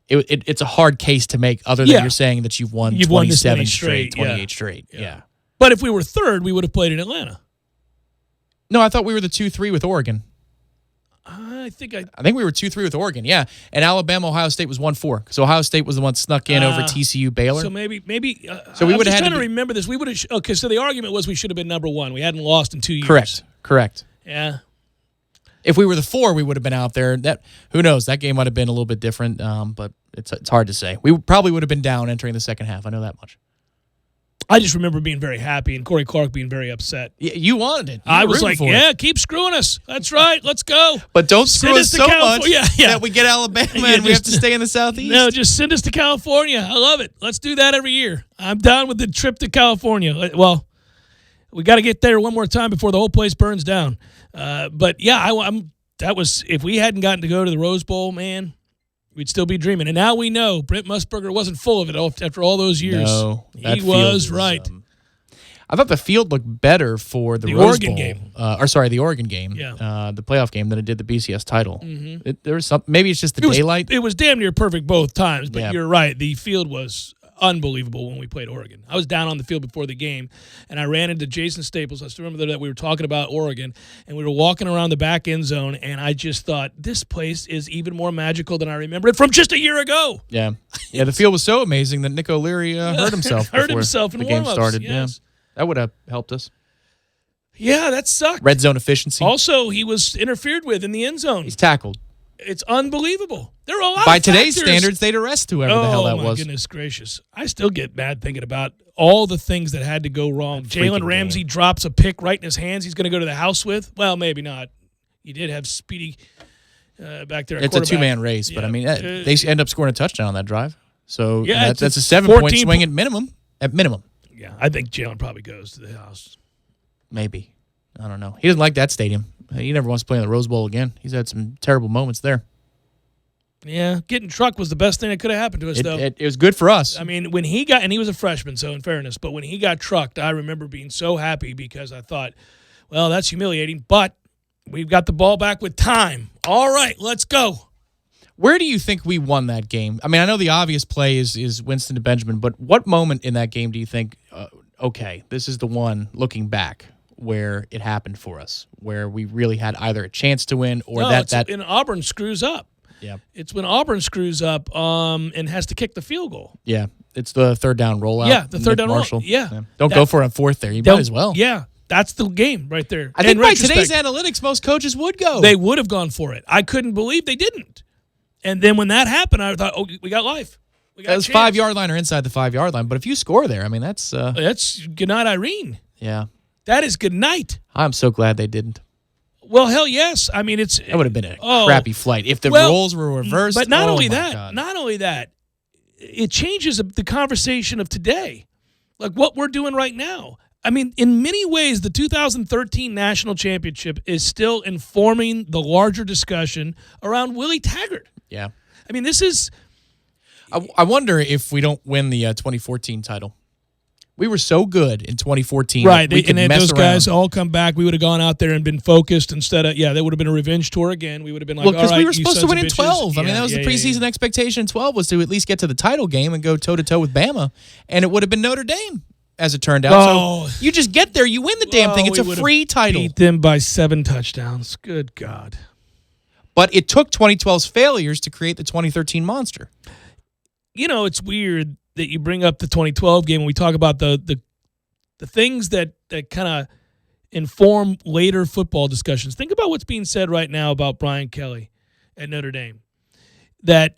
It's a hard case to make other than you're saying that you've won 27 straight, 28 straight. Yeah. But if we were third, we would have played in Atlanta. No, I thought we were the 2-3 with Oregon. I think we were 2-3 with Oregon, yeah. And Alabama, Ohio State was 1-4. So Ohio State was the one snuck in over TCU, Baylor. So maybe. So we would have had to remember this. We would have. Okay, so the argument was we should have been number 1. We hadn't lost in 2 years. Correct. Yeah. If we were the 4, we would have been out there. Who knows? That game might have been a little bit different, but it's hard to say. We probably would have been down entering the second half. I know that much. I just remember being very happy and Corey Clark being very upset. You wanted it. I was like, keep screwing us. That's right. Let's go. But don't screw us so much that we get Alabama and we have to stay in the Southeast. No, just send us to California. I love it. Let's do that every year. I'm down with the trip to California. Well, we got to get there one more time before the whole place burns down. But yeah, that was, if we hadn't gotten to go to the Rose Bowl, man, we'd still be dreaming. And now we know Brent Musburger wasn't full of it after all those years. No, he was right. I thought the field looked better for the Rose Oregon Bowl, game. The Oregon game, the playoff game, than it did the BCS title. Mm-hmm. There was maybe it's just the daylight. It was damn near perfect both times, but you're right. The field was unbelievable when we played Oregon. I was down on the field before the game, and I ran into Jason Staples. I still remember that we were talking about Oregon, and we were walking around the back end zone, and I just thought, this place is even more magical than I remember it from just a year ago. Yeah. The field was so amazing that Nick O'Leary hurt himself before the game started. Yes. Yeah. That would have helped us. Yeah, that sucked. Red zone efficiency. Also, he was interfered with in the end zone. He's tackled. It's unbelievable. There are a lot By of today's factors. standards, they'd arrest whoever the hell that was. Oh, my goodness gracious. I still get mad thinking about all the things that had to go wrong. Jalen Ramsey drops a pick right in his hands he's going to go to the house with. Well, maybe not. You did have Speedy back there. It's a two-man race, but I mean, they end up scoring a touchdown on that drive. So that's a 7-point swing at minimum. Yeah, I think Jalen probably goes to the house. Maybe. I don't know. He doesn't like that stadium. He never wants to play in the Rose Bowl again. He's had some terrible moments there. Yeah, getting trucked was the best thing that could have happened to us, though. It was good for us. I mean, when he got, and he was a freshman, so in fairness, but when he got trucked, I remember being so happy because I thought, well, that's humiliating, but we've got the ball back with time. All right, let's go. Where do you think we won that game? I mean, I know the obvious play is Winston to Benjamin, but what moment in that game do you think, okay, this is the one, looking back, where it happened for us, where we really had either a chance to win or that when Auburn screws up. Yeah. It's when Auburn screws up and has to kick the field goal. Yeah. It's the third down rollout. Yeah, the third down Marshall. rollout. Yeah. Don't go for it on fourth there. You might as well. Yeah. That's the game right there. I think by today's analytics, most coaches would go. They would have gone for it. I couldn't believe they didn't. And then when that happened, I thought, oh, we got life. That was 5-yard line or inside the 5-yard line. But if you score there, I mean, that's good night, Irene. Yeah. That is good night. I'm so glad they didn't. Well, hell yes. I mean, it would have been a crappy flight if the roles were reversed. But not only that, it changes the conversation of today, like what we're doing right now. I mean, in many ways, the 2013 national championship is still informing the larger discussion around Willie Taggart. Yeah. I mean, this is... I wonder if we don't win the 2014 title. We were so good in 2014. Right. And those guys all come back. We would have gone out there and been focused instead of, there would have been a revenge tour again. We would have been like, because all right, we were supposed to win in 12. Yeah, I mean, that was the preseason expectation in 12 was to at least get to the title game and go toe-to-toe with Bama. And it would have been Notre Dame, as it turned out. So you just get there. You win the damn thing. It's a free title. Beat them by 7 touchdowns. Good God. But it took 2012's failures to create the 2013 monster. You know, it's weird that you bring up the 2012 game when we talk about the things that kind of inform later football discussions. Think about what's being said right now about Brian Kelly at Notre Dame. That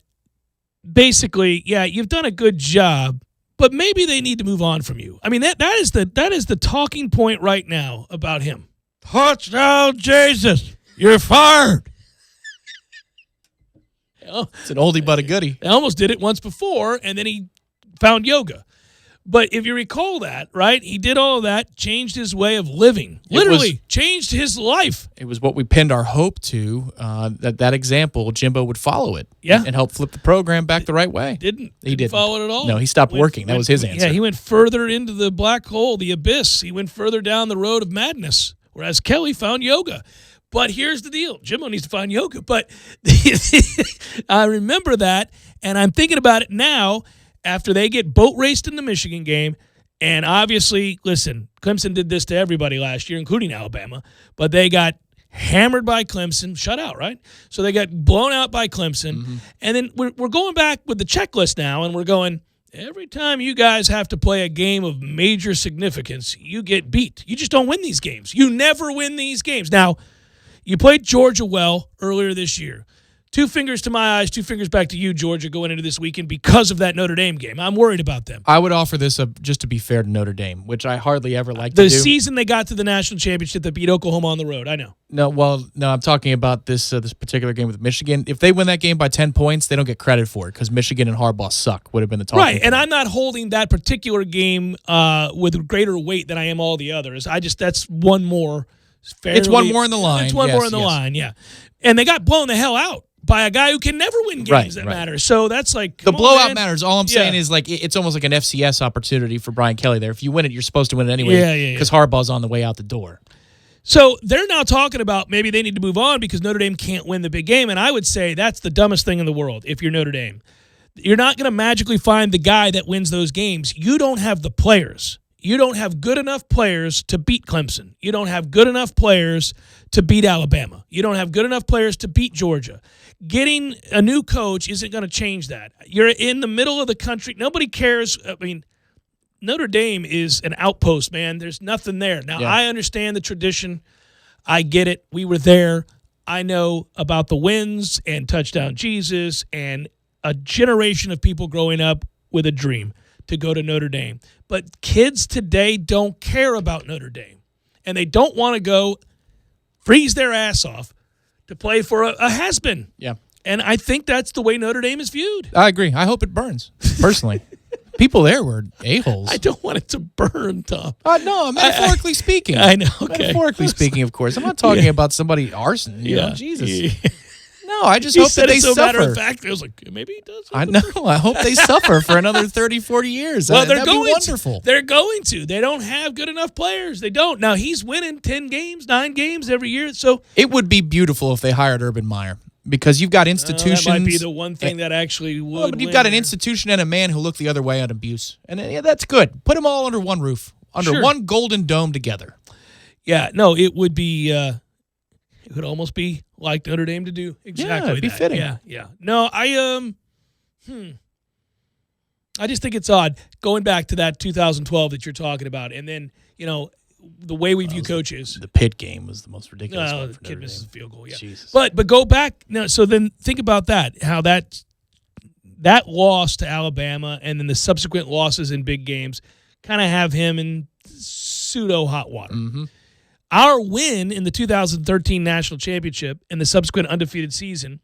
basically, you've done a good job, but maybe they need to move on from you. I mean, that is the talking point right now about him. Touchdown, Jesus! You're fired. It's an oldie but a goodie. They almost did it once before, and then he found yoga. But if you recall that, right, he did all of that, changed his way of living. Literally changed his life. It was what we pinned our hope to, that example, Jimbo would follow it and help flip the program back the right way. He didn't follow it at all. No, he stopped working. That was his answer. Yeah, he went further into the black hole, the abyss. He went further down the road of madness, whereas Kelly found yoga. But here's the deal. Jimbo needs to find yoga. But I remember that, and I'm thinking about it now after they get boat raced in the Michigan game. And obviously, listen, Clemson did this to everybody last year, including Alabama. But they got hammered by Clemson, shut out, right? So they got blown out by Clemson. Mm-hmm. And then we're going back with the checklist now, and we're going, every time you guys have to play a game of major significance, you get beat. You just don't win these games. You never win these games. Now, you played Georgia well earlier this year. 2 fingers to my eyes, 2 fingers back to you, Georgia, going into this weekend because of that Notre Dame game. I'm worried about them. I would offer this up just to be fair to Notre Dame, which I hardly ever like to do. The season they got to the national championship that beat Oklahoma on the road, I know. No, I'm talking about this particular game with Michigan. If they win that game by 10 points, they don't get credit for it because Michigan and Harbaugh suck would have been the talking point. And I'm not holding that particular game with greater weight than I am all the others. That's one more. It's one more in the line. It's one more in the line, yeah. And they got blown the hell out by a guy who can never win games that matter. So that's like the blowout matters. All I'm saying is like it's almost like an FCS opportunity for Brian Kelly there. If you win it, you're supposed to win it anyway because Harbaugh's on the way out the door. So they're now talking about maybe they need to move on because Notre Dame can't win the big game. And I would say that's the dumbest thing in the world if you're Notre Dame. You're not going to magically find the guy that wins those games. You don't have the players. You don't have good enough players to beat Clemson. You don't have good enough players to beat Alabama. You don't have good enough players to beat Georgia. Getting a new coach isn't going to change that. You're in the middle of the country. Nobody cares. I mean, Notre Dame is an outpost, man. There's nothing there. Now, I understand the tradition. I get it. We were there. I know about the wins and Touchdown Jesus and a generation of people growing up with a dream to go to Notre Dame. But kids today don't care about Notre Dame. And they don't want to go freeze their ass off to play for a has-been. Yeah. And I think that's the way Notre Dame is viewed. I agree. I hope it burns, personally. People there were a-holes. I don't want it to burn, Tom. No, metaphorically speaking. I know, okay. Metaphorically speaking, of course. I'm not talking about somebody arson. You know, Jesus. Yeah. No, I just He hope said that they it so suffer. matter of fact. I was like, maybe he does. I know. I hope they suffer for another 30, 40 years. Well, they're That'd going be wonderful. They're going to. They don't have good enough players. They don't. Now, he's winning 10 games, 9 games every year. So it would be beautiful if they hired Urban Meyer, because you've got institutions. That might be the one thing that actually would. Well, but you've got an institution and a man who look the other way on abuse. And that's good. Put them all under one roof, under one golden dome together. Yeah, no, it would be. It would almost be like Notre Dame to do exactly it'd be that. fitting. Yeah. No, I just think it's odd going back to that 2012 that you're talking about, and then the way we view coaches. The Pitt game was the most ridiculous one The for kid Notre misses Dame. a field goal. Yeah, Jesus. but go back now. So then think about that. How that loss to Alabama and then the subsequent losses in big games kind of have him in pseudo hot water. Mm-hmm. Our win in the 2013 national championship and the subsequent undefeated season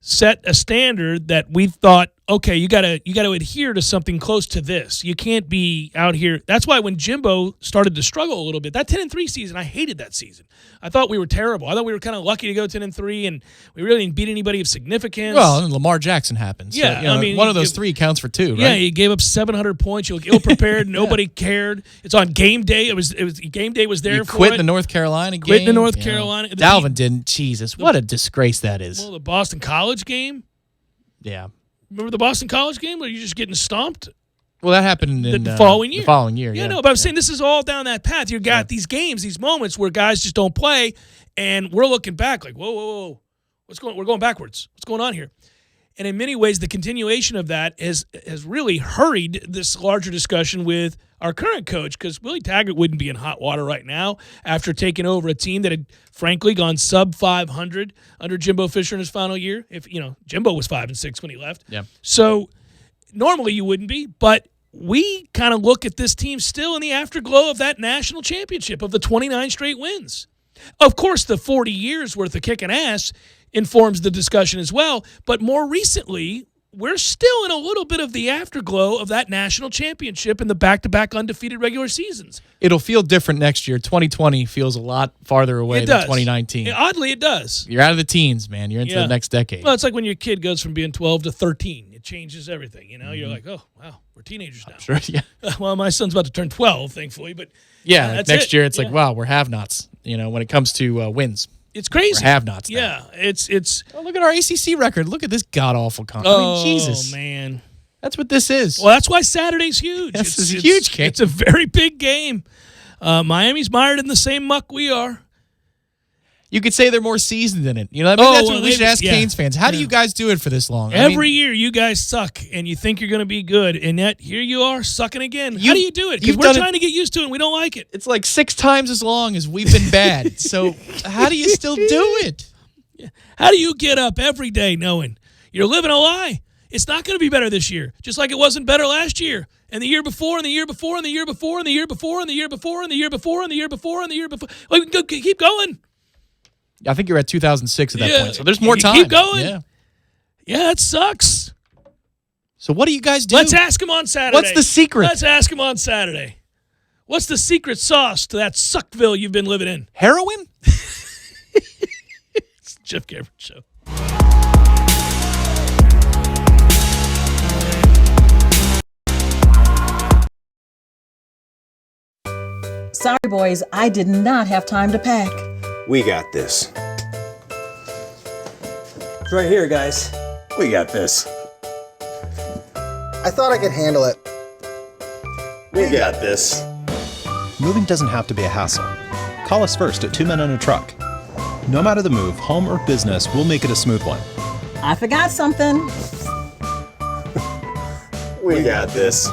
set a standard that we thought, okay, you got to adhere to something close to this. You can't be out here. That's why when Jimbo started to struggle a little bit, that 10-3 season, I hated that season. I thought we were terrible. I thought we were kind of lucky to go 10-3, and we really didn't beat anybody of significance. Well, and Lamar Jackson happened. So, Yeah, I mean, one of those three counts for two, right? Yeah, you gave up 700 points. You look ill-prepared. Nobody cared. It's on game day. It was game day was there You for quit it. the North Carolina game. Quit the North Carolina. Dalvin didn't. Jesus, what a disgrace that is. Well, the Boston College game. Yeah. Remember the Boston College game where you're just getting stomped? Well, that happened in the following year. The following year, yeah. No, but I'm saying this is all down that path. You've got these games, these moments where guys just don't play, and we're looking back like, whoa. We're going backwards. What's going on here? And in many ways, the continuation of that has really hurried this larger discussion with our current coach, because Willie Taggart wouldn't be in hot water right now after taking over a team that had, frankly, gone sub 500 under Jimbo Fisher in his final year. If Jimbo was 5-6 when he left. Yeah. So normally you wouldn't be, but we kind of look at this team still in the afterglow of that national championship, of the 29 straight wins. Of course, the 40 years worth of kicking ass informs the discussion as well, but more recently, we're still in a little bit of the afterglow of that national championship and the back-to-back undefeated regular seasons. It'll feel different next year. 2020 feels a lot farther away than 2019. Oddly, it does. You're out of the teens, man. You're into the next decade. Well, it's like when your kid goes from being 12 to 13. It changes everything. You're like, oh, wow, we're teenagers now. Sure, yeah. Well, my son's about to turn 12, thankfully, but yeah, next year it's like, wow, we're have-nots, when it comes to wins. It's crazy. We're have-nots now. Yeah, it's. Oh, look at our ACC record. Look at this god-awful Jesus. Oh, man. That's what this is. Well, that's why Saturday's huge. This is a huge game. It's a very big game. Miami's mired in the same muck we are. You could say they're more seasoned in it. That's what we should ask Canes fans. How do you guys do it for this long? Every year you guys suck, and you think you're going to be good, and yet here you are sucking again. How do you do it? Because we're trying to get used to it, and we don't like it. It's like 6 times as long as we've been bad. So how do you still do it? How do you get up every day knowing you're living a lie? It's not going to be better this year, just like it wasn't better last year, and the year before, and the year before, and the year before, and the year before, and the year before, and the year before, and the year before, and the year before. Like, keep going. I think you're at 2006 at that point, so there's more time. Keep going. Yeah, it sucks. So what do you guys do? Let's ask him on Saturday. What's the secret? Let's ask him on Saturday. What's the secret sauce to that Suckville you've been living in? Heroin? It's the Jeff Cameron Show. Sorry, boys, I did not have time to pack. We got this. It's right here, guys. We got this. I thought I could handle it. We got this. Moving doesn't have to be a hassle. Call us first at 2 Men and a Truck. No matter the move, home or business, we'll make it a smooth one. I forgot something. We got this.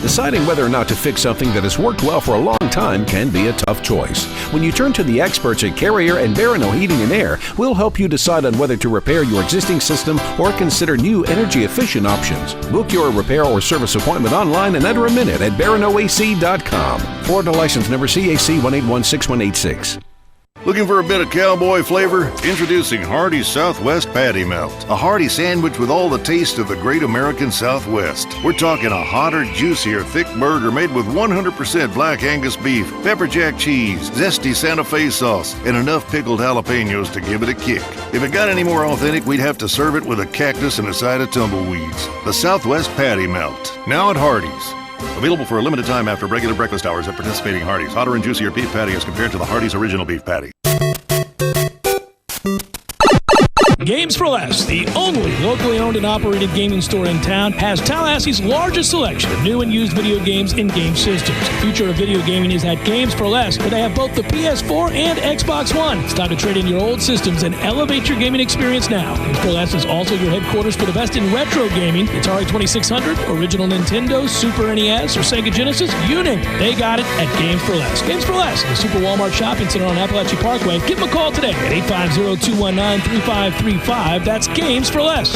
Deciding whether or not to fix something that has worked well for a long time can be a tough choice. When you turn to the experts at Carrier and Barano Heating and Air, we'll help you decide on whether to repair your existing system or consider new energy-efficient options. Book your repair or service appointment online in under a minute at baranoac.com. Florida license number CAC 1816186. Looking for a bit of cowboy flavor? Introducing Hardee's Southwest Patty Melt. A hearty sandwich with all the taste of the great American Southwest. We're talking a hotter, juicier, thick burger made with 100% black Angus beef, pepper jack cheese, zesty Santa Fe sauce, and enough pickled jalapenos to give it a kick. If it got any more authentic, we'd have to serve it with a cactus and a side of tumbleweeds. The Southwest Patty Melt. Now at Hardee's. Available for a limited time after regular breakfast hours at participating Hardee's. Hotter and juicier beef patty as compared to the Hardee's original beef patty. Games for Less, the only locally owned and operated gaming store in town, has Tallahassee's largest selection of new and used video games and game systems. The future of video gaming is at Games for Less, where they have both the PS4 and Xbox One. It's time to trade in your old systems and elevate your gaming experience now. Games for Less is also your headquarters for the best in retro gaming. Atari 2600, original Nintendo, Super NES, or Sega Genesis, you name it. They got it at Games for Less. Games for Less, the Super Walmart Shopping Center on Appalachian Parkway. Give them a call today at 850-219-3535. That's Games for Less.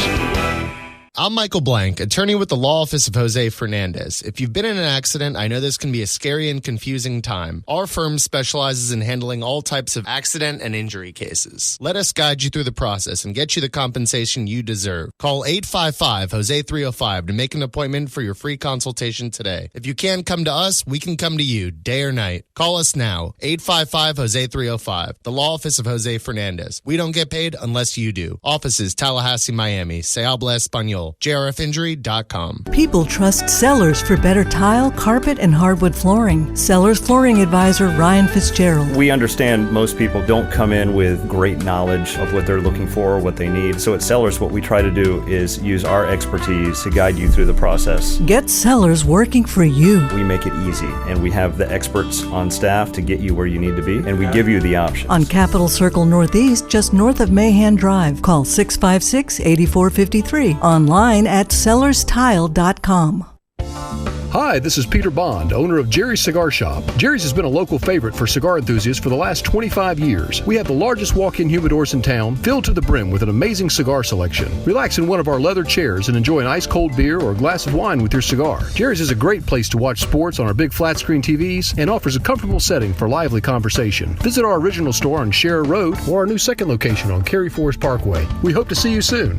I'm Michael Blank, attorney with the Law Office of Jose Fernandez. If you've been in an accident, I know this can be a scary and confusing time. Our firm specializes in handling all types of accident and injury cases. Let us guide you through the process and get you the compensation you deserve. Call 855-HOSE-305 to make an appointment for your free consultation today. If you can't come to us, we can come to you, day or night. Call us now, 855-HOSE-305, the Law Office of Jose Fernandez. We don't get paid unless you do. Offices, Tallahassee, Miami. Se habla español. JRFinjury.com. People trust Sellers for better tile, carpet, and hardwood flooring. Sellers Flooring Advisor Ryan Fitzgerald. We understand most people don't come in with great knowledge of what they're looking for or what they need. So at Sellers, what we try to do is use our expertise to guide you through the process. Get Sellers working for you. We make it easy, and we have the experts on staff to get you where you need to be, and we give you the options. On Capitol Circle Northeast, just north of Mahan Drive. Call 656-8453. Online at sellerstile.com. Hi, this is Peter Bond, owner of Jerry's Cigar Shop. Jerry's has been a local favorite for cigar enthusiasts for the last 25 years. We have the largest walk-in humidors in town, filled to the brim with an amazing cigar selection. Relax in one of our leather chairs and enjoy an ice-cold beer or a glass of wine with your cigar. Jerry's is a great place to watch sports on our big flat-screen TVs and offers a comfortable setting for lively conversation. Visit our original store on Sharer Road or our new second location on Cary Forest Parkway. We hope to see you soon.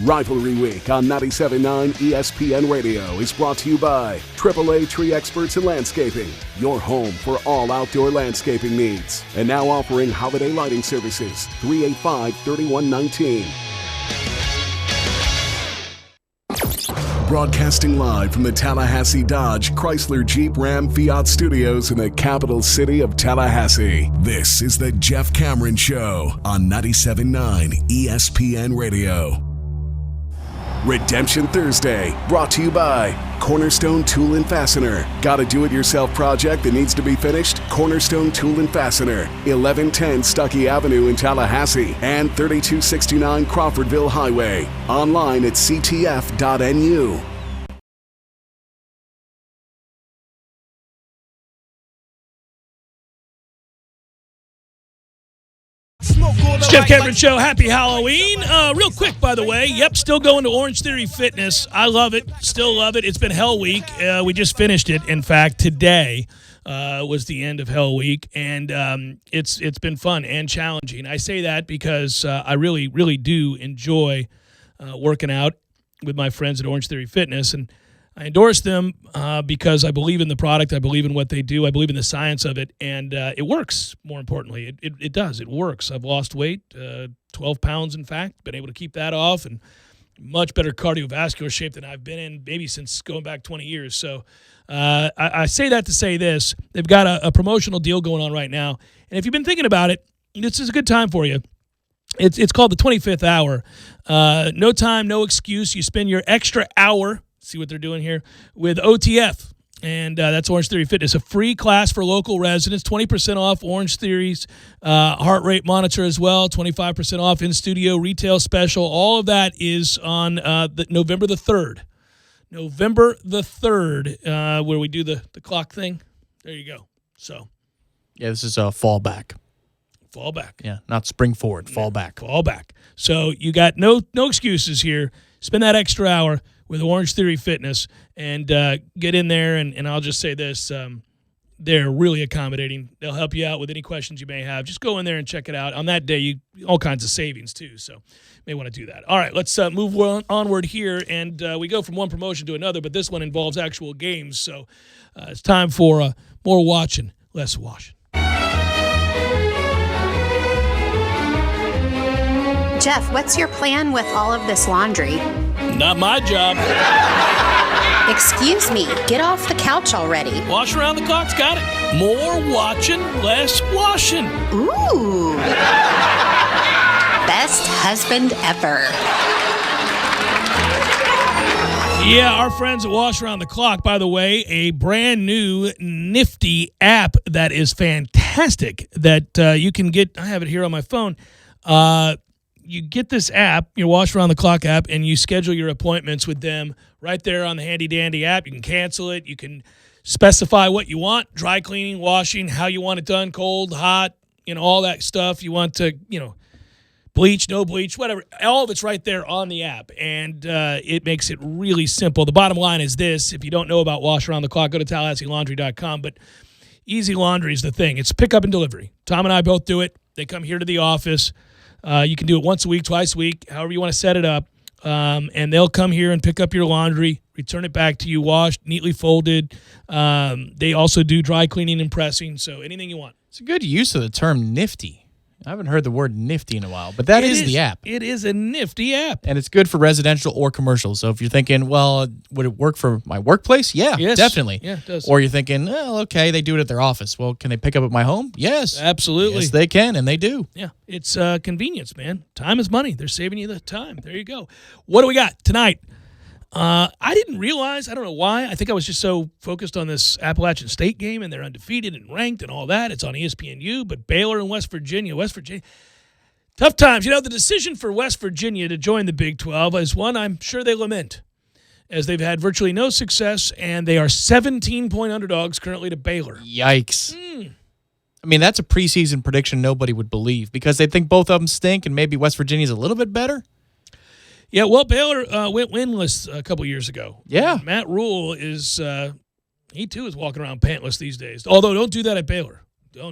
Rivalry Week on 97.9 ESPN Radio is brought to you by AAA Tree Experts in Landscaping, your home for all outdoor landscaping needs. And now offering holiday lighting services, 385-3119. Broadcasting live from the Tallahassee Dodge, Chrysler, Jeep, Ram, Fiat studios in the capital city of Tallahassee. This is the Jeff Cameron Show on 97.9 ESPN Radio. Redemption Thursday, brought to you by Cornerstone Tool and Fastener. Got a do-it-yourself project that needs to be finished? Cornerstone Tool and Fastener, 1110 Stuckey Avenue in Tallahassee and 3269 Crawfordville Highway. Online at ctf.nu. It's Jeff Cameron Show. Happy Halloween. Real quick, by the way. Yep, still going to Orange Theory Fitness. I love it. Still love it. It's been Hell Week. We just finished it. In fact, today was the end of Hell Week, and it's been fun and challenging. I say that because I really, really do enjoy working out with my friends at Orange Theory Fitness, and I endorse them because I believe in the product. I believe in what they do. I believe in the science of it, and it works, more importantly. It does. It works. I've lost weight, 12 pounds, in fact, been able to keep that off, and much better cardiovascular shape than I've been in maybe since going back 20 years. So I say that to say this. They've got a promotional deal going on right now, and if you've been thinking about it, this is a good time for you. It's called the 25th Hour. No time, no excuse. You spend your extra hour, see what they're doing here, with OTF. And that's Orange Theory Fitness, a free class for local residents, 20% off Orange Theory's heart rate monitor as well, 25% off in-studio retail special. All of that is on November the 3rd. November the 3rd, where we do the clock thing. There you go. So, yeah, this is a fall back. Fall back. Yeah, not spring forward. Fall back. Fall back. So you got no excuses here. Spend that extra hour with Orange Theory Fitness and get in there. And I'll just say this. They're really accommodating. They'll help you out with any questions you may have. Just go in there and check it out. On that day, all kinds of savings, too. So you may want to do that. All right, let's move onward here. And we go from one promotion to another, but this one involves actual games. So it's time for more watching, less washing. Jeff, what's your plan with all of this laundry? Not my job. Excuse me, get off the couch already. Wash around the clock's got it. More watching, less washing. Ooh. Best husband ever. Yeah, our friends at Wash Around the Clock, by the way, a brand new nifty app that is fantastic that you can get. I have it here on my phone. You get this app, your Wash Around the Clock app, and you schedule your appointments with them right there on the handy-dandy app. You can cancel it. You can specify what you want, dry cleaning, washing, how you want it done, cold, hot, all that stuff. You want to, bleach, no bleach, whatever. All of it's right there on the app, and it makes it really simple. The bottom line is this. If you don't know about Wash Around the Clock, go to TallahasseeLaundry.com, but Easy Laundry is the thing. It's pick up and delivery. Tom and I both do it. They come here to the office. You can do it once a week, twice a week, however you want to set it up. And they'll come here and pick up your laundry, return it back to you, washed, neatly folded. They also do dry cleaning and pressing, so anything you want. It's a good use of the term nifty. I haven't heard the word nifty in a while, but that is the app. It is a nifty app. And it's good for residential or commercial. So if you're thinking, well, would it work for my workplace? Yeah, yes. Definitely. Yeah, it does. Or you're thinking, well, okay, they do it at their office. Well, can they pick up at my home? Yes. Absolutely. Yes, they can, and they do. Yeah, it's convenience, man. Time is money. They're saving you the time. There you go. What do we got tonight? I didn't realize, I don't know why, I think I was just so focused on this Appalachian State game, and they're undefeated and ranked and all that. It's on ESPNU, but Baylor and West Virginia, tough times. The decision for West Virginia to join the Big 12 is one I'm sure they lament, as they've had virtually no success, and they are 17-point underdogs currently to Baylor. Yikes. I mean, that's a preseason prediction nobody would believe, because they think both of them stink and maybe West Virginia's a little bit better. Yeah, well, Baylor went winless a couple years ago. Yeah. And Matt Rule is, he too is walking around pantless these days. Although, don't do that at Baylor.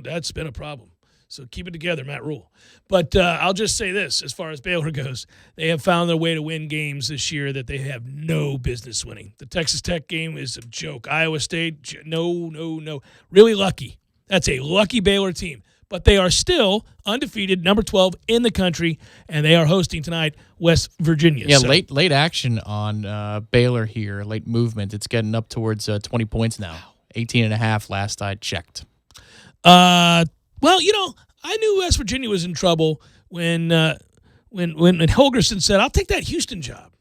That's been a problem. So keep it together, Matt Rule. But I'll just say this, as far as Baylor goes, they have found their way to win games this year that they have no business winning. The Texas Tech game is a joke. Iowa State, no. Really lucky. That's a lucky Baylor team. But they are still undefeated, number 12 in the country, and they are hosting tonight West Virginia. Yeah, so late action on Baylor here, late movement. It's getting up towards 20 points now. 18.5 last I checked. Well, I knew West Virginia was in trouble when Holgerson said, "I'll take that Houston job."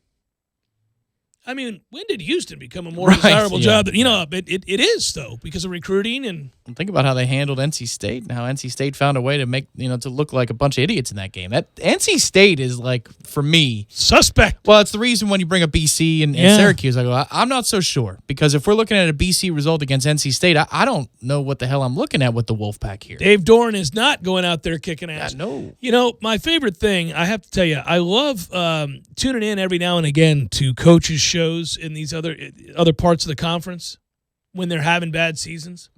I mean, when did Houston become a more desirable job? That, it is, though, because of recruiting. And think about how they handled NC State and how NC State found a way to make, to look like a bunch of idiots in that game. That NC State is, like, for me, suspect. Well, it's the reason when you bring up BC and Syracuse, I go, I'm not so sure. Because if we're looking at a BC result against NC State, I don't know what the hell I'm looking at with the Wolfpack here. Dave Doran is not going out there kicking ass. No. My favorite thing, I have to tell you, I love tuning in every now and again to coaches' shows in these other parts of the conference when they're having bad seasons.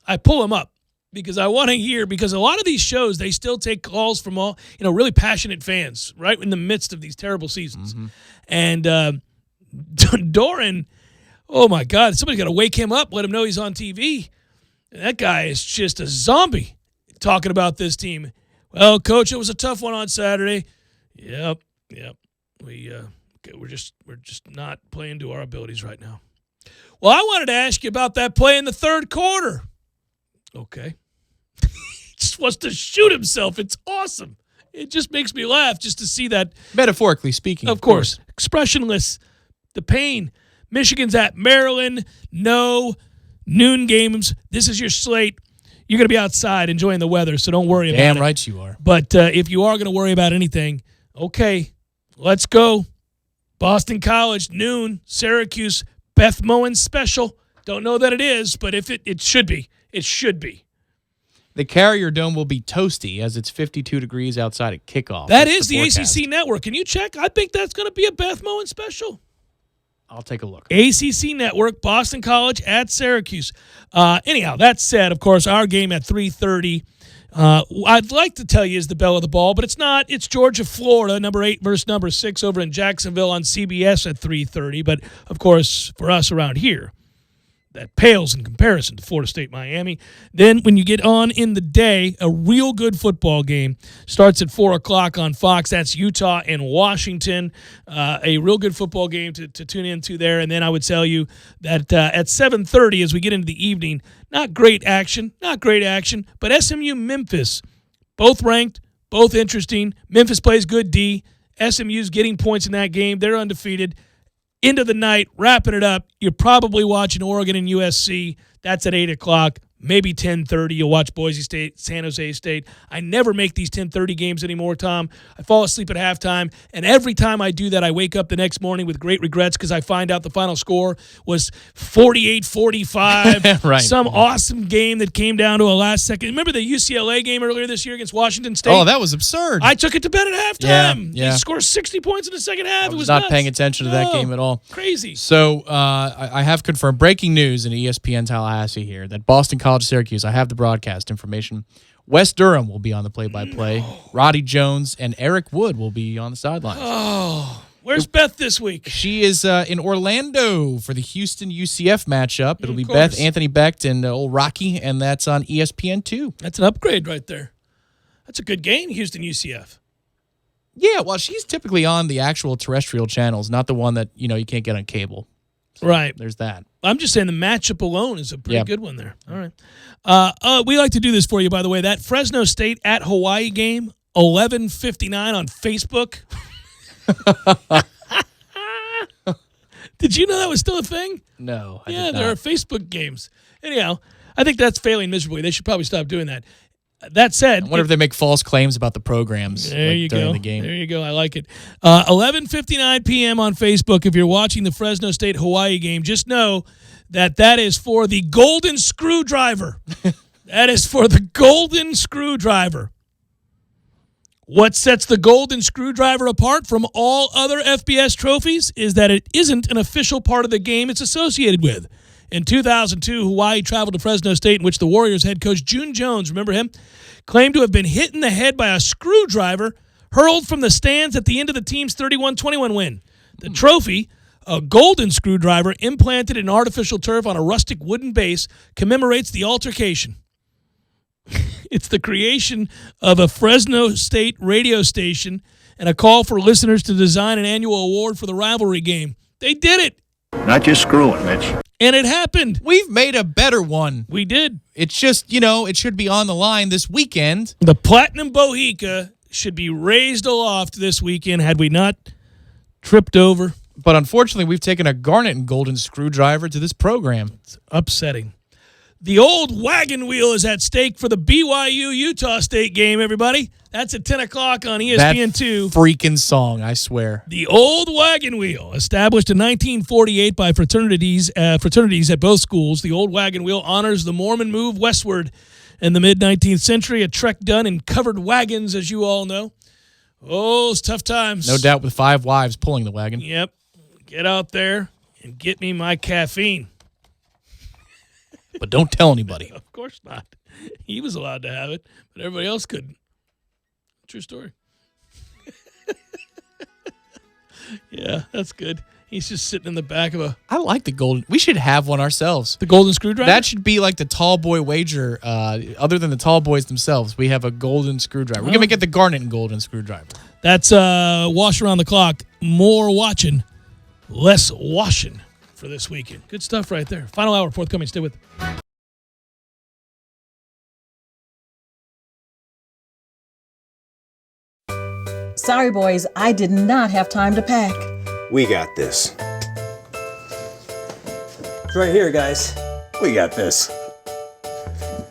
I pull them up because I want to hear, because a lot of these shows, they still take calls from all, really passionate fans right in the midst of these terrible seasons. Mm-hmm. And Doran, oh my God, somebody's got to wake him up, let him know he's on TV. And that guy is just a zombie talking about this team. Well, Coach, it was a tough one on Saturday. Yep. We're just not playing to our abilities right now. Well, I wanted to ask you about that play in the third quarter. Okay. He just wants to shoot himself. It's awesome. It just makes me laugh just to see that. Metaphorically speaking. Of course. Expressionless. The pain. Michigan's at Maryland. No noon games. This is your slate. You're going to be outside enjoying the weather, so don't worry about it. Damn right you are. But if you are going to worry about anything, okay, let's go. Boston College, noon, Syracuse, Beth Moen special. Don't know that it is, but if it should be. It should be. The Carrier Dome will be toasty as it's 52 degrees outside at kickoff. That's is the ACC network. Can you check? I think that's going to be a Beth Moen special. I'll take a look. ACC network, Boston College at Syracuse. Anyhow, that said, of course, our game at 3:30. I'd like to tell you is the bell of the ball, but it's not. It's Georgia, Florida, number 8 versus number 6 over in Jacksonville on CBS at 3:30. But, of course, for us around here, that pales in comparison to Florida State, Miami. Then when you get on in the day, a real good football game starts at 4 o'clock on Fox. That's Utah and Washington. A real good football game to tune into there. And then I would tell you that at 7:30 as we get into the evening, not great action, but SMU, Memphis, both ranked, both interesting. Memphis plays good D. SMU's getting points in that game. They're undefeated. Into the night, wrapping it up, you're probably watching Oregon and USC. That's at 8 o'clock, maybe 10:30. You'll watch Boise State, San Jose State. I never make these 10:30 games anymore, Tom. I fall asleep at halftime, and every time I do that, I wake up the next morning with great regrets because I find out the final score was 48-45. Right. Some awesome game that came down to a last second. Remember the UCLA game earlier this year against Washington State? Oh, that was absurd. I took it to bed at halftime. Yeah. They scored 60 points in the second half. I was it was not nuts. paying attention to that game at all. Crazy. So I have confirmed breaking news in ESPN Tallahassee here that Boston College, Syracuse, I have the broadcast information. Wes Durham will be on the play-by-play. No. Roddy Jones and Eric Wood will be on the sidelines. Oh, where's Beth this week? She is in Orlando for the Houston-UCF matchup. It'll be Beth, Anthony Becht, and old Rocky, and that's on ESPN2. That's an upgrade right there. That's a good game, Houston-UCF. Yeah, well, she's typically on the actual terrestrial channels, not the one that you can't get on cable. So right. There's that. I'm just saying the matchup alone is a pretty good one there. All right. We like to do this for you, by the way. That Fresno State at Hawaii game, 11:59 on Facebook. Did you know that was still a thing? No, I did did not. There are Facebook games. Anyhow, I think that's failing miserably. They should probably stop doing that. That said, I wonder if they make false claims about the programs during the game. There you go. I like it. 11:59 p.m. on Facebook. If you're watching the Fresno State Hawaii game, just know that is for the Golden Screwdriver. That is for the Golden Screwdriver. What sets the Golden Screwdriver apart from all other FBS trophies is that it isn't an official part of the game it's associated with. In 2002, Hawaii traveled to Fresno State, in which the Warriors head coach June Jones, remember him, claimed to have been hit in the head by a screwdriver hurled from the stands at the end of the team's 31-21 win. The trophy, a golden screwdriver implanted in artificial turf on a rustic wooden base, commemorates the altercation. It's the creation of a Fresno State radio station and a call for listeners to design an annual award for the rivalry game. They did it. Not just screwing, Mitch. And it happened. We've made a better one. We did. It's just, it should be on the line this weekend. The Platinum Bohica should be raised aloft this weekend had we not tripped over. But unfortunately, we've taken a garnet and golden screwdriver to this program. It's upsetting. The old wagon wheel is at stake for the BYU-Utah State game, everybody. That's at 10 o'clock on ESPN2. That freaking song, I swear. The old wagon wheel, established in 1948 by fraternities at both schools. The old wagon wheel honors the Mormon move westward in the mid-19th century, a trek done in covered wagons, as you all know. Oh, it's tough times. No doubt with 5 wives pulling the wagon. Yep. Get out there and get me my caffeine. But don't tell anybody. Of course not. He was allowed to have it, but everybody else couldn't. True story. Yeah, that's good. He's just sitting in the back of a... I like the golden... We should have one ourselves. The golden screwdriver? That should be like the tall boy wager. Other than the tall boys themselves, we have a golden screwdriver. We're going to get the garnet and golden screwdriver. That's wash around the clock. More watching, less washing for this weekend. Good stuff right there. Final hour forthcoming. Stay with. Sorry, boys, I did not have time to pack. We got this. It's right here, guys. We got this.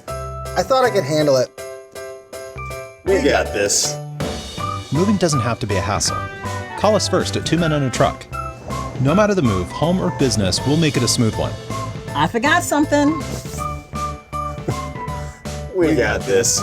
I thought I could handle it. We got this. Moving doesn't have to be a hassle. Call us first at 2 Men and a Truck. No matter the move, home or business, we'll make it a smooth one. I forgot something. We got this.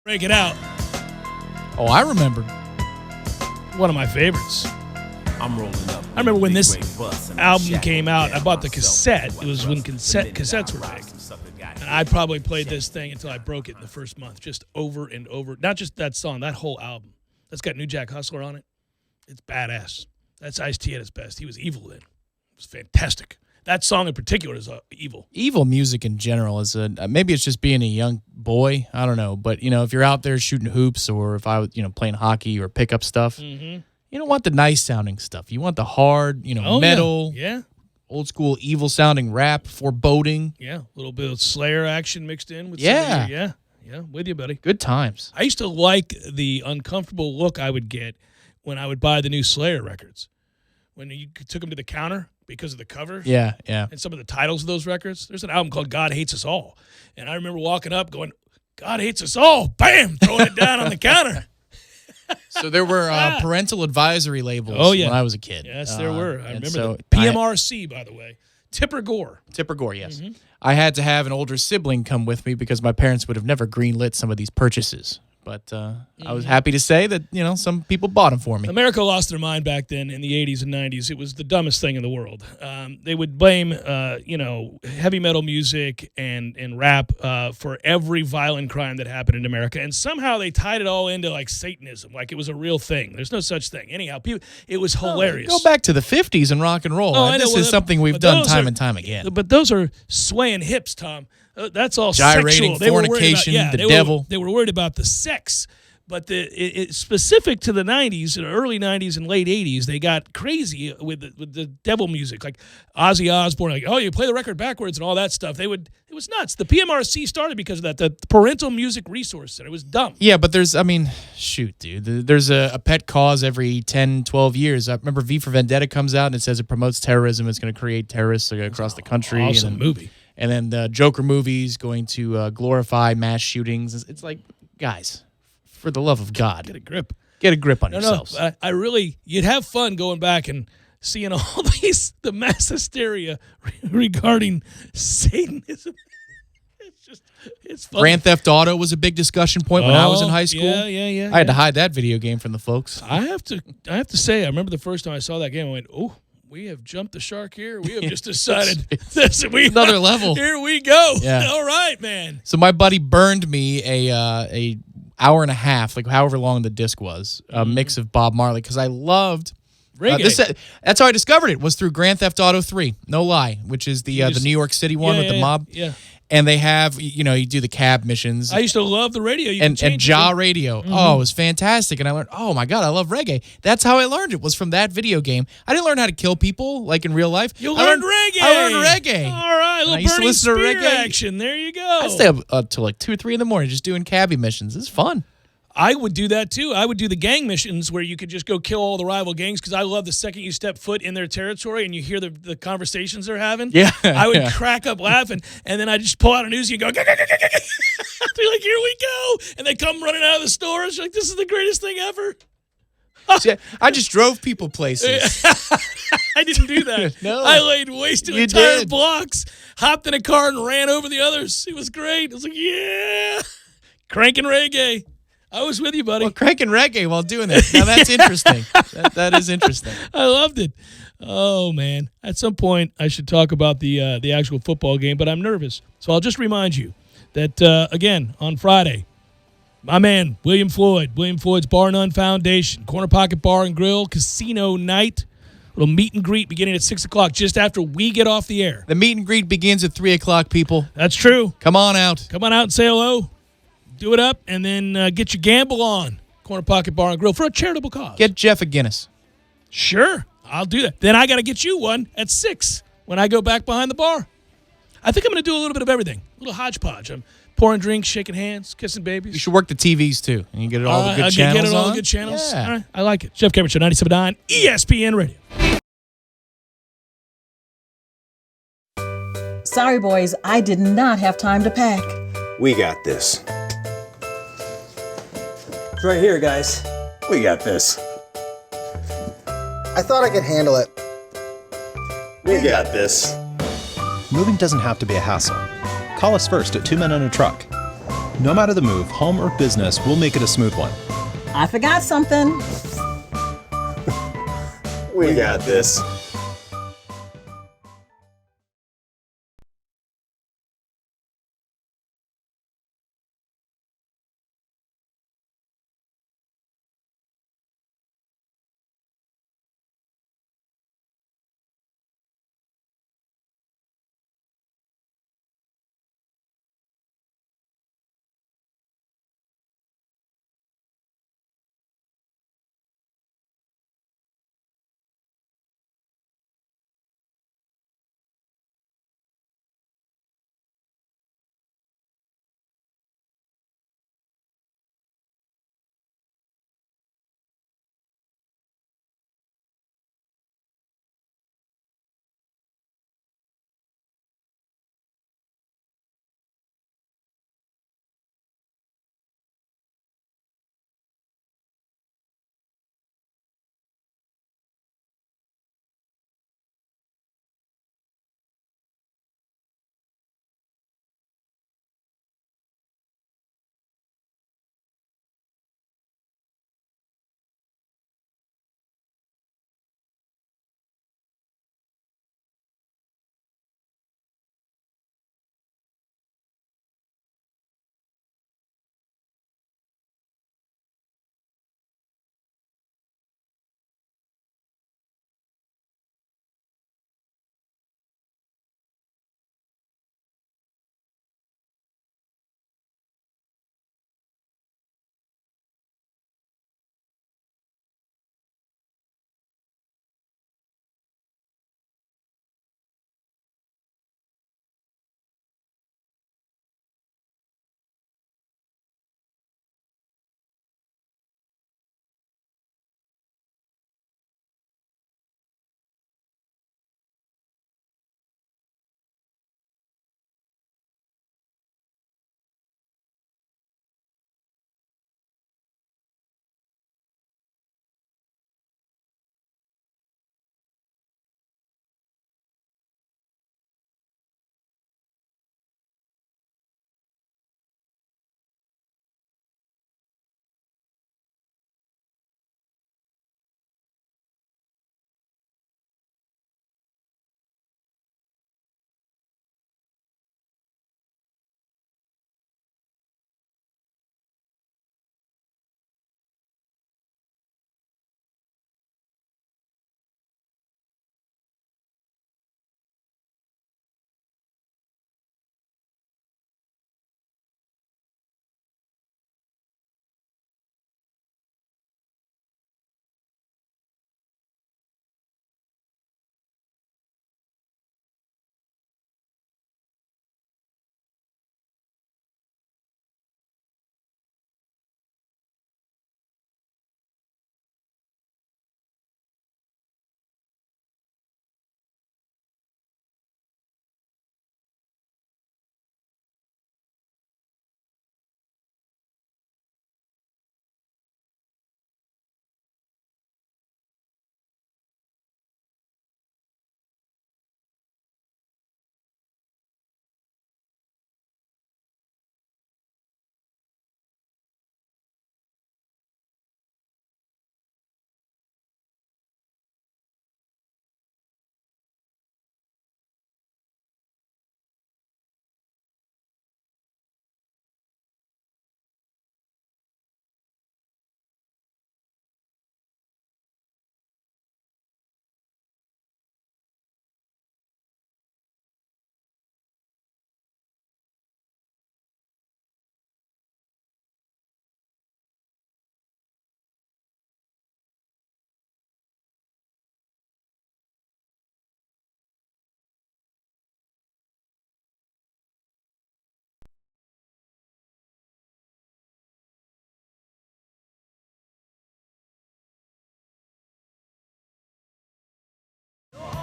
Break it out. Oh, I remember. One of my favorites. I'm rolling up. I remember when this album came out. I bought the cassette. It was when cassettes were big. And I probably played this thing until I broke it in the first month, just over and over. Not just that song, that whole album. That's got New Jack Hustler on it. It's badass. That's Ice-T at his best. He was evil then. It was fantastic. That song in particular is evil. Evil music in general is maybe it's just being a young boy. I don't know. But, if you're out there shooting hoops or if I was, playing hockey or pickup stuff, you don't want the nice sounding stuff. You want the hard, metal, old school evil sounding rap, foreboding. Yeah, a little bit of Slayer action mixed in with Yeah, with you, buddy. Good times. I used to like the uncomfortable look I would get when I would buy the new Slayer records. When you took them to the counter because of the cover. Yeah. And some of the titles of those records. There's an album called God Hates Us All. And I remember walking up going, God hates us all. Bam! Throwing it down on the counter. So there were parental advisory labels when I was a kid. Yes, there were. I remember so that. PMRC, by the way. Tipper Gore, yes. I had to have an older sibling come with me because my parents would have never greenlit some of these purchases. But I was happy to say that, some people bought them for me. America lost their mind back then in the 80s and 90s. It was the dumbest thing in the world. They would blame, heavy metal music and rap for every violent crime that happened in America. And somehow they tied it all into, like, Satanism, like it was a real thing. There's no such thing. Anyhow, it was hilarious. Go back to the 50s and rock and roll. This is something we've done time and time again. But those are swaying hips, Tom. That's all gyrating, sexual. fornication, the devil. They were worried about the sex, but specific to the 90s, early 90s and late 80s, they got crazy with the devil music, like Ozzy Osbourne, like, oh, you play the record backwards and all that stuff. It was nuts. The PMRC started because of that. The Parental Music Resource Center. It was dumb. Yeah, but there's a pet cause every 10, 12 years. I remember V for Vendetta comes out and it says it promotes terrorism. It's going to create terrorists across the country. Awesome movie. And then the Joker movie's going to glorify mass shootings. It's like, guys, for the love of God. Get a grip. Get a grip on yourselves. No, I really, you'd have fun going back and seeing all the mass hysteria regarding Satanism. It's fun. Grand Theft Auto was a big discussion point when I was in high school. Yeah. I had to hide that video game from the folks. I have to say, I remember the first time I saw that game, I went, oh, we have jumped the shark here. We have just decided another level. Here we go. Yeah. All right, man. So my buddy burned me a hour and a half, like however long the disc was, a mix of Bob Marley, because I loved reggae. That's how I discovered it, was through Grand Theft Auto 3, no lie, which is the New York City one with the mob. Yeah. And they have, you do the cab missions. I used to love the radio. And Jah Radio. Mm-hmm. Oh, it was fantastic. And I learned, oh my God, I love reggae. That's how I learned it, was from that video game. I didn't learn how to kill people like in real life. You learned reggae. I learned reggae. All right, a little Bernie Spear action. There you go. I'd stay up till like 2 or 3 in the morning just doing cabbie missions. It's fun. I would do that too. I would do the gang missions where you could just go kill all the rival gangs, because I love the second you step foot in their territory and you hear the conversations they're having. Yeah. I would crack up laughing, and then I just pull out an Uzi and go, be like, here we go. And they come running out of the stores like, this is the greatest thing ever. See, I just drove people places. I didn't do that. No. I laid waste to entire blocks, hopped in a car and ran over the others. It was great. I was like, yeah. Cranking reggae. I was with you, buddy. Well, cranking reggae while doing that. Now, that's interesting. that is interesting. I loved it. Oh, man. At some point, I should talk about the actual football game, but I'm nervous. So I'll just remind you that, again, on Friday, my man, William Floyd's Bar None Foundation, Corner Pocket Bar and Grill, Casino Night, little meet and greet beginning at 6 o'clock, just after we get off the air. The meet and greet begins at 3 o'clock, people. That's true. Come on out. Come on out and say hello. Do it up, and then get your gamble on. Corner Pocket Bar and Grill for a charitable cause. Get Jeff a Guinness. Sure, I'll do that. Then I got to get you one at 6 when I go back behind the bar. I think I'm going to do a little bit of everything. A little hodgepodge. I'm pouring drinks, shaking hands, kissing babies. You should work the TVs, too, and you get it all the good channels get it all on. the good channels. Yeah. All right, I like it. Jeff Cameron Show, 97.9 ESPN Radio. Sorry, boys, I did not have time to pack. We got this. It's right here, guys. We got this. I thought I could handle it. We got this. Moving doesn't have to be a hassle. Call us first at 2 Men in a Truck. No matter the move, home or business, we'll make it a smooth one. I forgot something. We got this.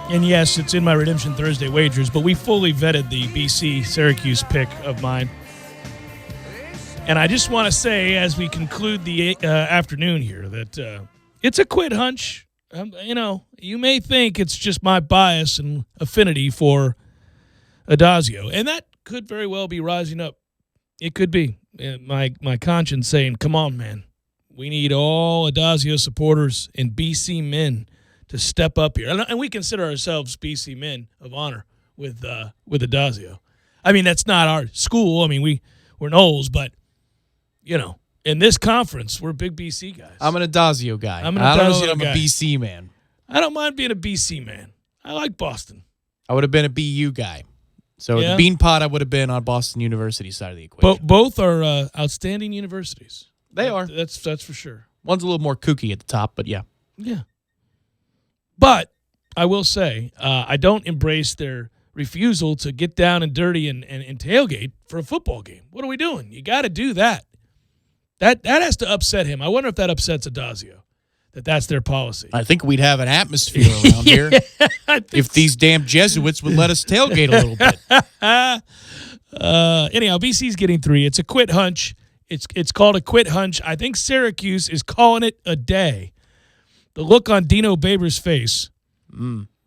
And yes, it's in my Redemption Thursday wagers, but we fully vetted the BC-Syracuse pick of mine. And I just want to say, as we conclude the afternoon here, that it's a quid hunch. You may think it's just my bias and affinity for Adazio, and that could very well be rising up It could be. My conscience saying, come on, man. We need all Adazio supporters and BC men to step up here. And we consider ourselves BC men of honor with Adazio. I mean, that's not our school. I mean, we're Knowles, but, in this conference, we're big BC guys. I'm an Adazio guy. I'm a BC man. I don't mind being a BC man. I like Boston. I would have been a BU guy. So the Bean Pod, I would have been on Boston University's side of the equation. Both are outstanding universities. They are. That's for sure. One's a little more kooky at the top, but yeah. Yeah. But I will say, I don't embrace their refusal to get down and dirty and tailgate for a football game. What are we doing? You got to do that. That has to upset him. I wonder if that upsets Adazio, that's their policy. I think we'd have an atmosphere around here if these damn Jesuits would let us tailgate a little bit. Anyhow, BC's getting 3. It's a quit hunch. It's called a quit hunch. I think Syracuse is calling it a day. The look on Dino Babers' face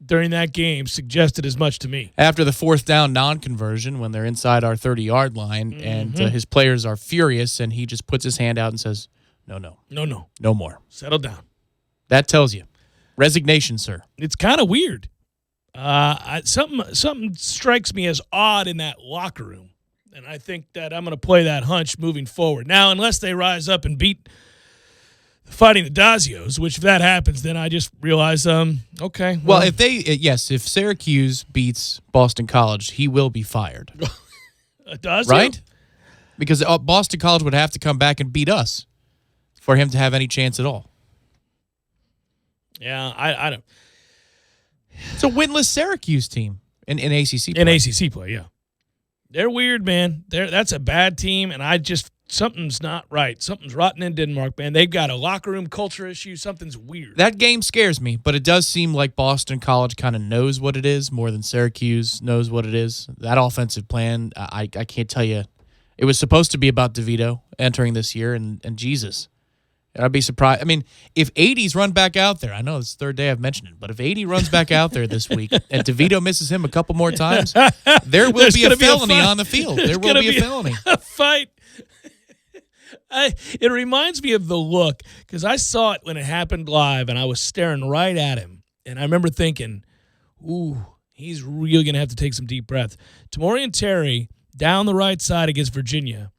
during that game suggested as much to me. After the 4th down non-conversion, when they're inside our 30-yard line, and his players are furious, and he just puts his hand out and says, no more. Settle down. That tells you. Resignation, sir. It's kind of weird. Something strikes me as odd in that locker room, and I think that I'm going to play that hunch moving forward. Now, unless they rise up and beat Fighting Adazios, which if that happens, then I just realize, okay. Well, if Syracuse beats Boston College, he will be fired. Adazio? Right? Because Boston College would have to come back and beat us for him to have any chance at all. Yeah, I don't. It's a winless Syracuse team in ACC play. In ACC play, yeah. They're weird, man. That's a bad team, and something's not right. Something's rotten in Denmark, man. They've got a locker room culture issue. Something's weird. That game scares me, but it does seem like Boston College kind of knows what it is more than Syracuse knows what it is. That offensive plan, I can't tell you. It was supposed to be about DeVito entering this year, and Jesus. I'd be surprised. I mean, if 80's run back out there, I know it's the 3rd day I've mentioned it, but if 80 runs back out there this week and DeVito misses him a couple more times, there will be a felony on the field. There will be a felony. A fight. It reminds me of the look, because I saw it when it happened live, and I was staring right at him. And I remember thinking, ooh, he's really going to have to take some deep breaths. Tamorian Terry, down the right side against Virginia,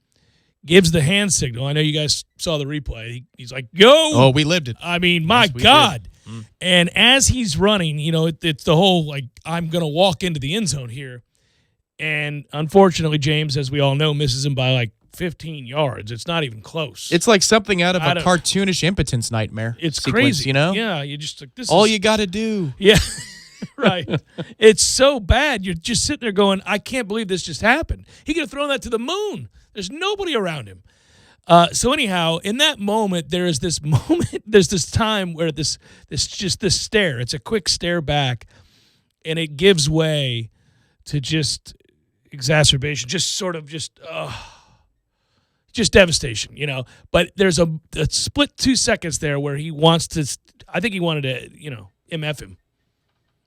gives the hand signal. I know you guys saw the replay. He's like, go. Oh, we lived it. I mean, my God. And as he's running, it's the whole, I'm going to walk into the end zone here. And unfortunately, James, as we all know, misses him by 15 yards. It's not even close. It's like something out of a cartoonish impotence nightmare. It's sequence, crazy. Yeah, you just this all is you got to do. Yeah. Right. It's so bad. You're just sitting there going, I can't believe this just happened. He could have thrown that to the moon. There's nobody around him. So anyhow, in that moment, there's this time where this stare, it's a quick stare back, and it gives way to just exacerbation, just devastation, But there's a split 2 seconds there where he wants to, I think he wanted to, MF him.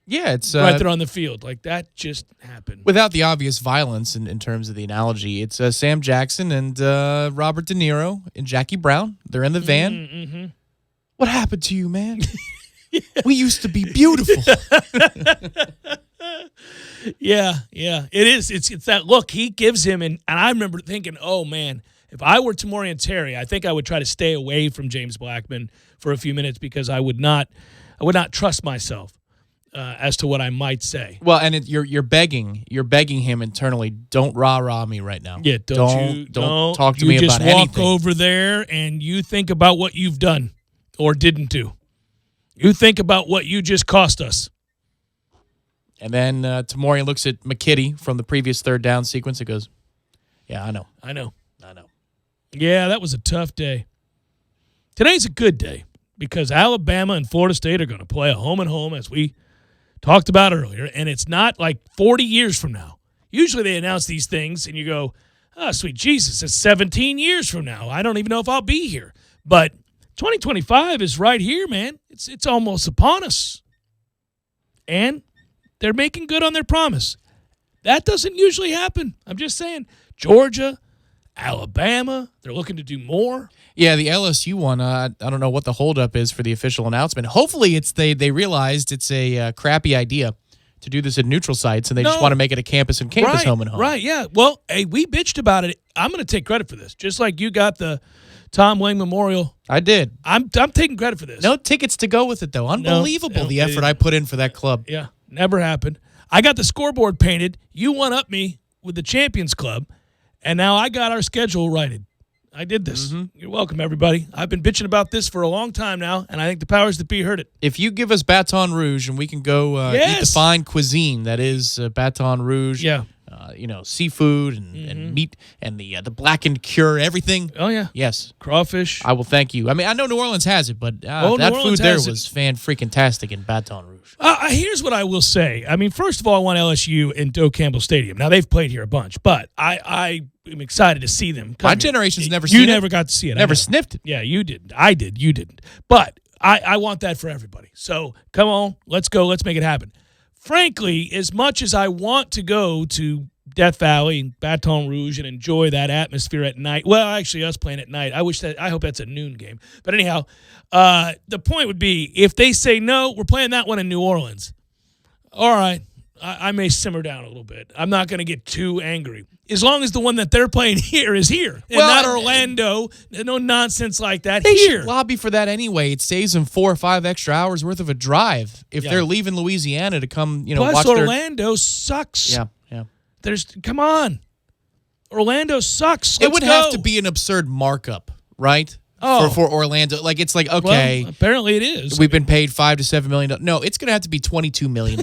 Yeah, it's right there on the field. That just happened. Without the obvious violence in terms of the analogy, it's Sam Jackson and Robert De Niro and Jackie Brown. They're in the van. Mm-hmm. What happened to you, man? We used to be beautiful. Yeah. It is. It's that look he gives him, and I remember thinking, oh man, if I were Tamorian Terry, I think I would try to stay away from James Blackman for a few minutes, because I would not trust myself as to what I might say. Well, and you're begging him internally. Don't rah me right now. Yeah, don't talk to me about anything. You just walk over there and you think about what you've done or didn't do. You think about what you just cost us. And then Tamorian looks at McKitty from the previous 3rd down sequence and goes, "Yeah, I know. Yeah, that was a tough day. Today's a good day because Alabama and Florida State are going to play a home-and-home, as we talked about earlier, and it's not 40 years from now. Usually they announce these things, and you go, oh, sweet Jesus, it's 17 years from now. I don't even know if I'll be here. But 2025 is right here, man. It's almost upon us. And they're making good on their promise. That doesn't usually happen. I'm just saying, Georgia, Alabama. They're looking to do more. Yeah, the LSU one, I don't know what the holdup is for the official announcement. Hopefully they realized it's a crappy idea to do this at neutral sites, and they just want to make it a campus-and-campus home and home. Right, yeah. Well, hey, we bitched about it. I'm going to take credit for this. Just like you got the Tom Wayne Memorial. I did. I'm taking credit for this. No tickets to go with it, though. Unbelievable, the effort I put in for that club. Yeah, never happened. I got the scoreboard painted. You one-up me with the Champions Club, and now I got our schedule righted. I did this. You're welcome, everybody. I've been bitching about this for a long time now, and I think the powers that be heard it. If you give us Baton Rouge and we can go eat the fine cuisine that is Baton Rouge, seafood and meat and the blackened cure, everything. Oh, yeah. Yes. Crawfish. I will thank you. I mean, I know New Orleans has it, but that food there was fan-freaking-tastic in Baton Rouge. Here's what I will say. I mean, first of all, I want LSU in Doak Campbell Stadium. Now, they've played here a bunch, but I am excited to see them. My generation's never seen it. You never got to see it. Never sniffed it. Yeah, you didn't. I did. You didn't. But I want that for everybody. So, come on. Let's go. Let's make it happen. Frankly, as much as I want to go to Death Valley and Baton Rouge and enjoy that atmosphere at night. Well, actually, us playing at night. I hope that's a noon game. But anyhow, the point would be if they say no, we're playing that one in New Orleans. All right, I may simmer down a little bit. I'm not going to get too angry. As long as the one that they're playing here is here and not Orlando. No nonsense like that. They should lobby for that anyway. It saves them 4 or 5 extra hours worth of a drive if they're leaving Louisiana to come, Plus, watch Orlando sucks. Yeah. Come on. Orlando sucks. It would have to be an absurd markup, right? For Orlando. Like, it's like, okay. Well, apparently it is. We've been paid $5 to $7 million. No, it's going to have to be $22 million.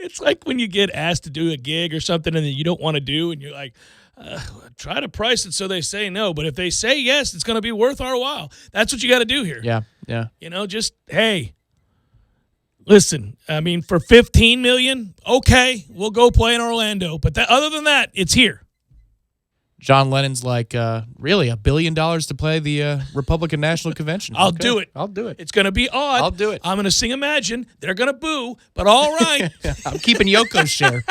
It's like when you get asked to do a gig or something and then you don't want to do, and you're like, try to price it so they say no. But if they say yes, it's going to be worth our while. That's what you got to do here. Yeah. Just, hey. Listen, I mean, for $15 million, okay, we'll go play in Orlando. But other than that, it's here. John Lennon's like, really, $1 billion to play the Republican National Convention. I'll do it. It's going to be odd. I'll do it. I'm going to sing Imagine. They're going to boo, but all right. I'm keeping Yoko's share.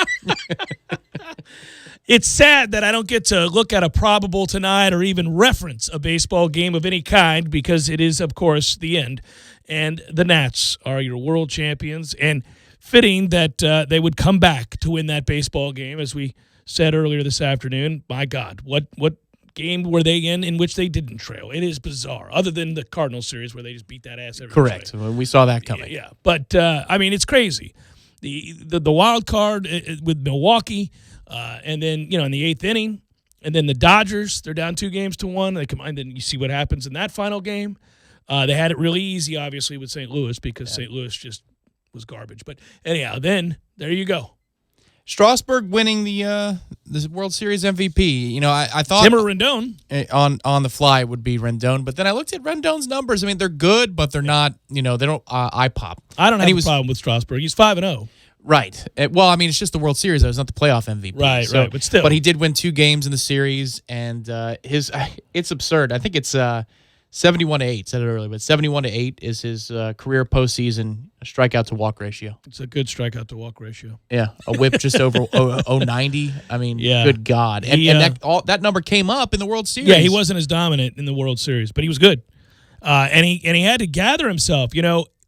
It's sad that I don't get to look at a probable tonight or even reference a baseball game of any kind because it is, of course, the end. And the Nats are your world champions, and fitting that they would come back to win that baseball game, as we said earlier this afternoon. My God, what game were they in which they didn't trail? It is bizarre, other than the Cardinals series where they just beat that ass every Correct. We saw that coming. Yeah. But, I mean, it's crazy. The wild card with Milwaukee, and then, in the 8th inning, and then the Dodgers, they're down 2-1. They come on, then you see what happens in that final game. They had it really easy, obviously, with St. Louis because St. Louis just was garbage. But anyhow, then there you go. Strasburg winning the World Series MVP. I thought him or Rendon on the fly would be Rendon, but then I looked at Rendon's numbers. I mean, they're good, but they're not. They don't eye pop. I don't have a problem with Strasburg. He's 5-0. Right. Well, I mean, it's just the World Series. Though. It's not the playoff MVP. Right. But still. But he did win 2 games in the series, and it's absurd. I think it's 71-8. Said it earlier, but 71-8 is his career postseason strikeout to walk ratio. It's a good strikeout to walk ratio. Yeah, a whip just over 090. I mean, good God, and that number came up in the World Series. Yeah, he wasn't as dominant in the World Series, but he was good, and he had to gather himself.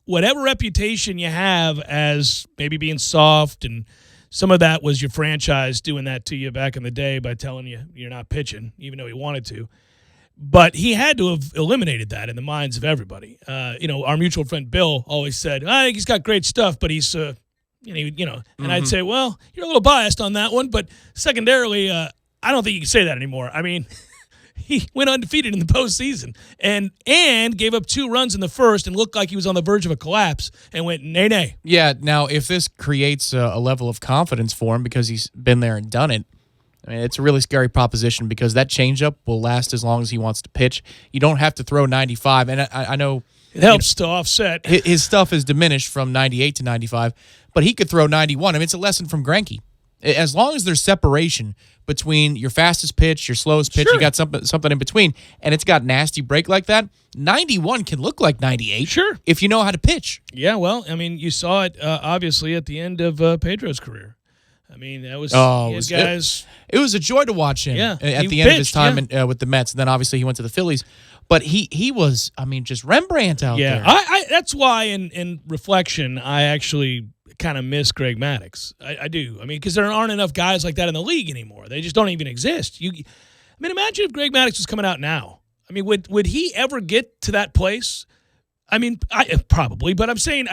Whatever reputation you have as maybe being soft, and some of that was your franchise doing that to you back in the day by telling you you're not pitching, even though he wanted to. But he had to have eliminated that in the minds of everybody. Our mutual friend Bill always said, I think he's got great stuff, but he's, and I'd say, well, you're a little biased on that one. But secondarily, I don't think you can say that anymore. I mean, he went undefeated in the postseason and gave up 2 runs in the first and looked like he was on the verge of a collapse and went nay. Yeah, now if this creates a level of confidence for him because he's been there and done it, I mean, it's a really scary proposition because that changeup will last as long as he wants to pitch. You don't have to throw 95, and I know it helps to offset. His stuff is diminished from 98 to 95, but he could throw 91. I mean, it's a lesson from Greinke. As long as there's separation between your fastest pitch, your slowest pitch, you got something in between, and it's got nasty break like that, 91 can look like 98 if you know how to pitch. Yeah, well, I mean, you saw it obviously at the end of Pedro's career. I mean, that was guys. It was a joy to watch him. Yeah, at the end of his time with the Mets, and then obviously he went to the Phillies. But he was, I mean, just Rembrandt out there. Yeah, that's why in reflection, I actually kind of miss Greg Maddux. I do. I mean, because there aren't enough guys like that in the league anymore. They just don't even exist. Imagine if Greg Maddux was coming out now. I mean, would he ever get to that place? I mean, probably. But I'm saying,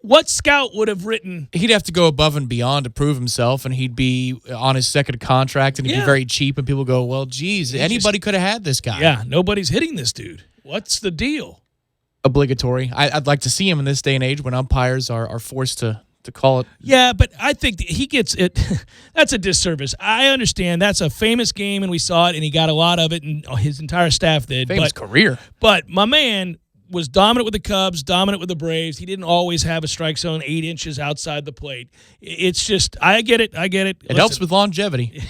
what scout would have written? He'd have to go above and beyond to prove himself, and he'd be on his second contract, and he'd be very cheap, and people go, well, geez, anybody could have had this guy. Yeah, nobody's hitting this dude. What's the deal? Obligatory. I'd like to see him in this day and age when umpires are forced to call it. Yeah, but I think he gets it. That's a disservice. I understand that's a famous game, and we saw it, and he got a lot of it, and his entire staff did. Famous career. But my man was dominant with the Cubs, dominant with the Braves. He didn't always have a strike zone 8 inches outside the plate. It's just, I get it. It helps with longevity.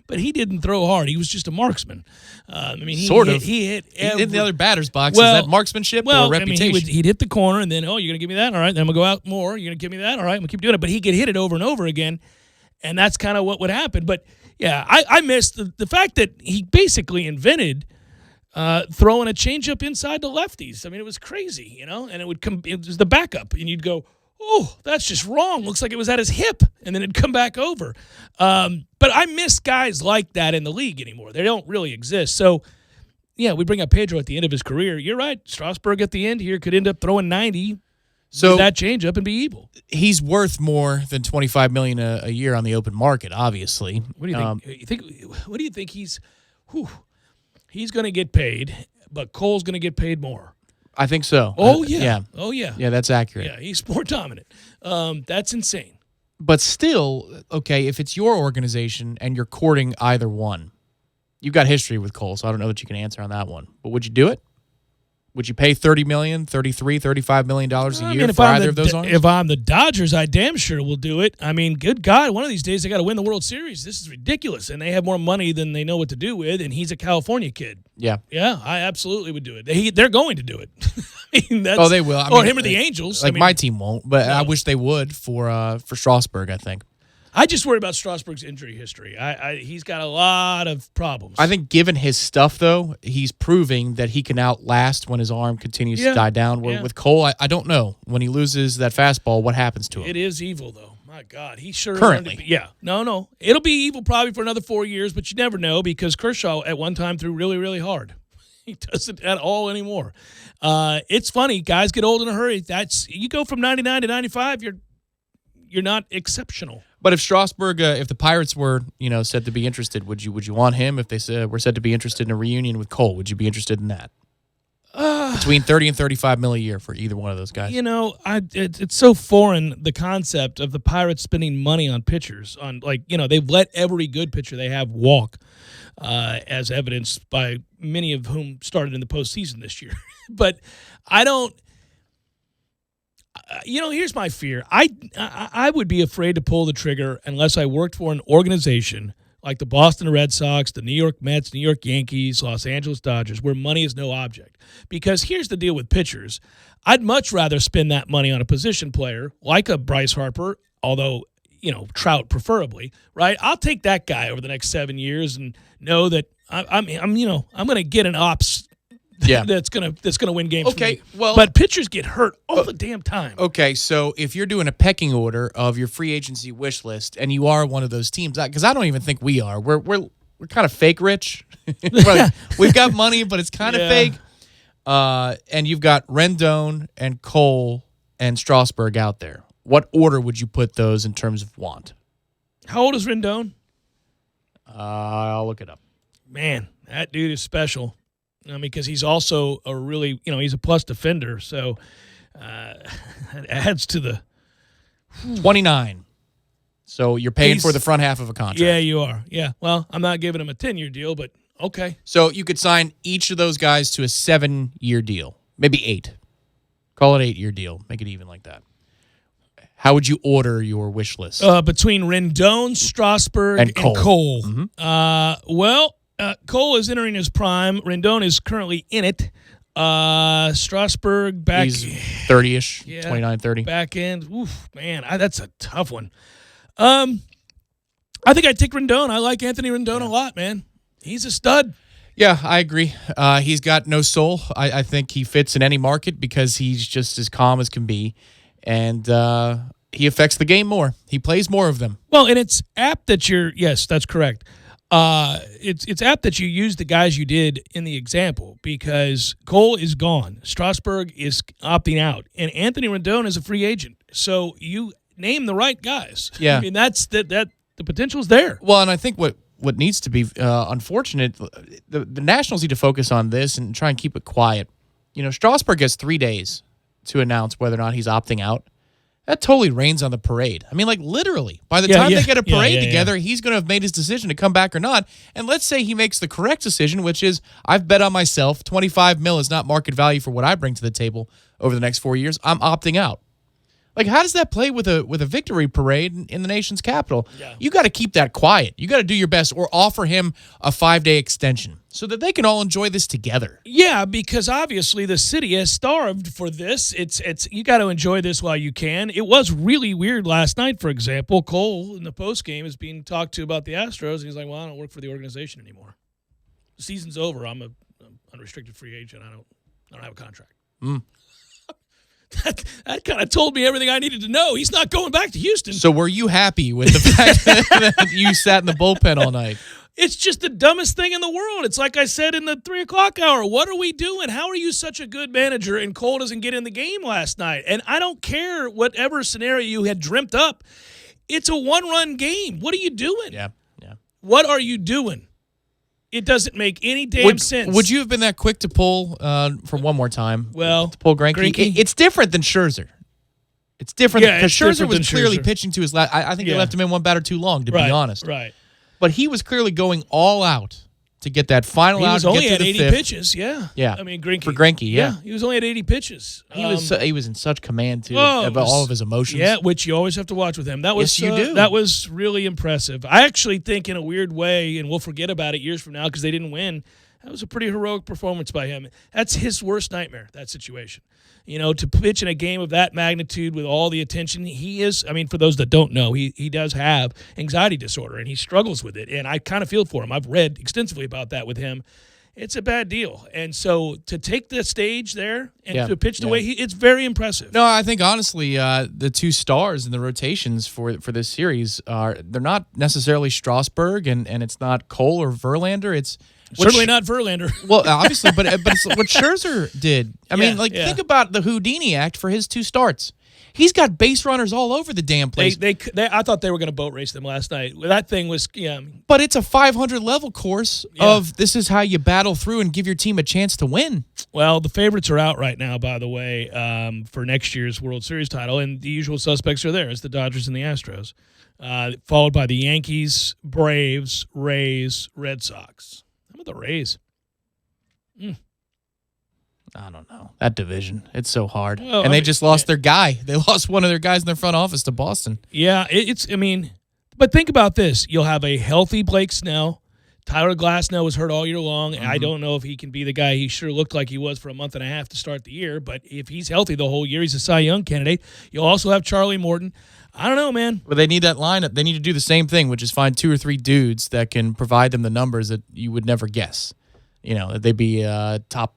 But he didn't throw hard. He was just a marksman. He hit in the other batter's box. Is that marksmanship or reputation? He'd hit the corner, and then, you're going to give me that? All right, then I'm going to go out more. You're going to give me that? All right, I'm going to keep doing it. But he could hit it over and over again, and that's kind of what would happen. But, yeah, I missed the fact that he basically invented throwing a changeup inside the lefties. I mean, it was crazy, and it was the backup, and you'd go, oh, that's just wrong. Looks like it was at his hip, and then it'd come back over. But I miss guys like that in the league anymore. They don't really exist. So, yeah, we bring up Pedro at the end of his career. You're right. Strasburg at the end here could end up throwing 90 with that changeup and be evil. He's worth more than $25 million a year on the open market, obviously. What do you think? What do you think he's going to get paid, but Cole's going to get paid more? I think so. Oh, yeah. Oh, yeah. Yeah, that's accurate. Yeah, he's more dominant. That's insane. But still, okay, if it's your organization and you're courting either one, you've got history with Cole, so I don't know that you can answer on that one. But would you do it? Would you pay $30 million, $33, $35 million a year for either of those arms? If I'm the Dodgers, I damn sure will do it. I mean, good God, one of these days they got to win the World Series. This is ridiculous, and they have more money than they know what to do with, and he's a California kid. Yeah. Yeah, I absolutely would do it. They're going to do it. They will. Or him or the Angels. My team won't, but no. I wish they would for Strasburg, I think. I just worry about Strasburg's injury history. He's got a lot of problems. I think given his stuff, though, he's proving that he can outlast when his arm continues to die down. Where with Cole, I don't know. When he loses that fastball, what happens to him? It is evil, though. My God. He sure currently. No. It'll be evil probably for another 4 years, but you never know because Kershaw at one time threw really, really hard. He doesn't at all anymore. It's funny. Guys get old in a hurry. You go from 99 to 95, you're not exceptional. But if Strasburg, if the Pirates were, said to be interested, would you want him? If they were said to be interested in a reunion with Cole, would you be interested in that? Between $30 and $35 million a year for either one of those guys. It's so foreign, the concept of the Pirates spending money on pitchers. They've let every good pitcher they have walk, as evidenced by many of whom started in the postseason this year. But I don't. Here's my fear. I would be afraid to pull the trigger unless I worked for an organization like the Boston Red Sox, the New York Mets, New York Yankees, Los Angeles Dodgers, where money is no object. Because here's the deal with pitchers. I'd much rather spend that money on a position player like a Bryce Harper, although, Trout preferably, right? I'll take that guy over the next 7 years and know that I'm going to get an ops that's gonna win games. Okay, for me. well, but pitchers get hurt all the damn time. Okay, so if you're doing a pecking order of your free agency wish list, and you are one of those teams, because I don't even think we are. We're kind of fake rich. We've got money, but it's kind of fake. And you've got Rendon and Cole and Strasburg out there. What order would you put those in terms of want? How old is Rendon? I'll look it up. Man, that dude is special. Because he's also a really, he's a plus defender. So it adds to the 29. So you're paying for the front half of a contract. Yeah, you are. Yeah. Well, I'm not giving him a 10-year deal, but okay. So you could sign each of those guys to a 7-year deal, maybe 8. Call it 8-year deal. Make it even like that. How would you order your wish list? Between Rendon, Strasburg, and Cole. Mm-hmm. Cole is entering his prime. Rendon is currently in it. Strasburg back. He's 30-ish, 29, 30. Back end. Oof, man, that's a tough one. I think I'd take Rendon. I like Anthony Rendon a lot, man. He's a stud. Yeah, I agree. He's got no soul. I think he fits in any market because he's just as calm as can be. And he affects the game more. He plays more of them. Well, and it's apt that yes, that's correct. It's apt that you use the guys you did in the example because Cole is gone. Strasburg is opting out. And Anthony Rendon is a free agent. So you name the right guys. Yeah. I mean, that's the potential's there. Well, and I think what needs to be unfortunate, the Nationals need to focus on this and try and keep it quiet. You know, Strasburg has 3 days to announce whether or not he's opting out. That totally rains on the parade. I mean, like literally. By the time they get a parade together, he's going to have made his decision to come back or not. And let's say he makes the correct decision, which is I've bet on myself. $25 million is not market value for what I bring to the table over the next 4 years. I'm opting out. Like, how does that play with a victory parade in the nation's capital? Yeah. You got to keep that quiet. You got to do your best or offer him a 5-day extension so that they can all enjoy this together. Yeah, because obviously the city has starved for this. It's you got to enjoy this while you can. It was really weird last night, for example. Cole in the postgame is being talked to about the Astros, and he's like, "Well, I don't work for the organization anymore. The season's over. I'm an unrestricted free agent. I don't have a contract." That kind of told me everything I needed to know. He's not going back to Houston. So were you happy with the fact that you sat in the bullpen all night? It's just the dumbest thing in the world. It's like I said in the 3 o'clock hour. What are we doing? How are you such a good manager and Cole doesn't get in the game last night? And I don't care whatever scenario you had dreamt up. It's a 1-run game. What are you doing? Yeah. What are you doing? It doesn't make any damn sense. Would you have been that quick to pull for one more time? Well, to pull Greinke? It's different than Scherzer. It's different because Scherzer was clearly pitching to his last. I think they left him in one batter too long, to be honest. Right. But he was clearly going all out to get that final out. He was only at 80 fifth. pitches, yeah. I mean, Greinke. For Greinke, yeah. He was only at 80 pitches. He was in such command, too, of all of his emotions. Yeah, which you always have to watch with him. That was, yes, you do. That was really impressive. I actually think in a weird way, and we'll forget about it years from now because they didn't win, that was a pretty heroic performance by him. That's his worst nightmare, that situation. You know, to pitch in a game of that magnitude with all the attention, he is, I mean, for those that don't know, he does have anxiety disorder, and he struggles with it. And I kind of feel for him. I've read extensively about that with him. It's a bad deal. And so to take the stage there and to pitch the way it's very impressive. No, I think, honestly, the 2 stars in the rotations for this series they're not necessarily Strasburg, and it's not Cole or Verlander. It's certainly not Verlander. Well, obviously, but it's what Scherzer did. I mean, think about the Houdini act for his 2 starts. He's got base runners all over the damn place. I thought they were going to boat race them last night. That thing was, But it's a 500 level course of this is how you battle through and give your team a chance to win. Well, the favorites are out right now, by the way, for next year's World Series title, and the usual suspects are there. It's the Dodgers and the Astros, followed by the Yankees, Braves, Rays, Red Sox. How about the Rays? I don't know. That division, it's so hard. Well, and they just lost their guy. They lost one of their guys in their front office to Boston. Yeah, but think about this. You'll have a healthy Blake Snell. Tyler Glasnow was hurt all year long. I don't know if he can be the guy he sure looked like he was for a month and a half to start the year, but if he's healthy the whole year, he's a Cy Young candidate. You'll also have Charlie Morton. I don't know, man. But they need that lineup. They need to do the same thing, which is find 2 or 3 dudes that can provide them the numbers that you would never guess. You know, that they'd be a top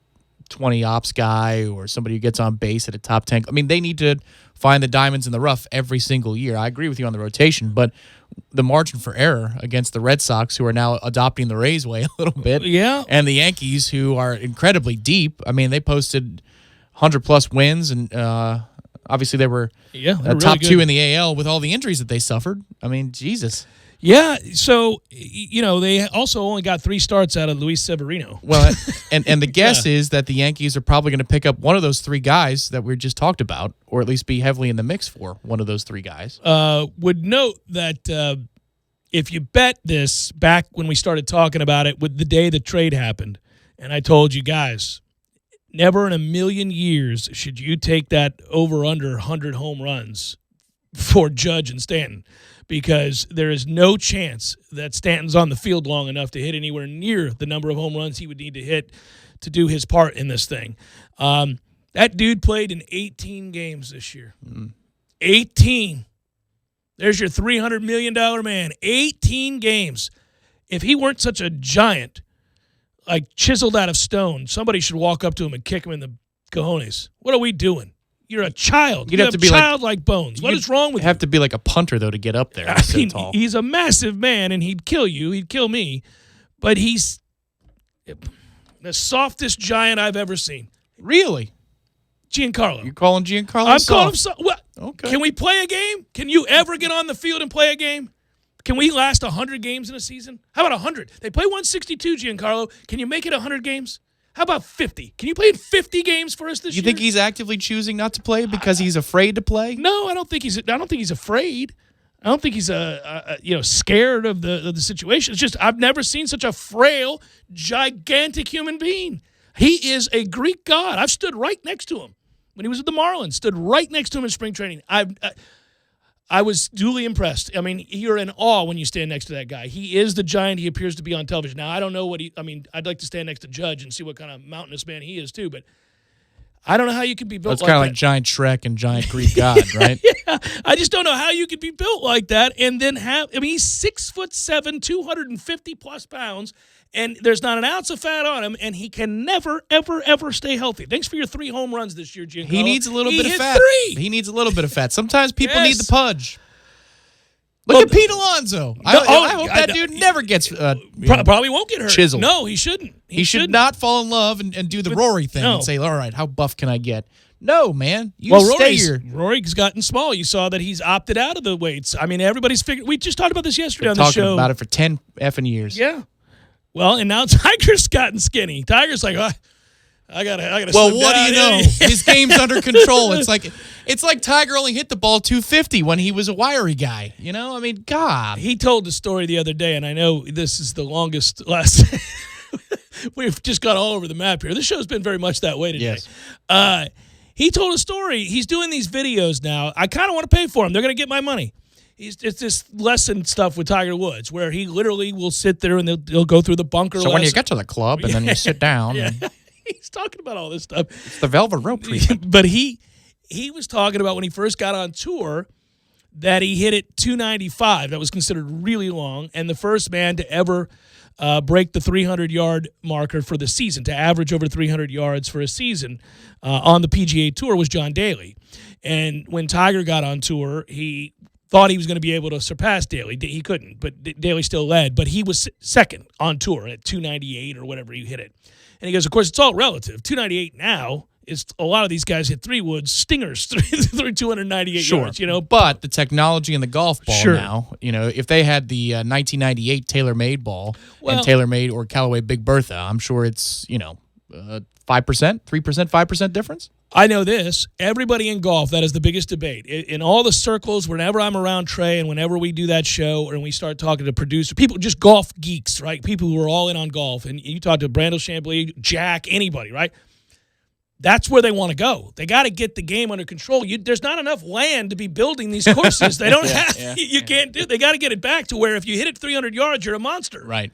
20 ops guy or somebody who gets on base at a top 10. I mean, they need to find the diamonds in the rough every single year. I agree with you on the rotation, but the margin for error against the Red Sox, who are now adopting the Rays way a little bit, and the Yankees, who are incredibly deep. I mean, they posted 100-plus wins, and obviously they were top 2 in the AL with all the injuries that they suffered. I mean, Jesus. Yeah, so, they also only got 3 starts out of Luis Severino. Well, and the guess is that the Yankees are probably going to pick up one of those 3 guys that we just talked about, or at least be heavily in the mix for one of those 3 guys. Would note that if you bet this back when we started talking about it with the day the trade happened, and I told you guys, never in a million years should you take that over-under 100 home runs for Judge and Stanton, because there is no chance that Stanton's on the field long enough to hit anywhere near the number of home runs he would need to hit to do his part in this thing. That dude played in 18 games this year. 18. There's your $300 million man. 18 games. If he weren't such a giant, like chiseled out of stone, somebody should walk up to him and kick him in the cojones. What are we doing? You're a child. You have to be childlike bones. What is wrong with you? You have to be like a punter, though, to get up there. He's so tall. He's a massive man, and he'd kill you. He'd kill me. But he's the softest giant I've ever seen. Really? Giancarlo. You're calling Giancarlo I'm soft? calling him soft. What? Okay. Can we play a game? Can you ever get on the field and play a game? Can we last 100 games in a season? How about 100? They play 162, Giancarlo. Can you make it 100 games? How about 50? Can you play in 50 games for us this year? You think he's actively choosing not to play because he's afraid to play? No, I don't think he's afraid. I don't think he's scared of the situation. It's just I've never seen such a frail, gigantic human being. He is a Greek god. I've stood right next to him when he was at the Marlins. Stood right next to him in spring training. I was duly impressed. I mean, you're in awe when you stand next to that guy. He is the giant he appears to be on television. Now, I don't know I'd like to stand next to Judge and see what kind of mountainous man he is too, but I don't know how you could be built like that. It's kind of like giant Shrek and giant Greek god, right? Yeah. I just don't know how you could be built like that and then he's 6'7", 250 plus pounds, and there's not an ounce of fat on him, and he can never, ever, ever stay healthy. Thanks for your 3 home runs this year, Giancarlo. He needs a little bit of fat. 3. He needs a little bit of fat. Sometimes people need the pudge. Look at Pete Alonso. I hope that dude never gets probably won't get hurt. Chiseled. No, he shouldn't. He should not fall in love and do the Rory thing and say, all right, how buff can I get? No, man. Rory's gotten small. You saw that he's opted out of the weights. I mean, everybody's figured. We just talked about this yesterday on the show. Talking about it for 10 effing years. Yeah. Well, and now Tiger's gotten skinny. Tiger's like, I gotta. Well, what do you know? His game's under control. It's like Tiger only hit the ball 250 when he was a wiry guy. You know, I mean, God. He told the story the other day, and I know this is the longest last. We've just got all over the map here. This show's been very much that way today. Yes. He told a story. He's doing these videos now. I kind of want to pay for them. They're going to get my money. It's this lesson stuff with Tiger Woods where he literally will sit there and they'll go through the bunker. So when you get to the club and then you sit down. Yeah. He's talking about all this stuff. It's the velvet rope treatment. But he was talking about when he first got on tour that he hit it 295. That was considered really long. And the first man to ever break the 300-yard marker for the season, to average over 300 yards for a season on the PGA Tour was John Daly. And when Tiger got on tour, he thought he was going to be able to surpass Daly. He couldn't, but Daly still led. But he was second on tour at 298 or whatever he hit it. And he goes, of course, it's all relative. 298 now is a lot of these guys hit 3 wood stingers through 298 yards, you know. But the technology in the golf ball now, you know, if they had the 1998 TaylorMade ball and TaylorMade or Callaway Big Bertha, I'm sure it's, 5%, 3%, 5% difference. I know this. Everybody in golf, that is the biggest debate. In all the circles, whenever I'm around Trey and whenever we do that show and we start talking to producers, people, just golf geeks, right? People who are all in on golf. And you talk to Brandel Chambly, Jack, anybody, right? That's where they want to go. They got to get the game under control. There's not enough land to be building these courses. They don't can't do it. They got to get it back to where if you hit it 300 yards, you're a monster. Right.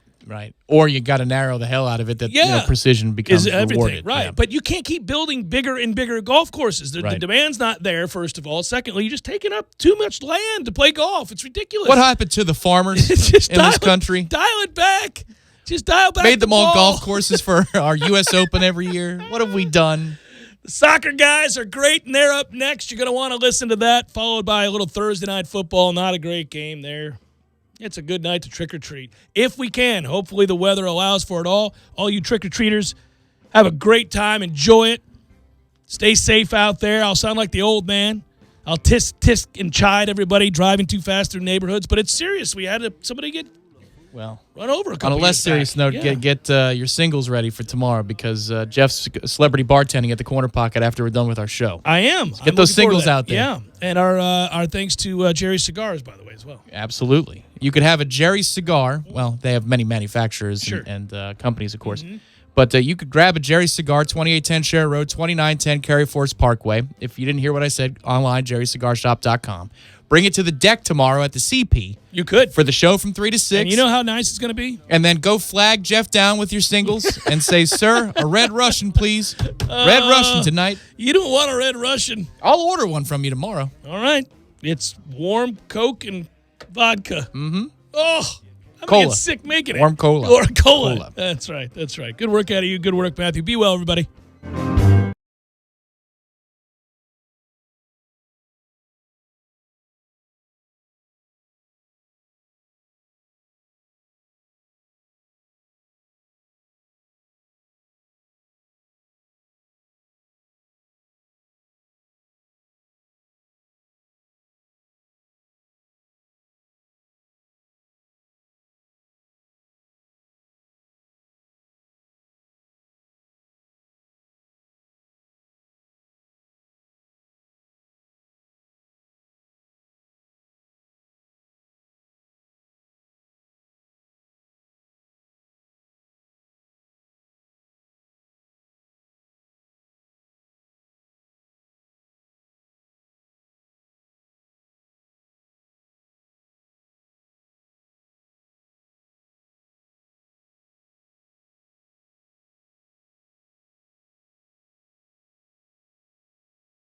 Or you got to narrow the hell out of it that precision becomes rewarded. Right. Yeah. But you can't keep building bigger and bigger golf courses. The demand's not there, first of all. Secondly, you're just taking up too much land to play golf. It's ridiculous. What happened to the farmers in this country? Dial it back. Just dial back. Made them all golf courses for our U.S. Open every year. What have we done? The soccer guys are great, and they're up next. You're going to want to listen to that, followed by a little Thursday night football. Not a great game there. It's a good night to trick-or-treat. If we can, hopefully the weather allows for it all. All you trick-or-treaters, have a great time. Enjoy it. Stay safe out there. I'll sound like the old man. I'll tisk and chide everybody driving too fast through neighborhoods. But it's serious. We had somebody get run over a couple on a less serious note, get your singles ready for tomorrow because Jeff's celebrity bartending at the Corner Pocket after we're done with our show. I am. Get those singles out there. Yeah, and our thanks to Jerry's Cigars, by the way, as well. Absolutely. You could have a Jerry's cigar. Well, they have many manufacturers and companies, of course. Mm-hmm. But you could grab a Jerry's cigar, 2810 Share Road, 2910 Cary Forest Parkway. If you didn't hear what I said, online, jerrycigarshop.com. Bring it to the deck tomorrow at the CP. You could. For the show from 3 to 6. And you know how nice it's going to be? And then go flag Jeff down with your singles and say, sir, a Red Russian, please. Red Russian tonight. You don't want a Red Russian. I'll order one from you tomorrow. All right. It's warm Coke and vodka. Mm-hmm. Oh, I'm Cola. getting sick making it. Warm cola. Or cola. That's right. Good work out of you. Good work, Matthew. Be well, everybody.